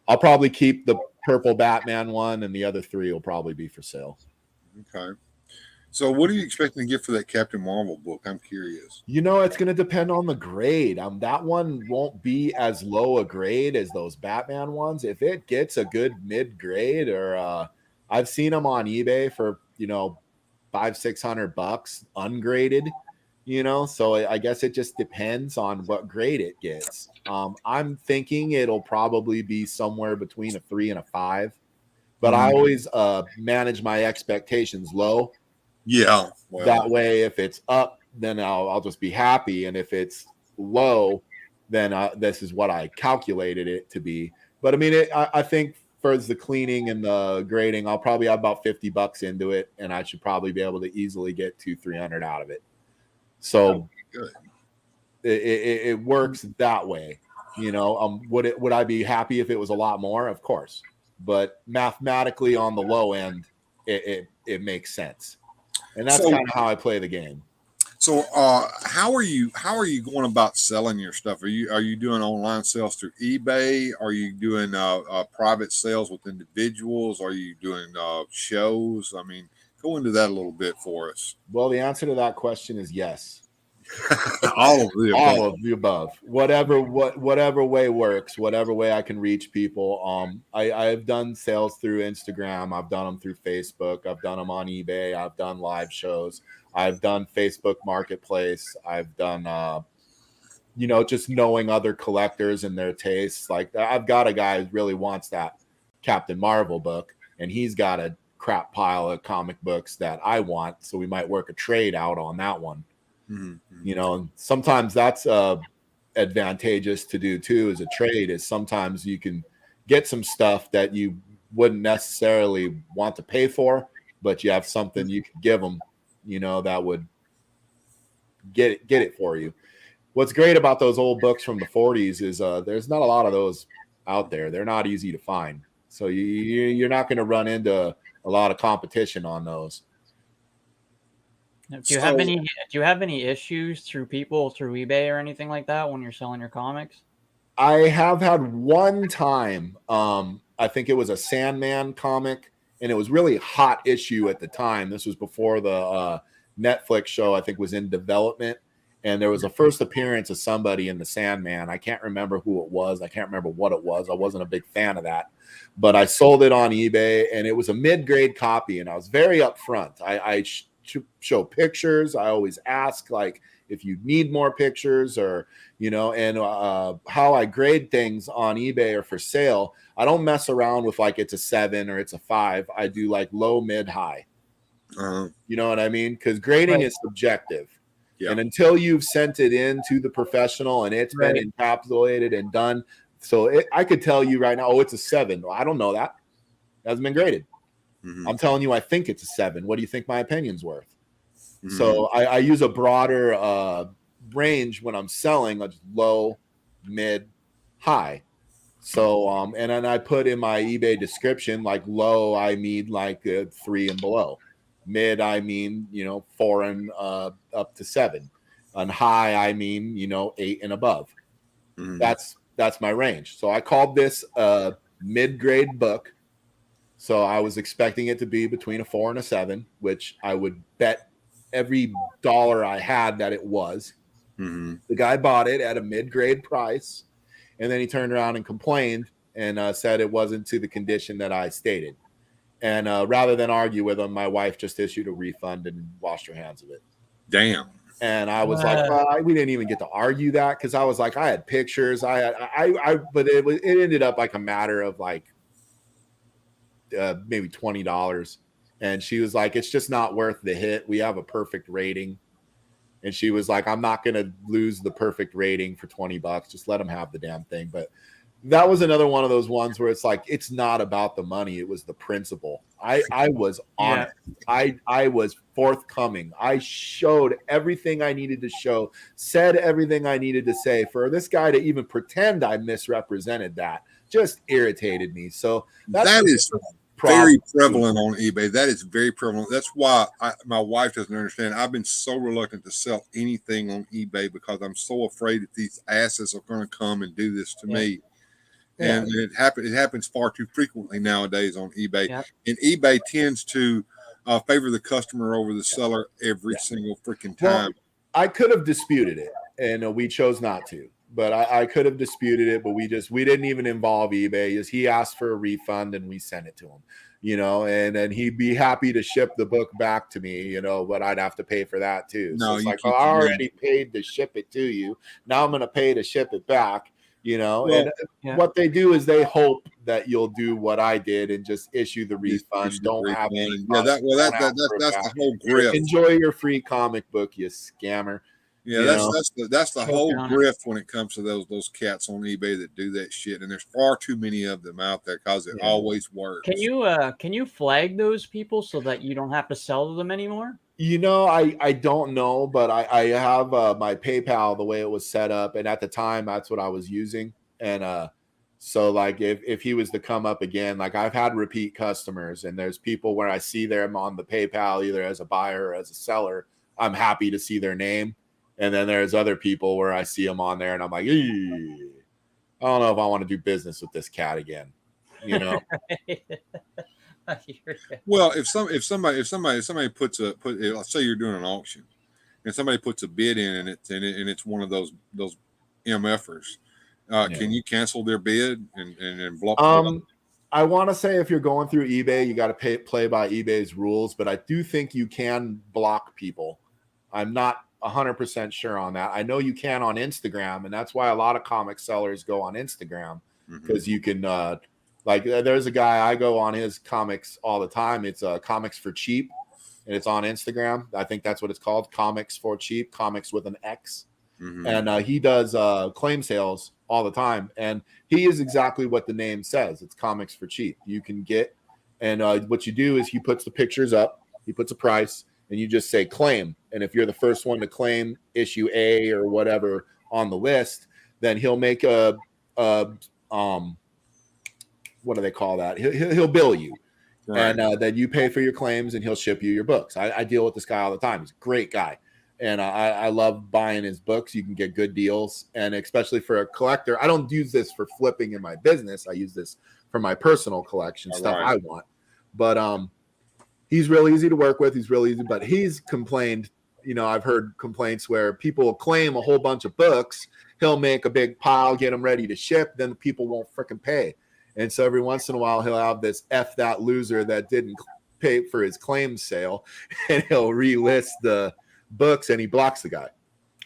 probably keep the purple Batman one, and the other 3 will probably be for sale. Okay. So what are you expecting to get for that Captain Marvel book? I'm curious. You know, it's going to depend on the grade. That one won't be as low a grade as those Batman ones. If it gets a good mid grade, or I've seen them on eBay for, you know, $500-600 ungraded, you know, so I guess it just depends on what grade it gets. I'm thinking it'll probably be somewhere between a 3 and a 5, but I always manage my expectations low. Yeah, well, that way if it's up, then I'll just be happy, and if it's low, then this is what I calculated it to be. But I mean, I think for the cleaning and the grading, I'll probably have about $50 into it, and I should probably be able to easily get $200-300 out of it. So good. It works that way, you know. Would I be happy if it was a lot more? Of course, but mathematically on the low end, it makes sense, and that's kind of how I play the game. So, how are you going about selling your stuff? Are you doing online sales through eBay? Are you doing private sales with individuals? Are you doing shows? I mean, go into that a little bit for us. Well, the answer to that question is yes. All of the above. Whatever way works, whatever way I can reach people. I've done sales through Instagram. I've done them through Facebook. I've done them on eBay. I've done live shows. I've done Facebook Marketplace. I've done, you know, just knowing other collectors and their tastes. Like I've got a guy who really wants that Captain Marvel book, and he's got a crap pile of comic books that I want. So we might work a trade out on that one. Mm-hmm. You know, and sometimes that's advantageous to do too as a trade, is sometimes you can get some stuff that you wouldn't necessarily want to pay for, but you have something you could give them, you know, that would get it for you. What's great about those old books from the 40s is there's not a lot of those out there. They're not easy to find. So you're not going to run into a lot of competition on those. Do you have any issues through eBay or anything like that when you're selling your comics? I have had one time. I think it was a Sandman comic, and it was really hot issue at the time. This was before the Netflix show, I think, was in development, And there was a first appearance of somebody in the Sandman. I can't remember who it was. I can't remember what it was. I wasn't a big fan of that, but I sold it on eBay, and it was a mid-grade copy, and I was very upfront. I show pictures. I always ask, like, if you need more pictures, or, and how I grade things on eBay or for sale. I don't mess around with like it's a 7 or it's a 5. I do like low, mid, high. You know what I mean? Because grading is subjective. Yeah. And until you've sent it in to the professional and it's been encapsulated and done. So I could tell you right now, oh, it's a 7. Well, I don't know that. It hasn't been graded. I'm telling you, I think it's a 7. What do you think my opinion's worth? So I use a broader range when I'm selling, like low, mid, high. So and then I put in my eBay description, like low, I mean like 3 and below. Mid, I mean 4 and up to 7. On high, I mean 8 and above. That's my range. So I called this a mid-grade book. So I was expecting it to be between a 4 and a 7, which I would bet every dollar I had that it was. The guy bought it at a mid-grade price, and then he turned around and complained and said it wasn't to the condition that I stated. And rather than argue with him, my wife just issued a refund and washed her hands of it. Damn. And I was like, well, we didn't even get to argue that, because I was like, I had pictures. But it ended up like a matter of like maybe $20. And she was like, it's just not worth the hit. We have a perfect rating. And she was like, I'm not going to lose the perfect rating for $20. Just let them have the damn thing. But that was another one of those ones where it's like, it's not about the money. It was the principle. I was honest. I was forthcoming. I showed everything I needed to show, said everything I needed to say. For this guy to even pretend I misrepresented that just irritated me. So that is very prevalent on eBay. That is very prevalent. That's why my wife doesn't understand. I've been so reluctant to sell anything on eBay because I'm so afraid that these asses are going to come and do this to me. And it happens far too frequently nowadays on eBay. And eBay tends to favor the customer over the seller every single freaking time. Well, I could have disputed it, and we chose not to. But I could have disputed it, but we didn't even involve eBay. He asked for a refund, and we sent it to him, and then he'd be happy to ship the book back to me, but I'd have to pay for that too. No, so it's like, I already paid to ship it to you. Now I'm going to pay to ship it back. What they do is they hope that you'll do what I did and just issue the refund. Don't have any. That's the whole grift. Enjoy your free comic book, you scammer. Yeah, that's the whole grift when it comes to those cats on eBay that do that shit, and there's far too many of them out there because it always works. Can you flag those people so that you don't have to sell to them anymore? I don't know, but I have my PayPal the way it was set up, and at the time that's what I was using. And so like if he was to come up again, like I've had repeat customers, and there's people where I see them on the PayPal either as a buyer or as a seller. I'm happy to see their name. And then there's other people where I see them on there and I'm like, I don't know if I want to do business with this cat again. Well, if somebody puts let's say you're doing an auction and somebody puts a bid in and it's one of those MFers, can you cancel their bid and block them? I want to say if you're going through eBay, you got to play by eBay's rules, but I do think you can block people. I'm not 100% sure on that. I know you can on Instagram, and that's why a lot of comic sellers go on Instagram, because you can like there's a guy I go on his comics all the time. It's Comics for Cheap, and it's on Instagram. I think that's what it's called, Comics for Cheap, comics with an X. And he does claim sales all the time, and he is exactly what the name says. It's Comics for Cheap. You can get, and what you do is he puts the pictures up, he puts a price, and you just say claim. And if you're the first one to claim issue A or whatever on the list, then he'll make a what do they call that? He'll bill you. Right. And then you pay for your claims and he'll ship you your books. I deal with this guy all the time. He's a great guy. And I love buying his books. You can get good deals. And especially for a collector, I don't use this for flipping in my business. I use this for my personal collection, stuff I want. But he's real easy to work with. He's real easy, but he's complained I've heard complaints where people will claim a whole bunch of books. He'll make a big pile, get them ready to ship. Then the people won't freaking pay. And so every once in a while, he'll have this F that loser that didn't pay for his claim sale, and he'll relist the books and he blocks the guy.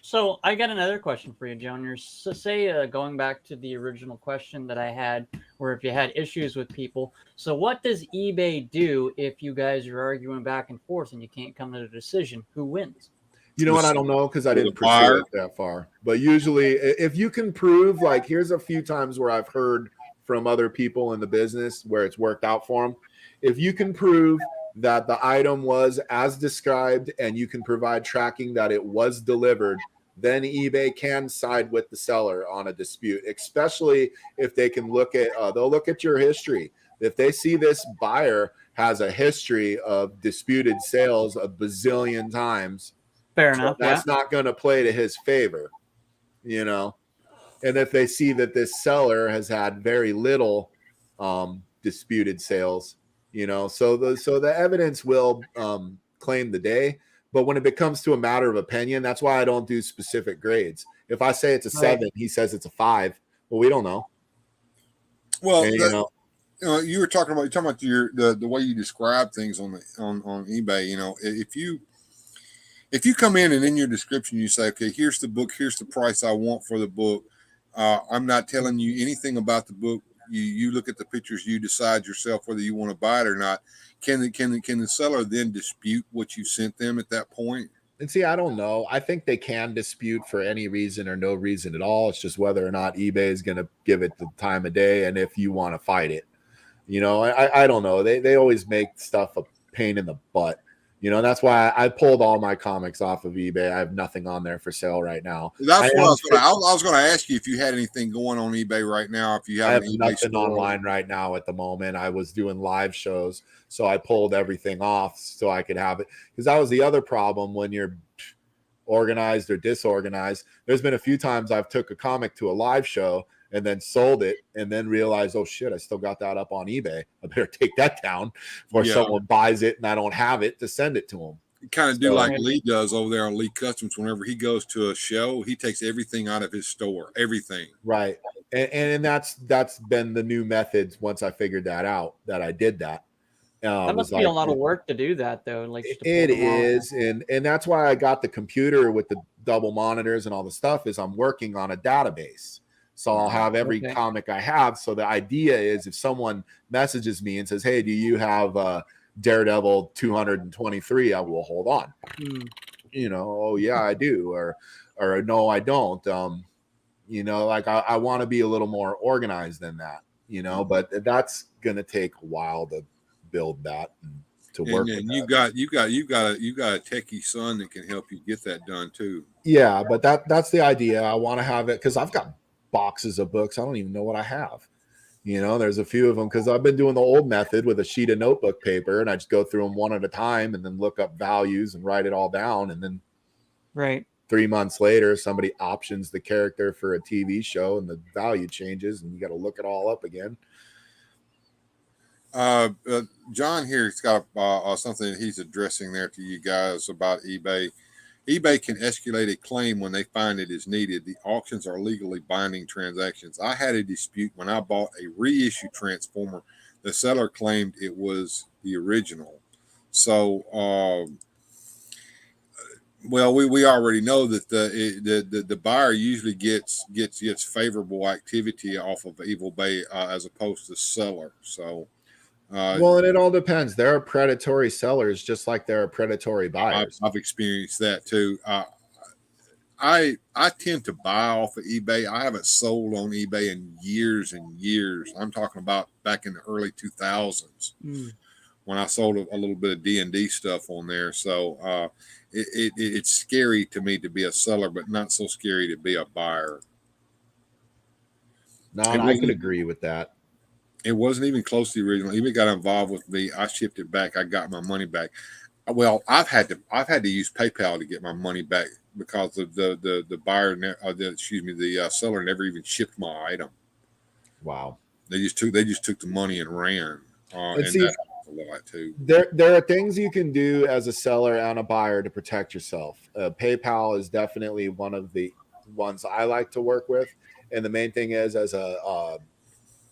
So I got another question for you, Junior. So say going back to the original question that I had, where if you had issues with people. So what does eBay do if you guys are arguing back and forth and you can't come to a decision? Who wins? You know what? I don't know because I didn't pursue it that far. But usually, if you can prove, like, here's a few times where I've heard from other people in the business where it's worked out for them. If you can prove that the item was as described and you can provide tracking that it was delivered, then eBay can side with the seller on a dispute, especially if they can they'll look at your history. If they see this buyer has a history of disputed sales a bazillion times, fair enough. That's not going to play to his favor, And if they see that this seller has had very little disputed sales, so the evidence will claim the day. But when it becomes to a matter of opinion, that's why I don't do specific grades. If I say it's a 7, he says it's a 5. Well, we don't know. Well, and, you were talking about the way you describe things on eBay. If you come in and in your description you say, okay, here's the book, here's the price I want for the book. I'm not telling you anything about the book. You look at the pictures, you decide yourself whether you want to buy it or not. Can the seller then dispute what you sent them at that point? And see, I don't know. I think they can dispute for any reason or no reason at all. It's just whether or not eBay is going to give it the time of day and if you want to fight it. I don't know. They always make stuff a pain in the butt. That's why I pulled all my comics off of eBay. I have nothing on there for sale right now. That's what I was going to ask you if you had anything going on eBay right now. If you have, nothing online right now at the moment. I was doing live shows, so I pulled everything off so I could have it. Because that was the other problem when you're organized or disorganized. There's been a few times I've took a comic to a live show and then sold it and then realized, oh shit, I still got that up on eBay. I better take that down before someone buys it and I don't have it to send it to them. You kind of do like Lee does over there on Lee Customs. Whenever he goes to a show, he takes everything out of his store, everything. Right. And that's been the new methods once I figured that out, that I did that. That must be a lot of work to do that, though. Like it is, and that's why I got the computer with the double monitors and all the stuff. Is I'm working on a database, so I'll have every comic I have. So the idea is, if someone messages me and says, "Hey, do you have Daredevil 223?" I will hold on. Oh yeah, I do, or no, I don't. Like I want to be a little more organized than that. But that's gonna take a while to build that and to work. And you got a techie son that can help you get that done too. Yeah, but that's the idea. I want to have it because I've got boxes of books. I don't even know what I have. There's a few of them because I've been doing the old method with a sheet of notebook paper, and I just go through them one at a time and then look up values and write it all down. And then 3 months later, somebody options the character for a TV show and the value changes, and you got to look it all up again. John here, he's got something that he's addressing there to you guys about eBay. eBay can escalate a claim when they find it is needed. The auctions are legally binding transactions. I had a dispute when I bought a reissue Transformer. The seller claimed it was the original. So, well, we already know that the buyer usually gets favorable activity off of eBay as opposed to seller. So. Well, and it all depends. There are predatory sellers just like there are predatory buyers. I've experienced that too. I tend to buy off of eBay. I haven't sold on eBay in years and years. I'm talking about back in the early 2000s when I sold a little bit of D&D stuff on there. So it's scary to me to be a seller, but not so scary to be a buyer. No, I could agree with that. It wasn't even close to the original. eBay got involved with me. I shipped it back. I got my money back. Well, I've had to use PayPal to get my money back because the buyer, the seller never even shipped my item. Wow. They just took the money and ran. a lot too. There are things you can do as a seller and a buyer to protect yourself. PayPal is definitely one of the ones I like to work with. And the main thing is, as a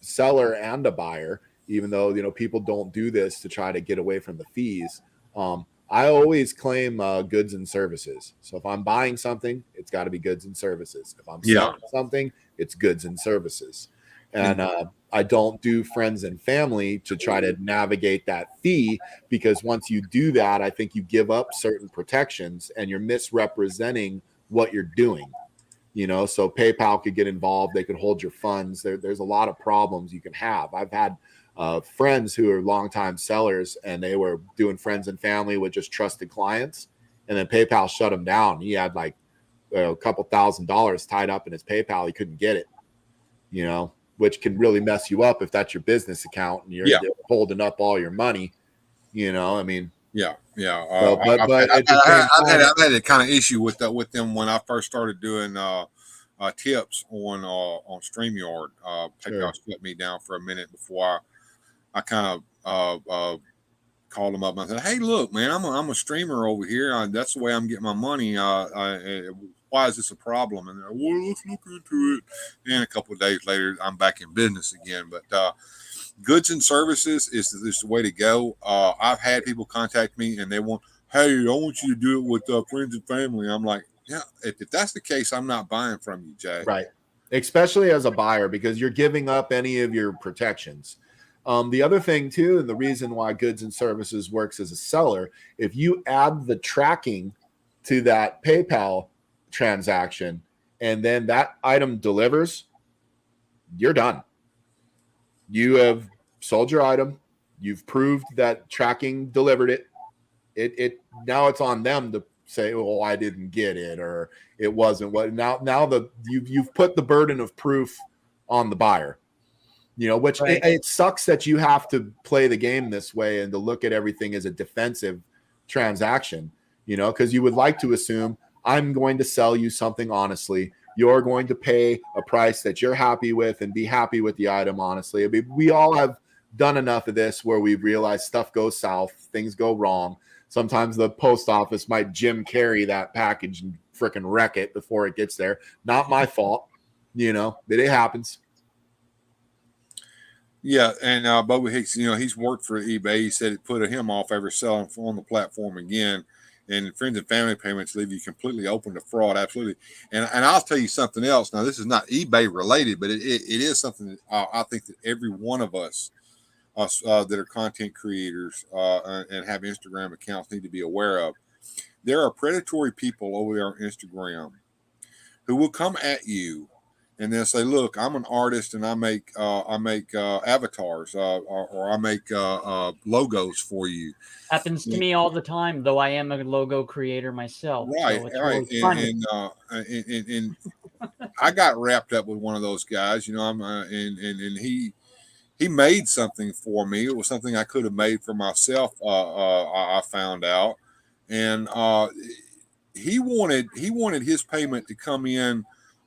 seller and a buyer, even though people don't do this to try to get away from the fees, I always claim goods and services. So if I'm buying something, it's got to be goods and services. If I'm selling something, it's goods and services. And I don't do friends and family to try to navigate that fee, because once you do that, I think you give up certain protections and you're misrepresenting what you're doing. So PayPal could get involved. They could hold your funds. There's a lot of problems you can have. I've had friends who are longtime sellers, and they were doing friends and family with just trusted clients, and then PayPal shut him down. He had like a couple $1,000s tied up in his PayPal. He couldn't get it, which can really mess you up if that's your business account and you're holding up all your money. I mean, yeah. I've had a kind of issue with them when I first started doing tips on StreamYard. PayPal shut me down for a minute before I kind of called them up and I said, "Hey, look, man, I'm a streamer over here. That's the way I'm getting my money. Why is this a problem?" And they're, "Well, let's look into it." And a couple of days later, I'm back in business again. But goods and services is the way to go. I've had people contact me and they want, "Hey, I want you to do it with friends and family." I'm like, yeah, if that's the case, I'm not buying from you, Jay. Right. Especially as a buyer, because you're giving up any of your protections. The other thing too, and the reason why goods and services works as a seller, if you add the tracking to that PayPal transaction and then that item delivers, you're done. You have sold your item. You've proved that tracking delivered it. It now it's on them to say, "Oh, I didn't get it," or "It wasn't what." Now you've put the burden of proof on the buyer. Which right. It sucks that you have to play the game this way and to look at everything as a defensive transaction. Because you would like to assume, I'm going to sell you something honestly. You're going to pay a price that you're happy with and be happy with the item honestly. I mean, we all have done enough of this where we've realized stuff goes south, things go wrong. Sometimes the post office might Jim Carrey that package and freaking wreck it before it gets there. Not my fault, but it happens. Yeah, and Bubba Hicks, he's worked for eBay. He said it put him off ever selling on the platform again. And friends and family payments leave you completely open to fraud. Absolutely. And I'll tell you something else. Now, this is not eBay related, but it is something that I think that every one of us that are content creators and have Instagram accounts need to be aware of. There are predatory people over there on Instagram who will come at you and they'll say, "Look, I'm an artist and I make avatars or I make logos for you." Happens to me all the time, though I am a logo creator myself. Right, so right. Really and I got wrapped up with one of those guys. And he made something for me. It was something I could have made for myself. I found out, and he wanted his payment to come in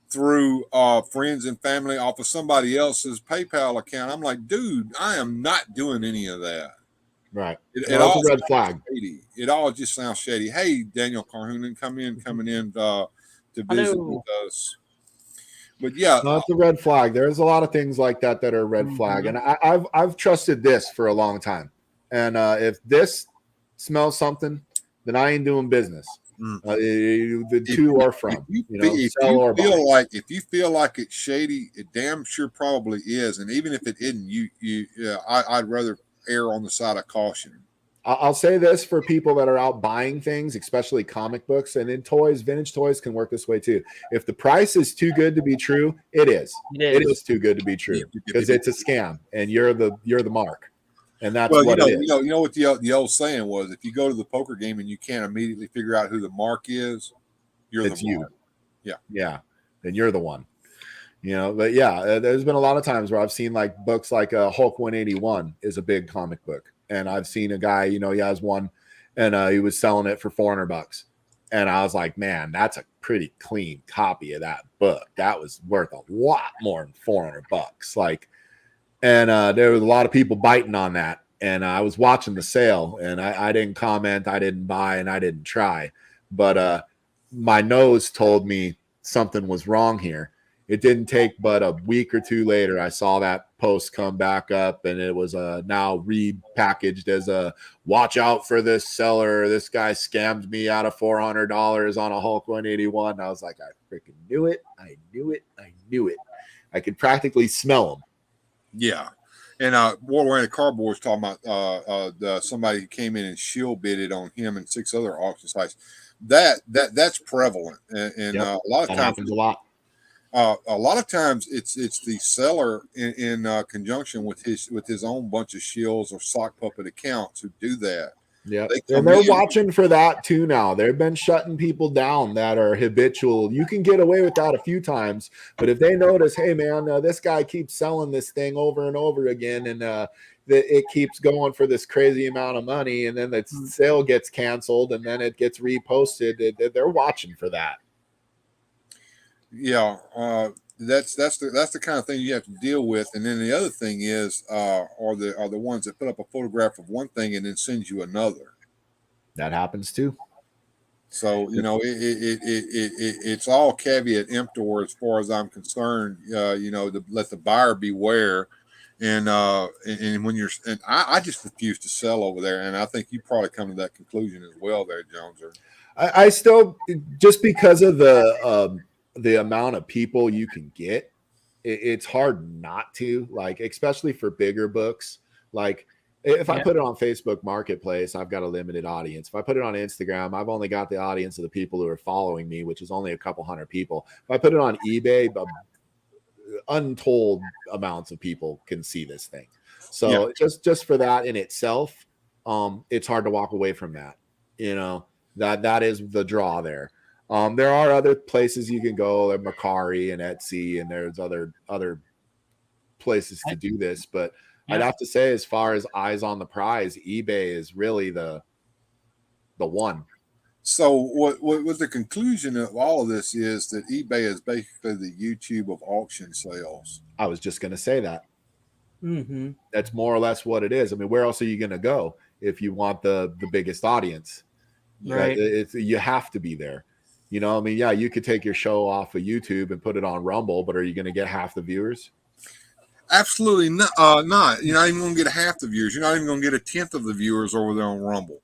through friends and family off of somebody else's PayPal account. I'm like, dude, I am not doing any of that. Right. It all red flag. Shady. It all just sounds shady. Hey, Daniel Carhoonan, coming in to visit with us. But yeah, it's a red flag. There's a lot of things like that are red flag, and I've trusted this for a long time. And if this smells something, then I ain't doing business. The two are from if you feel like it's shady, it damn sure probably is. And even if it isn't, I'd rather err on the side of caution. I'll say this for people that are out buying things, especially comic books and in toys. Vintage toys can work this way too. If the price is too good to be true, it is. It is too good to be true because it's a scam, and you're the mark. And that's what it is. You know what the old saying was: if you go to the poker game and you can't immediately figure out who the mark is, it's the mark. Yeah, then you're the one. But yeah, there's been a lot of times where I've seen like books like Hulk 181 is a big comic book, and I've seen a guy, he has one, and he was selling it for $400, and I was like, man, that's a pretty clean copy of that book. That was worth a lot more than $400. And there was a lot of people biting on that. and I was watching the sale, and I didn't comment, I didn't buy, and I didn't try, but my nose told me something was wrong here. It didn't take but a week or two later, I saw that post come back up, and it was now repackaged as a watch out for this seller. This guy scammed me out of $400 on a Hulk 181. And I was like, I freaking knew it. I knew it. I knew it. I could practically smell them. Yeah. And War the Cardboard was talking about somebody who came in and shield bidded on him and 6 other auction sites. That's prevalent, and Yep. a lot of That times happens a lot. A lot of times it's the seller in conjunction with his own bunch of shills or sock puppet accounts who do that. Yeah, They and they're in. watching for that too now. They've been shutting people down that are habitual. You can get away with that a few times, but if they notice, hey man, this guy keeps selling this thing over and over again, and it keeps going for this crazy amount of money, and then the sale gets canceled, and then it gets reposted. They're watching for that. Yeah, that's the kind of thing you have to deal with. And then the other thing is are the ones that put up a photograph of one thing and then sends you another. That happens too. So it's all caveat emptor as far as I'm concerned. To let the buyer beware. And when I just refuse to sell over there, and I think you probably come to that conclusion as well, there, Jones. I still, just because of the amount of people you can get, it's hard not to, like, especially for bigger books. Like if I put it on Facebook Marketplace, I've got a limited audience. If I put it on Instagram, I've only got the audience of the people who are following me, which is only a couple hundred people. If I put it on eBay, untold amounts of people can see this thing. So just for that in itself, it's hard to walk away from that. That is the draw there. There are other places you can go, like Mercari and Etsy, and there's other places to do this. But I'd have to say, as far as eyes on the prize, eBay is really the one. So what the conclusion of all of this is that eBay is basically the YouTube of auction sales. I was just going to say that. Mm-hmm. That's more or less what it is. I mean, where else are you going to go if you want the biggest audience? Right. You have to be there. I mean, yeah, you could take your show off of YouTube and put it on Rumble, but are you going to get half the viewers? Absolutely not. You're not even going to get half the viewers. You're not even going to get a tenth of the viewers over there on Rumble.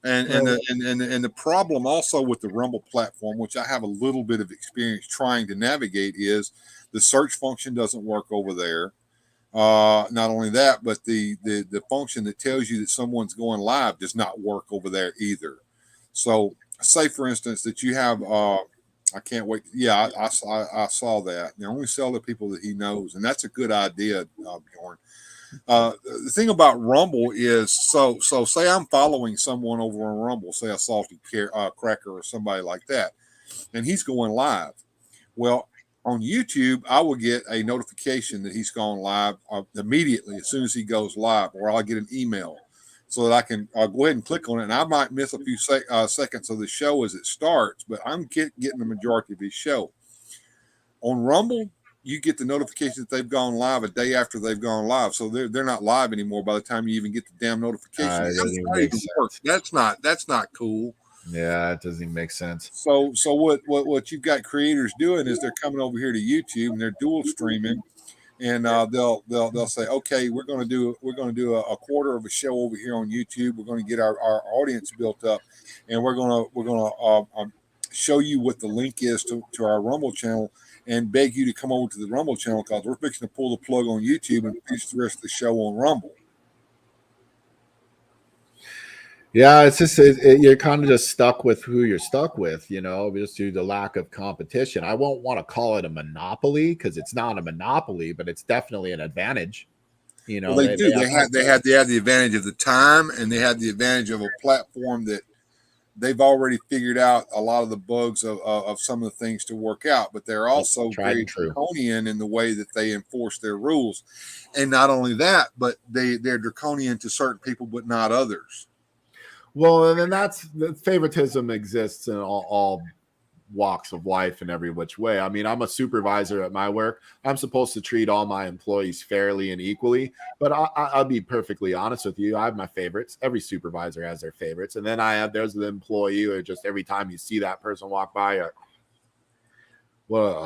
And the problem also with the Rumble platform, which I have a little bit of experience trying to navigate, is the search function doesn't work over there. Not only that, but the function that tells you that someone's going live does not work over there either. So say, for instance, that you have I can't wait. Yeah, I saw that. They only sell to people that he knows, and that's a good idea, Bjorn. The thing about Rumble is, so say I'm following someone over on Rumble, say a Salty Cracker or somebody like that, and he's going live. Well, on YouTube, I will get a notification that he's gone live immediately as soon as he goes live, or I'll get an email so that I can go ahead and click on it. And I might miss a few seconds of the show as it starts, but I'm getting the majority of his show. On Rumble, you get the notification that they've gone live a day after they've gone live. So they're not live anymore by the time you even get the damn notification. That's not cool. Yeah, it doesn't even make sense. So what you've got creators doing is they're coming over here to YouTube and they're dual streaming, and they'll say, okay, we're going to do a quarter of a show over here on YouTube. We're going to get our audience built up, and we're going to show you what the link is to our Rumble channel, and beg you to come over to the Rumble channel because we're fixing to pull the plug on YouTube and finish the rest of the show on Rumble. Yeah, it's just you're kind of just stuck with who you're stuck with, just due to the lack of competition. I won't want to call it a monopoly because it's not a monopoly, but it's definitely an advantage. Well, they do. They have the advantage of the time, and they have the advantage of a platform that they've already figured out a lot of the bugs of some of the things to work out, but they're also very draconian in the way that they enforce their rules. And not only that, but they're draconian to certain people, but not others. Well, and then the favoritism exists in all walks of life in every which way. I mean, I'm a supervisor at my work. I'm supposed to treat all my employees fairly and equally, but I'll be perfectly honest with you. I have my favorites. Every supervisor has their favorites. And then there's the employee who just every time you see that person walk by, well,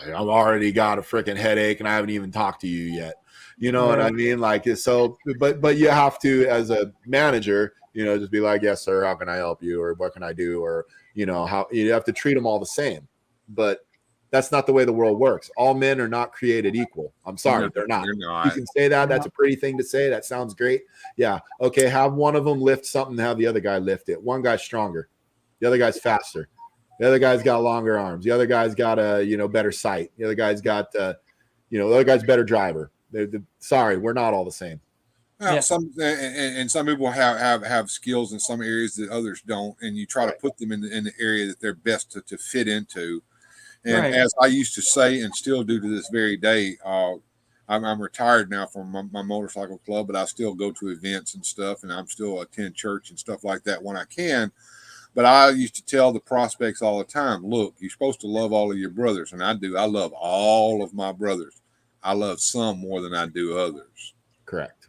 I've already got a freaking headache and I haven't even talked to you yet. You know what I mean? Like, so, but you have to, as a manager, just be like, yes, sir, how can I help you? Or what can I do? Or, how you have to treat them all the same. But that's not the way the world works. All men are not created equal. I'm sorry, they're not. You can say that. That's a pretty thing to say. That sounds great. Yeah. Okay. Have one of them lift something, have the other guy lift it. One guy's stronger. The other guy's faster. The other guy's got longer arms. The other guy's got a, better sight. The other guy's got, the other guy's better driver. Sorry, we're not all the same. Well, some people have skills in some areas that others don't, and you try to put them in the area that they're best to fit into. And as I used to say, and still do to this very day, I'm retired now from my motorcycle club, but I still go to events and stuff, and I'm still attend church and stuff like that when I can. But I used to tell the prospects all the time, look, you're supposed to love all of your brothers, and I do. I love all of my brothers. I love some more than I do others. Correct.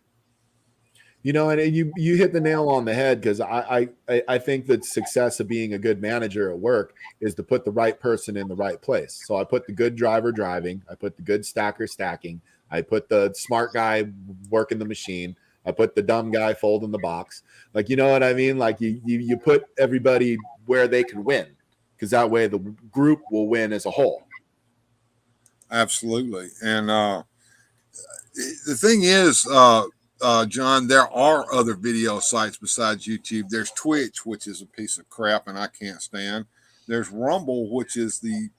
And you hit the nail on the head, because I think that success of being a good manager at work is to put the right person in the right place. So I put the good driver driving, I put the good stacker stacking, I put the smart guy working the machine, I put the dumb guy folding the box. Like, you know what I mean? Like you put everybody where they can win, because that way the group will win as a whole. Absolutely. And the thing is, John, there are other video sites besides YouTube. There's Twitch, which is a piece of crap and I can't stand. There's Rumble, which is the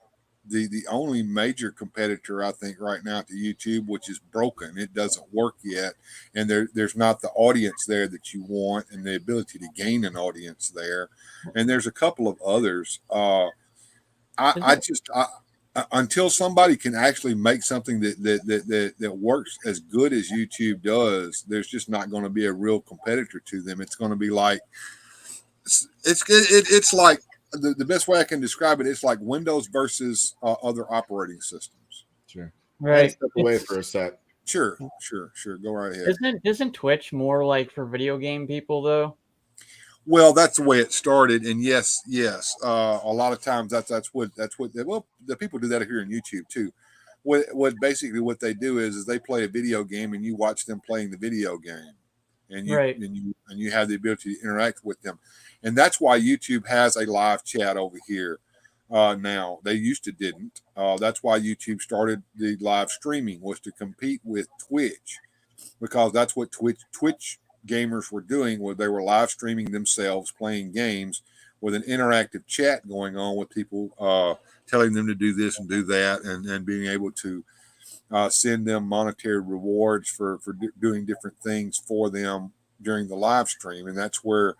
only major competitor, I think, right now to YouTube, which is broken. It doesn't work yet. And there's not the audience there that you want and the ability to gain an audience there. And there's a couple of others. Until somebody can actually make something that works as good as YouTube does, there's just not going to be a real competitor to them. It's going to be like it's like the best way I can describe it. It's like Windows versus other operating systems. Sure. Right. Step away for a sec. Sure. Go right ahead. Isn't Twitch more like for video game people though? Well, that's the way it started, and yes. A lot of times that's what the people do that here in YouTube too. What basically what they do is they play a video game, and you watch them playing the video game, and you have the ability to interact with them, and that's why YouTube has a live chat over here now. They used to didn't. That's why YouTube started the live streaming, was to compete with Twitch, because that's what Twitch gamers were doing, where they were live streaming themselves playing games with an interactive chat going on with people telling them to do this and do that, and being able to send them monetary rewards for doing different things for them during the live stream. And that's where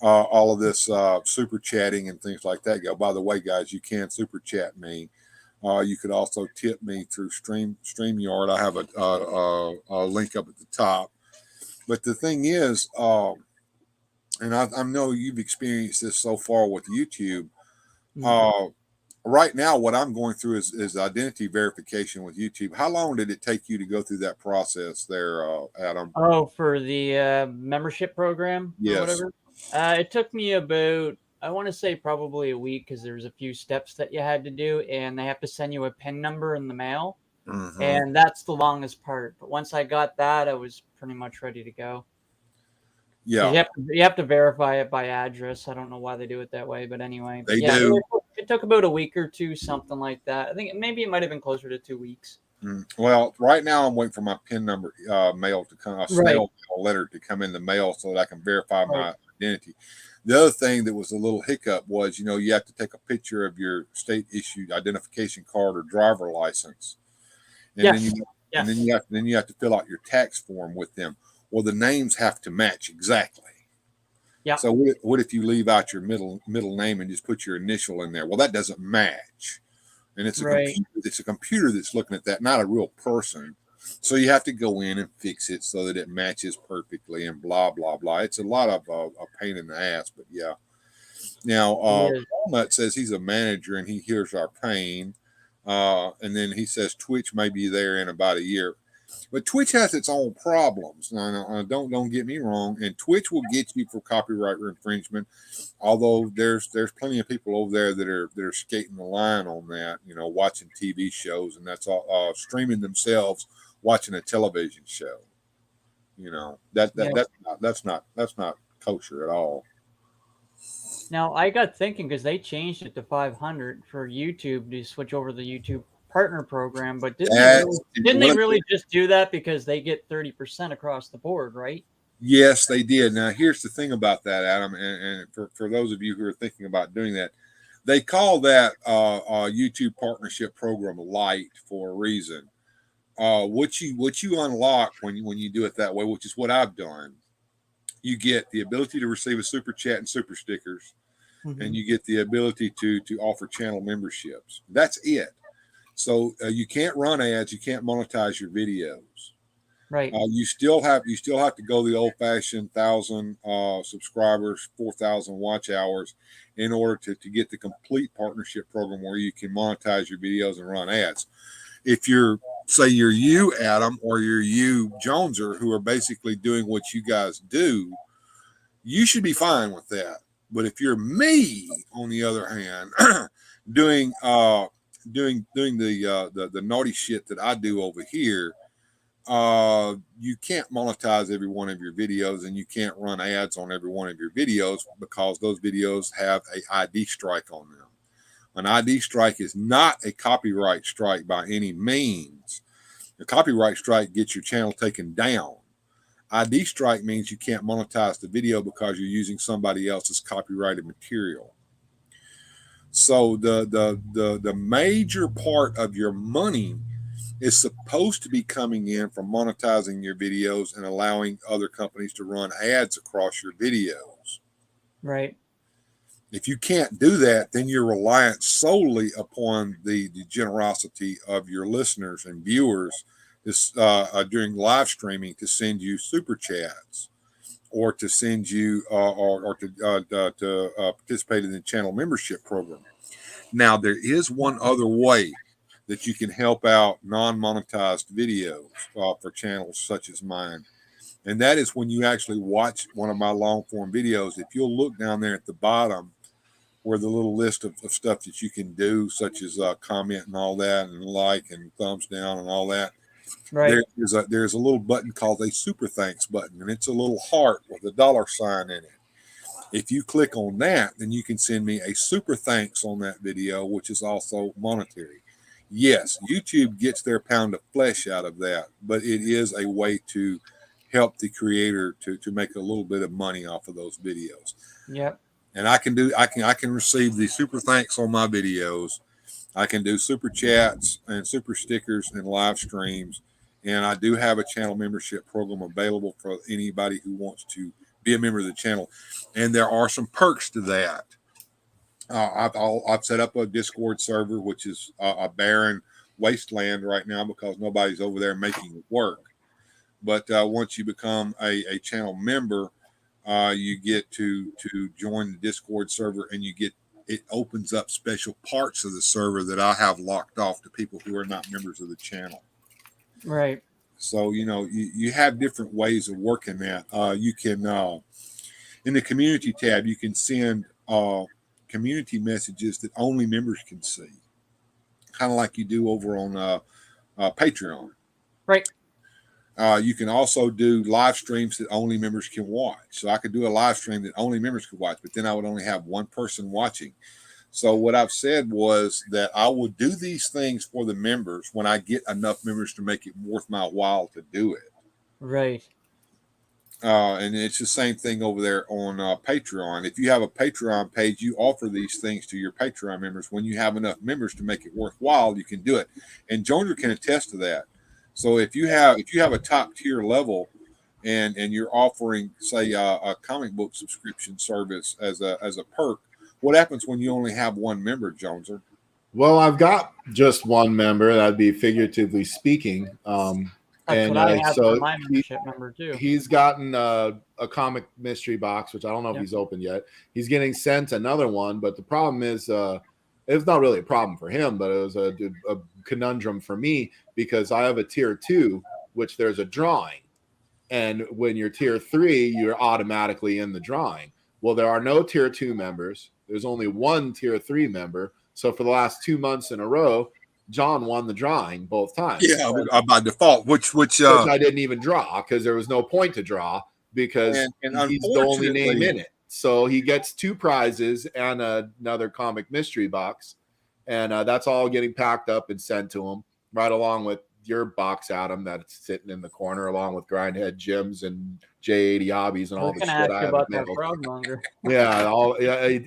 all of this super chatting and things like that go. By the way, guys, you can super chat me. You could also tip me through StreamYard. I have a link up at the top. But the thing is, and I know you've experienced this so far with YouTube. Right now, what I'm going through is identity verification with YouTube. How long did it take you to go through that process there, Adam? Oh, for the membership program? Yes. Or whatever? It took me about, I want to say probably a week, because there's a few steps that you had to do, and they have to send you a PIN number in the mail. Mm-hmm. And that's the longest part. But once I got that, I was pretty much ready to go. Yeah. You have to verify it by address. I don't know why they do it that way, but anyway. They do. It took about a week or two, something like that. I think maybe it might have been closer to 2 weeks. Well, right now I'm waiting for my PIN number mail to come, a snail letter to come in the mail so that I can verify my identity. The other thing that was a little hiccup was, you have to take a picture of your state issued identification card or driver license. And then you have to fill out your tax form with them. Well, the names have to match exactly. Yeah. So what if you leave out your middle name and just put your initial in there? Well, that doesn't match. And it's a computer that's looking at that, not a real person. So you have to go in and fix it so that it matches perfectly and blah, blah, blah. It's a lot of a pain in the ass, but yeah. Now, He is. Walnut says he's a manager and he hears our pain. And then he says Twitch may be there in about a year. But Twitch has its own problems. Now, don't get me wrong. And Twitch will get you for copyright infringement. Although there's plenty of people over there that are skating the line on that. You know, watching TV shows and that's all streaming themselves, watching a television show. You know that's not kosher at all. Now I got thinking because they changed it to 500 for YouTube to switch over to the YouTube partner program, but didn't they really just do that because they get 30% across the board, right? Yes, they did. Now here's the thing about that, Adam, and for those of you who are thinking about doing that, they call that YouTube partnership program light for a reason. What you unlock when you do it that way, which is what I've done, you get the ability to receive a super chat and super stickers, and you get the ability to offer channel memberships. That's it. So you can't run ads, you can't monetize your videos. Right. You still have to go the old-fashioned 1,000 subscribers, 4,000 watch hours in order to get the complete partnership program where you can monetize your videos and run ads. If you're you, Adam, or you're you, Joneser, who are basically doing what you guys do, you should be fine with that. But if you're me, on the other hand, doing the naughty shit that I do over here, you can't monetize every one of your videos and you can't run ads on every one of your videos because those videos have a ID strike on them. An ID strike is not a copyright strike by any means. A copyright strike gets your channel taken down. ID strike means you can't monetize the video because you're using somebody else's copyrighted material. So the major part of your money is supposed to be coming in from monetizing your videos and allowing other companies to run ads across your videos. Right. If you can't do that, then you're reliant solely upon the generosity of your listeners and viewers during live streaming to send you super chats or to send you or to participate in the channel membership program. Now, there is one other way that you can help out non-monetized videos for channels such as mine. And that is when you actually watch one of my long form videos. If you'll look down there at the bottom where the little list of stuff that you can do, such as comment and all that, and like and thumbs down and all that. Right. There's a little button called a super thanks button, and it's a little heart with a $sign in it. If you click on that, then you can send me a super thanks on that video, which is also monetary. Yes, YouTube gets their pound of flesh out of that, but it is a way to help the creator to make a little bit of money off of those videos. Yep. And I can receive the super thanks on my videos. I can do super chats and super stickers and live streams. And I do have a channel membership program available for anybody who wants to be a member of the channel. And there are some perks to that. I've set up a Discord server, which is a barren wasteland right now because nobody's over there making it work. But once you become a channel member, you get to join the Discord server, and it opens up special parts of the server that I have locked off to people who are not members of the channel. Right. So, you have different ways of working that. You can, in the community tab, you can send community messages that only members can see, kind of like you do over on Patreon. Right. You can also do live streams that only members can watch. So I could do a live stream that only members could watch, but then I would only have one person watching. So what I've said was that I would do these things for the members when I get enough members to make it worth my while to do it. Right. And it's the same thing over there on Patreon. If you have a Patreon page, you offer these things to your Patreon members. When you have enough members to make it worthwhile, you can do it. And Joner can attest to that. So if you have a top tier level and you're offering, say, a comic book subscription service as a perk, what happens when you only have one member, Joneser? Well, I've got just one member. That'd be figuratively speaking. That's and what I have so for my membership number too. he's gotten a comic mystery box, which I don't know if Yep. he's opened yet. He's getting sent another one, but the problem is it's not really a problem for him, but it was a conundrum for me because I have a tier 2, which there's a drawing. And when you're tier 3, you're automatically in the drawing. Well, there are no tier 2 members. There's only one tier 3 member. So for the last 2 months in a row, John won the drawing both times. Yeah, by default, which I didn't even draw because there was no point to draw because and he's the only name in it. So he gets 2 prizes and another comic mystery box. And that's all getting packed up and sent to him right along with your box, Adam, that's sitting in the corner along with Grindhead Jim's and J80 Hobbies and all the shit I have about that available. frogmonger.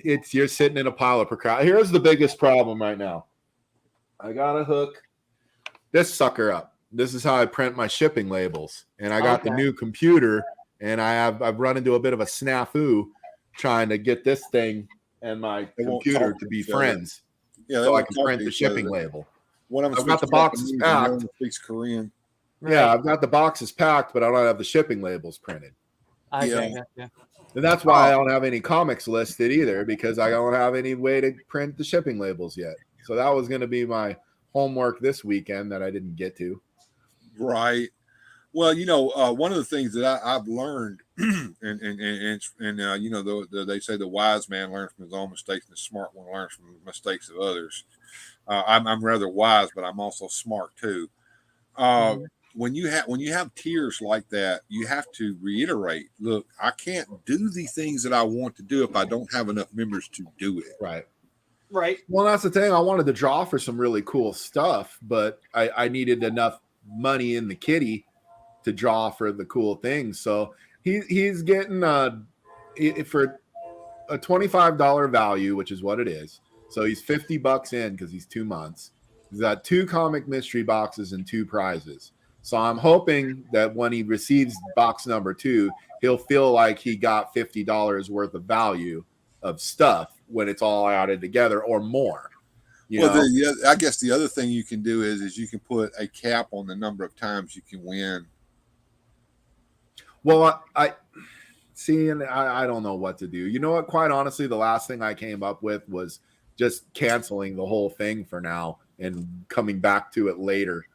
It's you're sitting in a pile of procrastination. Here's the biggest problem right now. I gotta hook this sucker up. This is how I print my shipping labels. And I got the new computer, and I've run into a bit of a snafu trying to get this thing and my computer to be friends. Yeah, so I can print the shipping label. I've got the boxes packed. Speaks Korean. Yeah, I've got the boxes packed, but I don't have the shipping labels printed. Yeah. And that's why I don't have any comics listed either, because I don't have any way to print the shipping labels yet. So that was going to be my homework this weekend that I didn't get to. Right. Well, one of the things that I've learned, and they say the wise man learns from his own mistakes, and the smart one learns from the mistakes of others. I'm rather wise, but I'm also smart too. When you have tiers like that, you have to reiterate, look, I can't do the things that I want to do if I don't have enough members to do it. Right. Well, that's the thing. I wanted to draw for some really cool stuff, but I needed enough money in the kitty to draw for the cool things. So he's getting for a $25 value, which is what it is. So he's $50 in because he's 2 months. He's got 2 comic mystery boxes and 2 prizes. So I'm hoping that when he receives box number 2, he'll feel like he got $50 worth of value of stuff when it's all added together or more. I guess the other thing you can do is you can put a cap on the number of times you can win. Well, I see, and I don't know what to do. You know what? Quite honestly, the last thing I came up with was just canceling the whole thing for now and coming back to it later.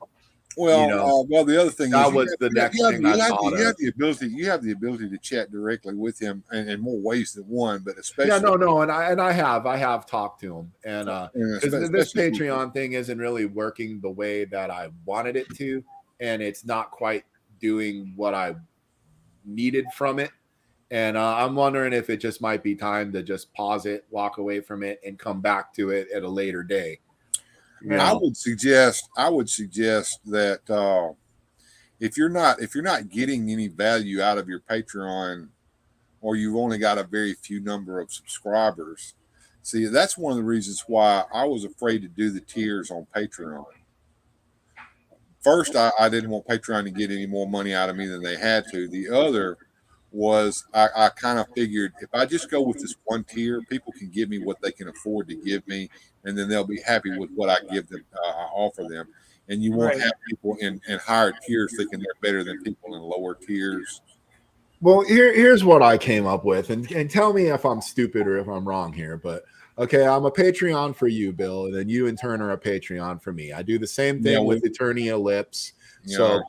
Well, the other thing that was the next thing I thought of. You have the ability to chat directly with him in more ways than one, but especially and I have talked to him, and this Patreon thing isn't really working the way that I wanted it to, and it's not quite doing what I needed from it. And I'm wondering if it just might be time to just pause it, walk away from it, and come back to it at a later day. I would suggest that if you're not getting any value out of your Patreon, or you've only got a very few number of subscribers, see, that's one of the reasons why I was afraid to do the tiers on Patreon. First, I didn't want Patreon to get any more money out of me than they had to. The other was I kind of figured if I just go with this one tier, people can give me what they can afford to give me, and then they'll be happy with what I give them, I offer them. And you won't have people in higher tiers thinking they're better than people in lower tiers. Well, here's what I came up with, and tell me if I'm stupid or if I'm wrong here. But okay, I'm a Patreon for you, Bill, and then you in turn are a Patreon for me. I do the same thing with Eternia Lips. So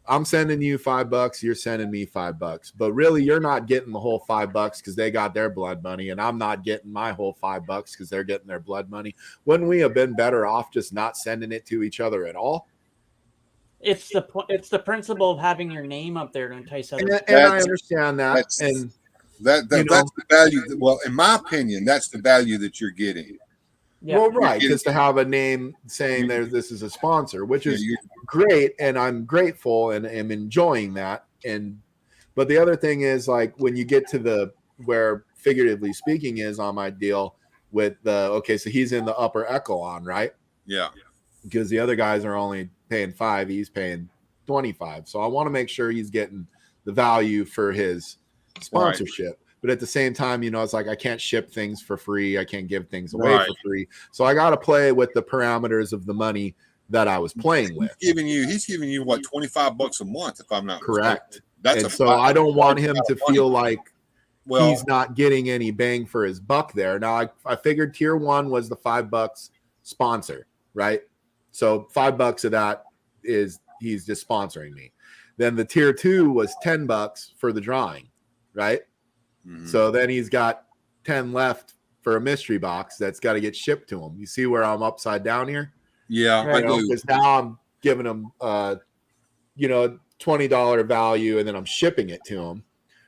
I'm sending you $5, you're sending me $5, but really you're not getting the whole $5 because they got their blood money, and I'm not getting my whole $5 because they're getting their blood money. Wouldn't we have been better off just not sending it to each other at all? It's the principle of having your name up there to entice others. And I understand that, and that's the value. Well, in my opinion, that's the value that you're getting. Yeah. Well, right, because to have a name saying this is a sponsor, which is great, and I'm grateful and am enjoying that. But the other thing is, like, when you get to where figuratively speaking is on my deal with so he's in the upper echelon, right? Yeah. Because the other guys are only paying 5, he's paying 25. So I want to make sure he's getting the value for his sponsorship. Right. But at the same time, it's like I can't ship things for free. I can't give things away for free. So I got to play with the parameters of the money that I was playing with. He's giving you what, $25 a month, if I'm not Correct. Mistaken. So I don't want him to feel like well, he's not getting any bang for his buck there. Now I figured tier 1 was the $5 sponsor, right? So $5 of that is he's just sponsoring me. Then the tier 2 was $10 for the drawing, right? Mm-hmm. So then he's got 10 left for a mystery box that's got to get shipped to him. You see where I'm upside down here? Yeah, I do. Because now I'm giving him, $20 value, and then I'm shipping it to him.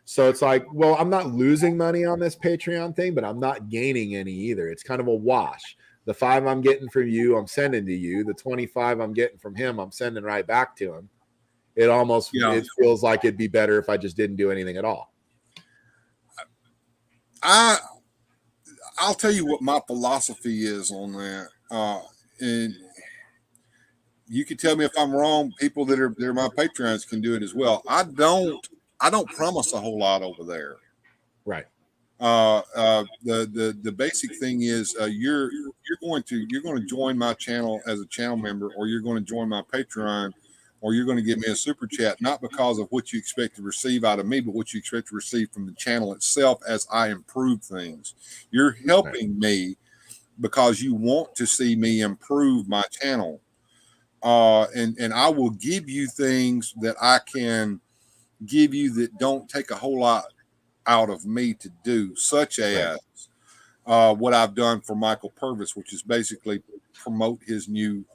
So it's like, well, I'm not losing money on this Patreon thing, but I'm not gaining any either. It's kind of a wash. The 5 I'm getting from you, I'm sending to you. The 25 I'm getting from him, I'm sending right back to him. It almost it feels like it'd be better if I just didn't do anything at all. I'll tell you what my philosophy is on that. And you can tell me if I'm wrong. People that are my Patreons can do it as well. I don't promise a whole lot over there. Right. The basic thing is you're going to join my channel as a channel member, or you're going to join my Patreon, or you're going to give me a super chat, not because of what you expect to receive out of me, but what you expect to receive from the channel itself as I improve things. You're helping me because you want to see me improve my channel. And I will give you things that I can give you that don't take a whole lot out of me to do, such as what I've done for Michael Purvis, which is basically promote his new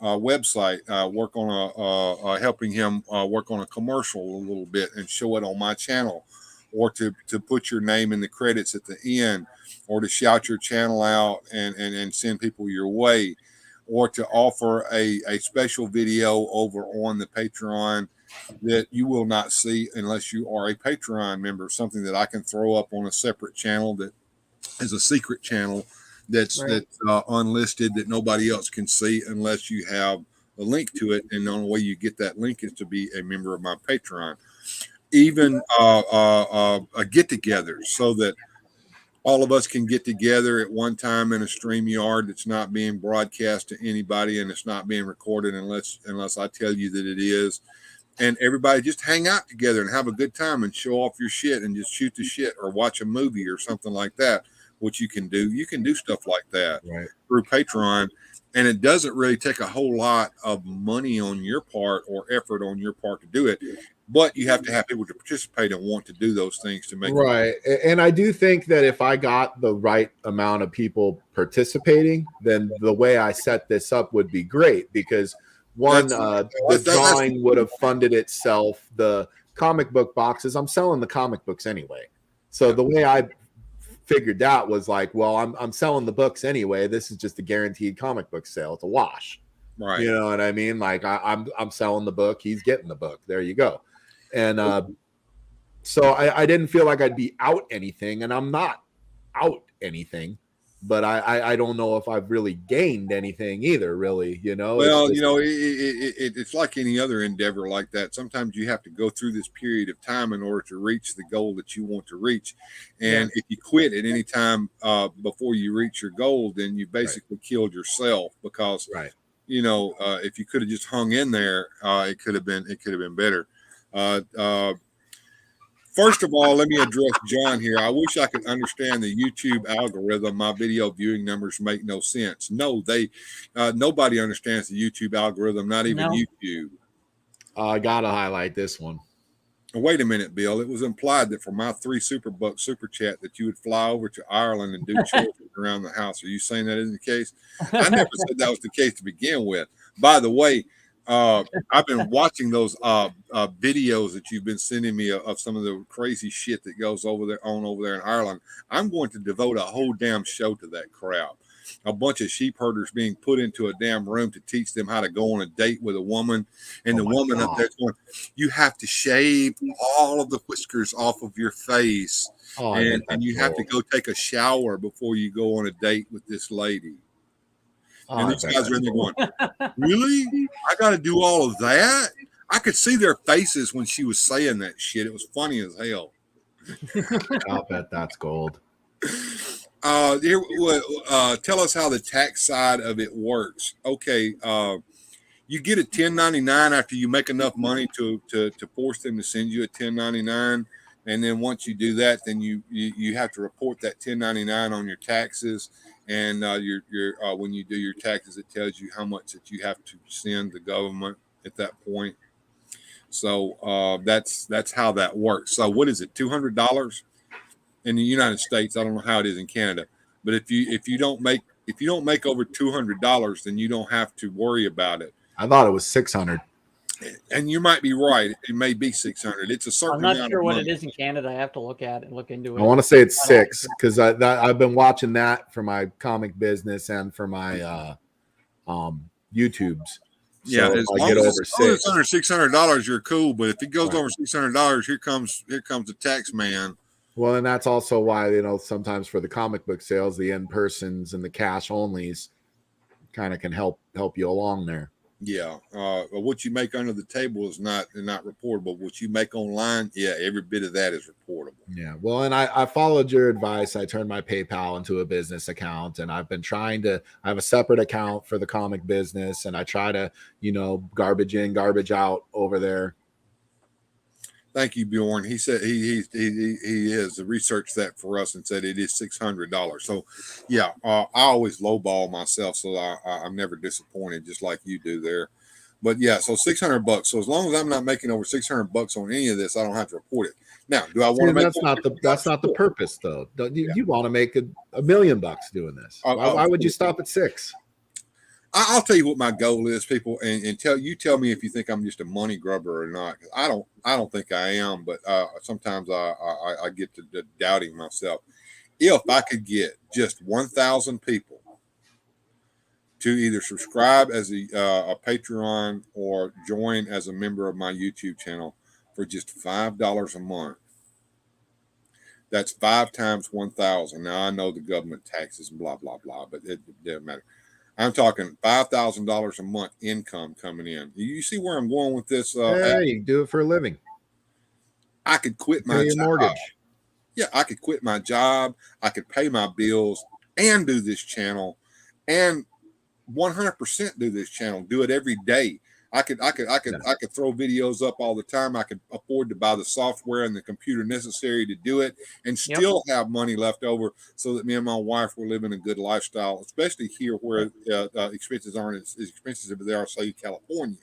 website, work on helping him work on a commercial a little bit and show it on my channel, or to put your name in the credits at the end, or to shout your channel out and send people your way, or to offer a special video over on the Patreon that you will not see unless you are a Patreon member, something that I can throw up on a separate channel that is a secret channel that's unlisted, that nobody else can see unless you have a link to it. And the only way you get that link is to be a member of my Patreon. Even a get-together, so that all of us can get together at one time in a StreamYard that's not being broadcast to anybody, and it's not being recorded unless I tell you that it is. And everybody just hang out together and have a good time and show off your shit and just shoot the shit or watch a movie or something like that, which you can do. You can do stuff like that through Patreon. And it doesn't really take a whole lot of money on your part or effort on your part to do it. But you have to have people to participate and want to do those things to make it. And I do think that if I got the right amount of people participating, then the way I set this up would be great, because the drawing would have funded itself. The comic book boxes, I'm selling the comic books anyway. So the way I figured that was like, well, I'm selling the books anyway. This is just a guaranteed comic book sale. It's a wash. Right. You know what I mean? Like I'm selling the book. He's getting the book. There you go. And so I didn't feel like I'd be out anything, and I'm not out anything, but I don't know if I've really gained anything either, really, you know? Well, it's like any other endeavor like that. Sometimes you have to go through this period of time in order to reach the goal that you want to reach. And if you quit at any time before you reach your goal, then you basically killed yourself, because, if you could have just hung in there, it could have been better. First of all, let me address John here. I wish I could understand the YouTube algorithm. My video viewing numbers make no sense. No, nobody understands the YouTube algorithm, not even YouTube. I gotta highlight this one. Wait a minute, Bill. It was implied that for my $3 super chat that you would fly over to Ireland and do chores around the house. Are you saying that isn't the case? I never said that was the case to begin with. By the way, I've been watching those videos that you've been sending me of some of the crazy shit that goes over there in Ireland. I'm going to devote a whole damn show to that crap. A bunch of sheep herders being put into a damn room to teach them how to go on a date with a woman, and the woman up there going, "You have to shave all of the whiskers off of your face, and you have to go take a shower before you go on a date with this lady." And these guys are in there going, "Really? I got to do all of that?" I could see their faces when she was saying that shit. It was funny as hell. I'll bet that's gold. Tell us how the tax side of it works. Okay, you get a 1099 after you make enough money to force them to send you a 1099, and then once you do that, then you have to report that 1099 on your taxes, and when you do your taxes, it tells you how much that you have to send the government at that point. So that's how that works. So what is it? $200 in the United States? I don't know how it is in Canada, but if you don't make over $200, then you don't have to worry about it. I thought it was 600. And you might be right. It may be 600. It's a certain. I'm not sure what it is in Canada. I have to look into it. I want to say it's 6 because I've been watching that for my comic business and for my YouTubes. So yeah, as long as it's under $600, you're cool. But if it goes over $600, here comes the tax man. Well, and that's also why, sometimes for the comic book sales, the in-persons and the cash onlys kind of can help you along there. Yeah. What you make under the table is not reportable. What you make online, yeah, every bit of that is reportable. Yeah. Well, and I followed your advice. I turned my PayPal into a business account, and I've been I have a separate account for the comic business, and I try to, garbage in, garbage out over there. Thank you, Bjorn. He said he has researched that for us and said it is $600. So, yeah, I always lowball myself, so I'm never disappointed, just like you do there. But yeah, so $600. So as long as I'm not making over $600 on any of this, I don't have to report it. Now, do I want to make? That's not the purpose, though. You want to make $1 million doing this? Why would you stop at 6? I'll tell you what my goal is, people, and tell me if you think I'm just a money grubber or not. I don't think I am, but sometimes I get to doubting myself. If I could get just 1,000 people to either subscribe as a Patreon or join as a member of my YouTube channel for just $5 a month, that's 5 times 1,000. Now I know the government taxes and blah blah blah, but it doesn't matter. I'm talking $5,000 a month income coming in. You see where I'm going with this? Yeah, you can do it for a living. I could quit my mortgage. Yeah, I could quit my job. I could pay my bills and do this channel, and 100% do this channel. Do it every day. I could throw videos up all the time. I could afford to buy the software and the computer necessary to do it, and still have money left over so that me and my wife were living a good lifestyle, especially here where expenses aren't as expensive as they are, say, California.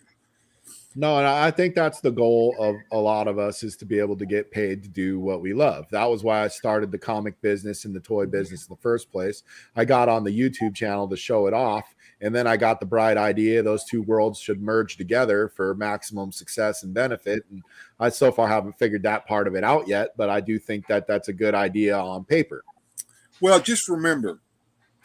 No, and I think that's the goal of a lot of us, is to be able to get paid to do what we love. That was why I started the comic business and the toy business in the first place. I got on the YouTube channel to show it off, and then I got the bright idea those two worlds should merge together for maximum success and benefit. And I so far haven't figured that part of it out yet, but I do think that that's a good idea on paper. Well, just remember,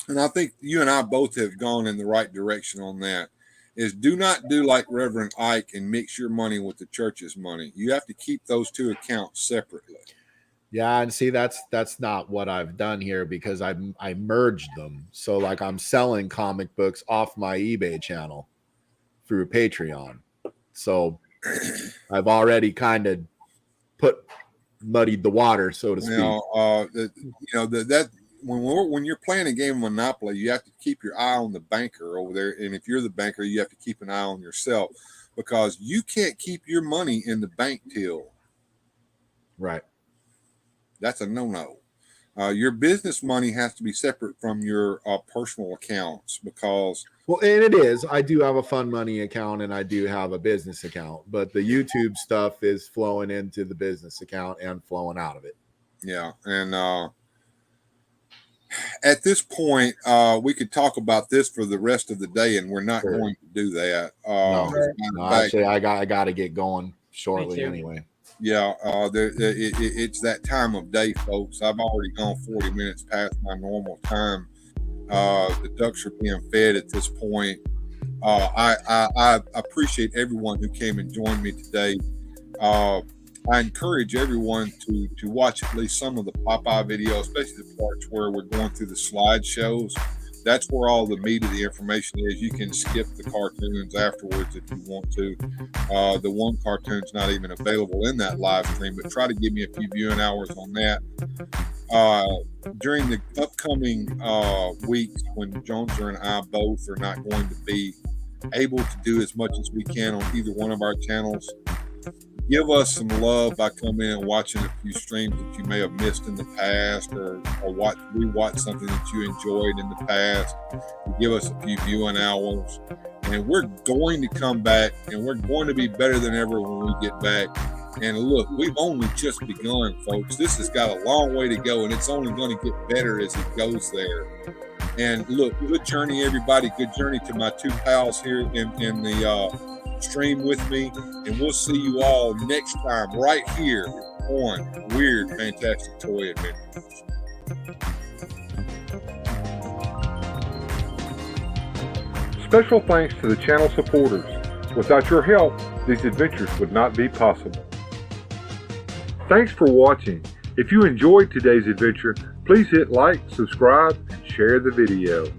and I think you and I both have gone in the right direction on that, is do not do like Reverend Ike and mix your money with the church's money. You have to keep those two accounts separately. Yeah, and see, that's not what I've done here, because I merged them. So like I'm selling comic books off my eBay channel through Patreon. So I've already kind of muddied the water, so to speak. When you're playing a game of Monopoly, you have to keep your eye on the banker over there. And if you're the banker, you have to keep an eye on yourself, because you can't keep your money in the bank till. Right. That's a no-no. Your business money has to be separate from your personal accounts, because. Well, and it is. I do have a fund money account and I do have a business account, but the YouTube stuff is flowing into the business account and flowing out of it. Yeah. And, at this point, we could talk about this for the rest of the day, and we're not going to do that. No, actually, I got to get going shortly anyway. Yeah, it's that time of day, folks. I've already gone 40 minutes past my normal time. The ducks are being fed at this point. I appreciate everyone who came and joined me today. I encourage everyone to watch at least some of the Popeye videos, especially the parts where we're going through the slideshows. That's where all the meat of the information is. You can skip the cartoons afterwards if you want to. The one cartoon's not even available in that live stream, but try to give me a few viewing hours on that. during the upcoming weeks when Jonesy and I both are not going to be able to do as much as we can on either one of our channels, give us some love by coming in and watching a few streams that you may have missed in the past, or rewatch something that you enjoyed in the past. Give us a few viewing hours, and we're going to come back, and we're going to be better than ever when we get back. And look, we've only just begun, folks. This has got a long way to go, and it's only going to get better as it goes there. And look, good journey, everybody. Good journey to my two pals here in the stream with me, and we'll see you all next time right here on Weird Fantastic Toy Adventures. Special thanks to the channel supporters. Without your help, these adventures would not be possible. Thanks for watching. If you enjoyed today's adventure, please hit like, subscribe, and share the video.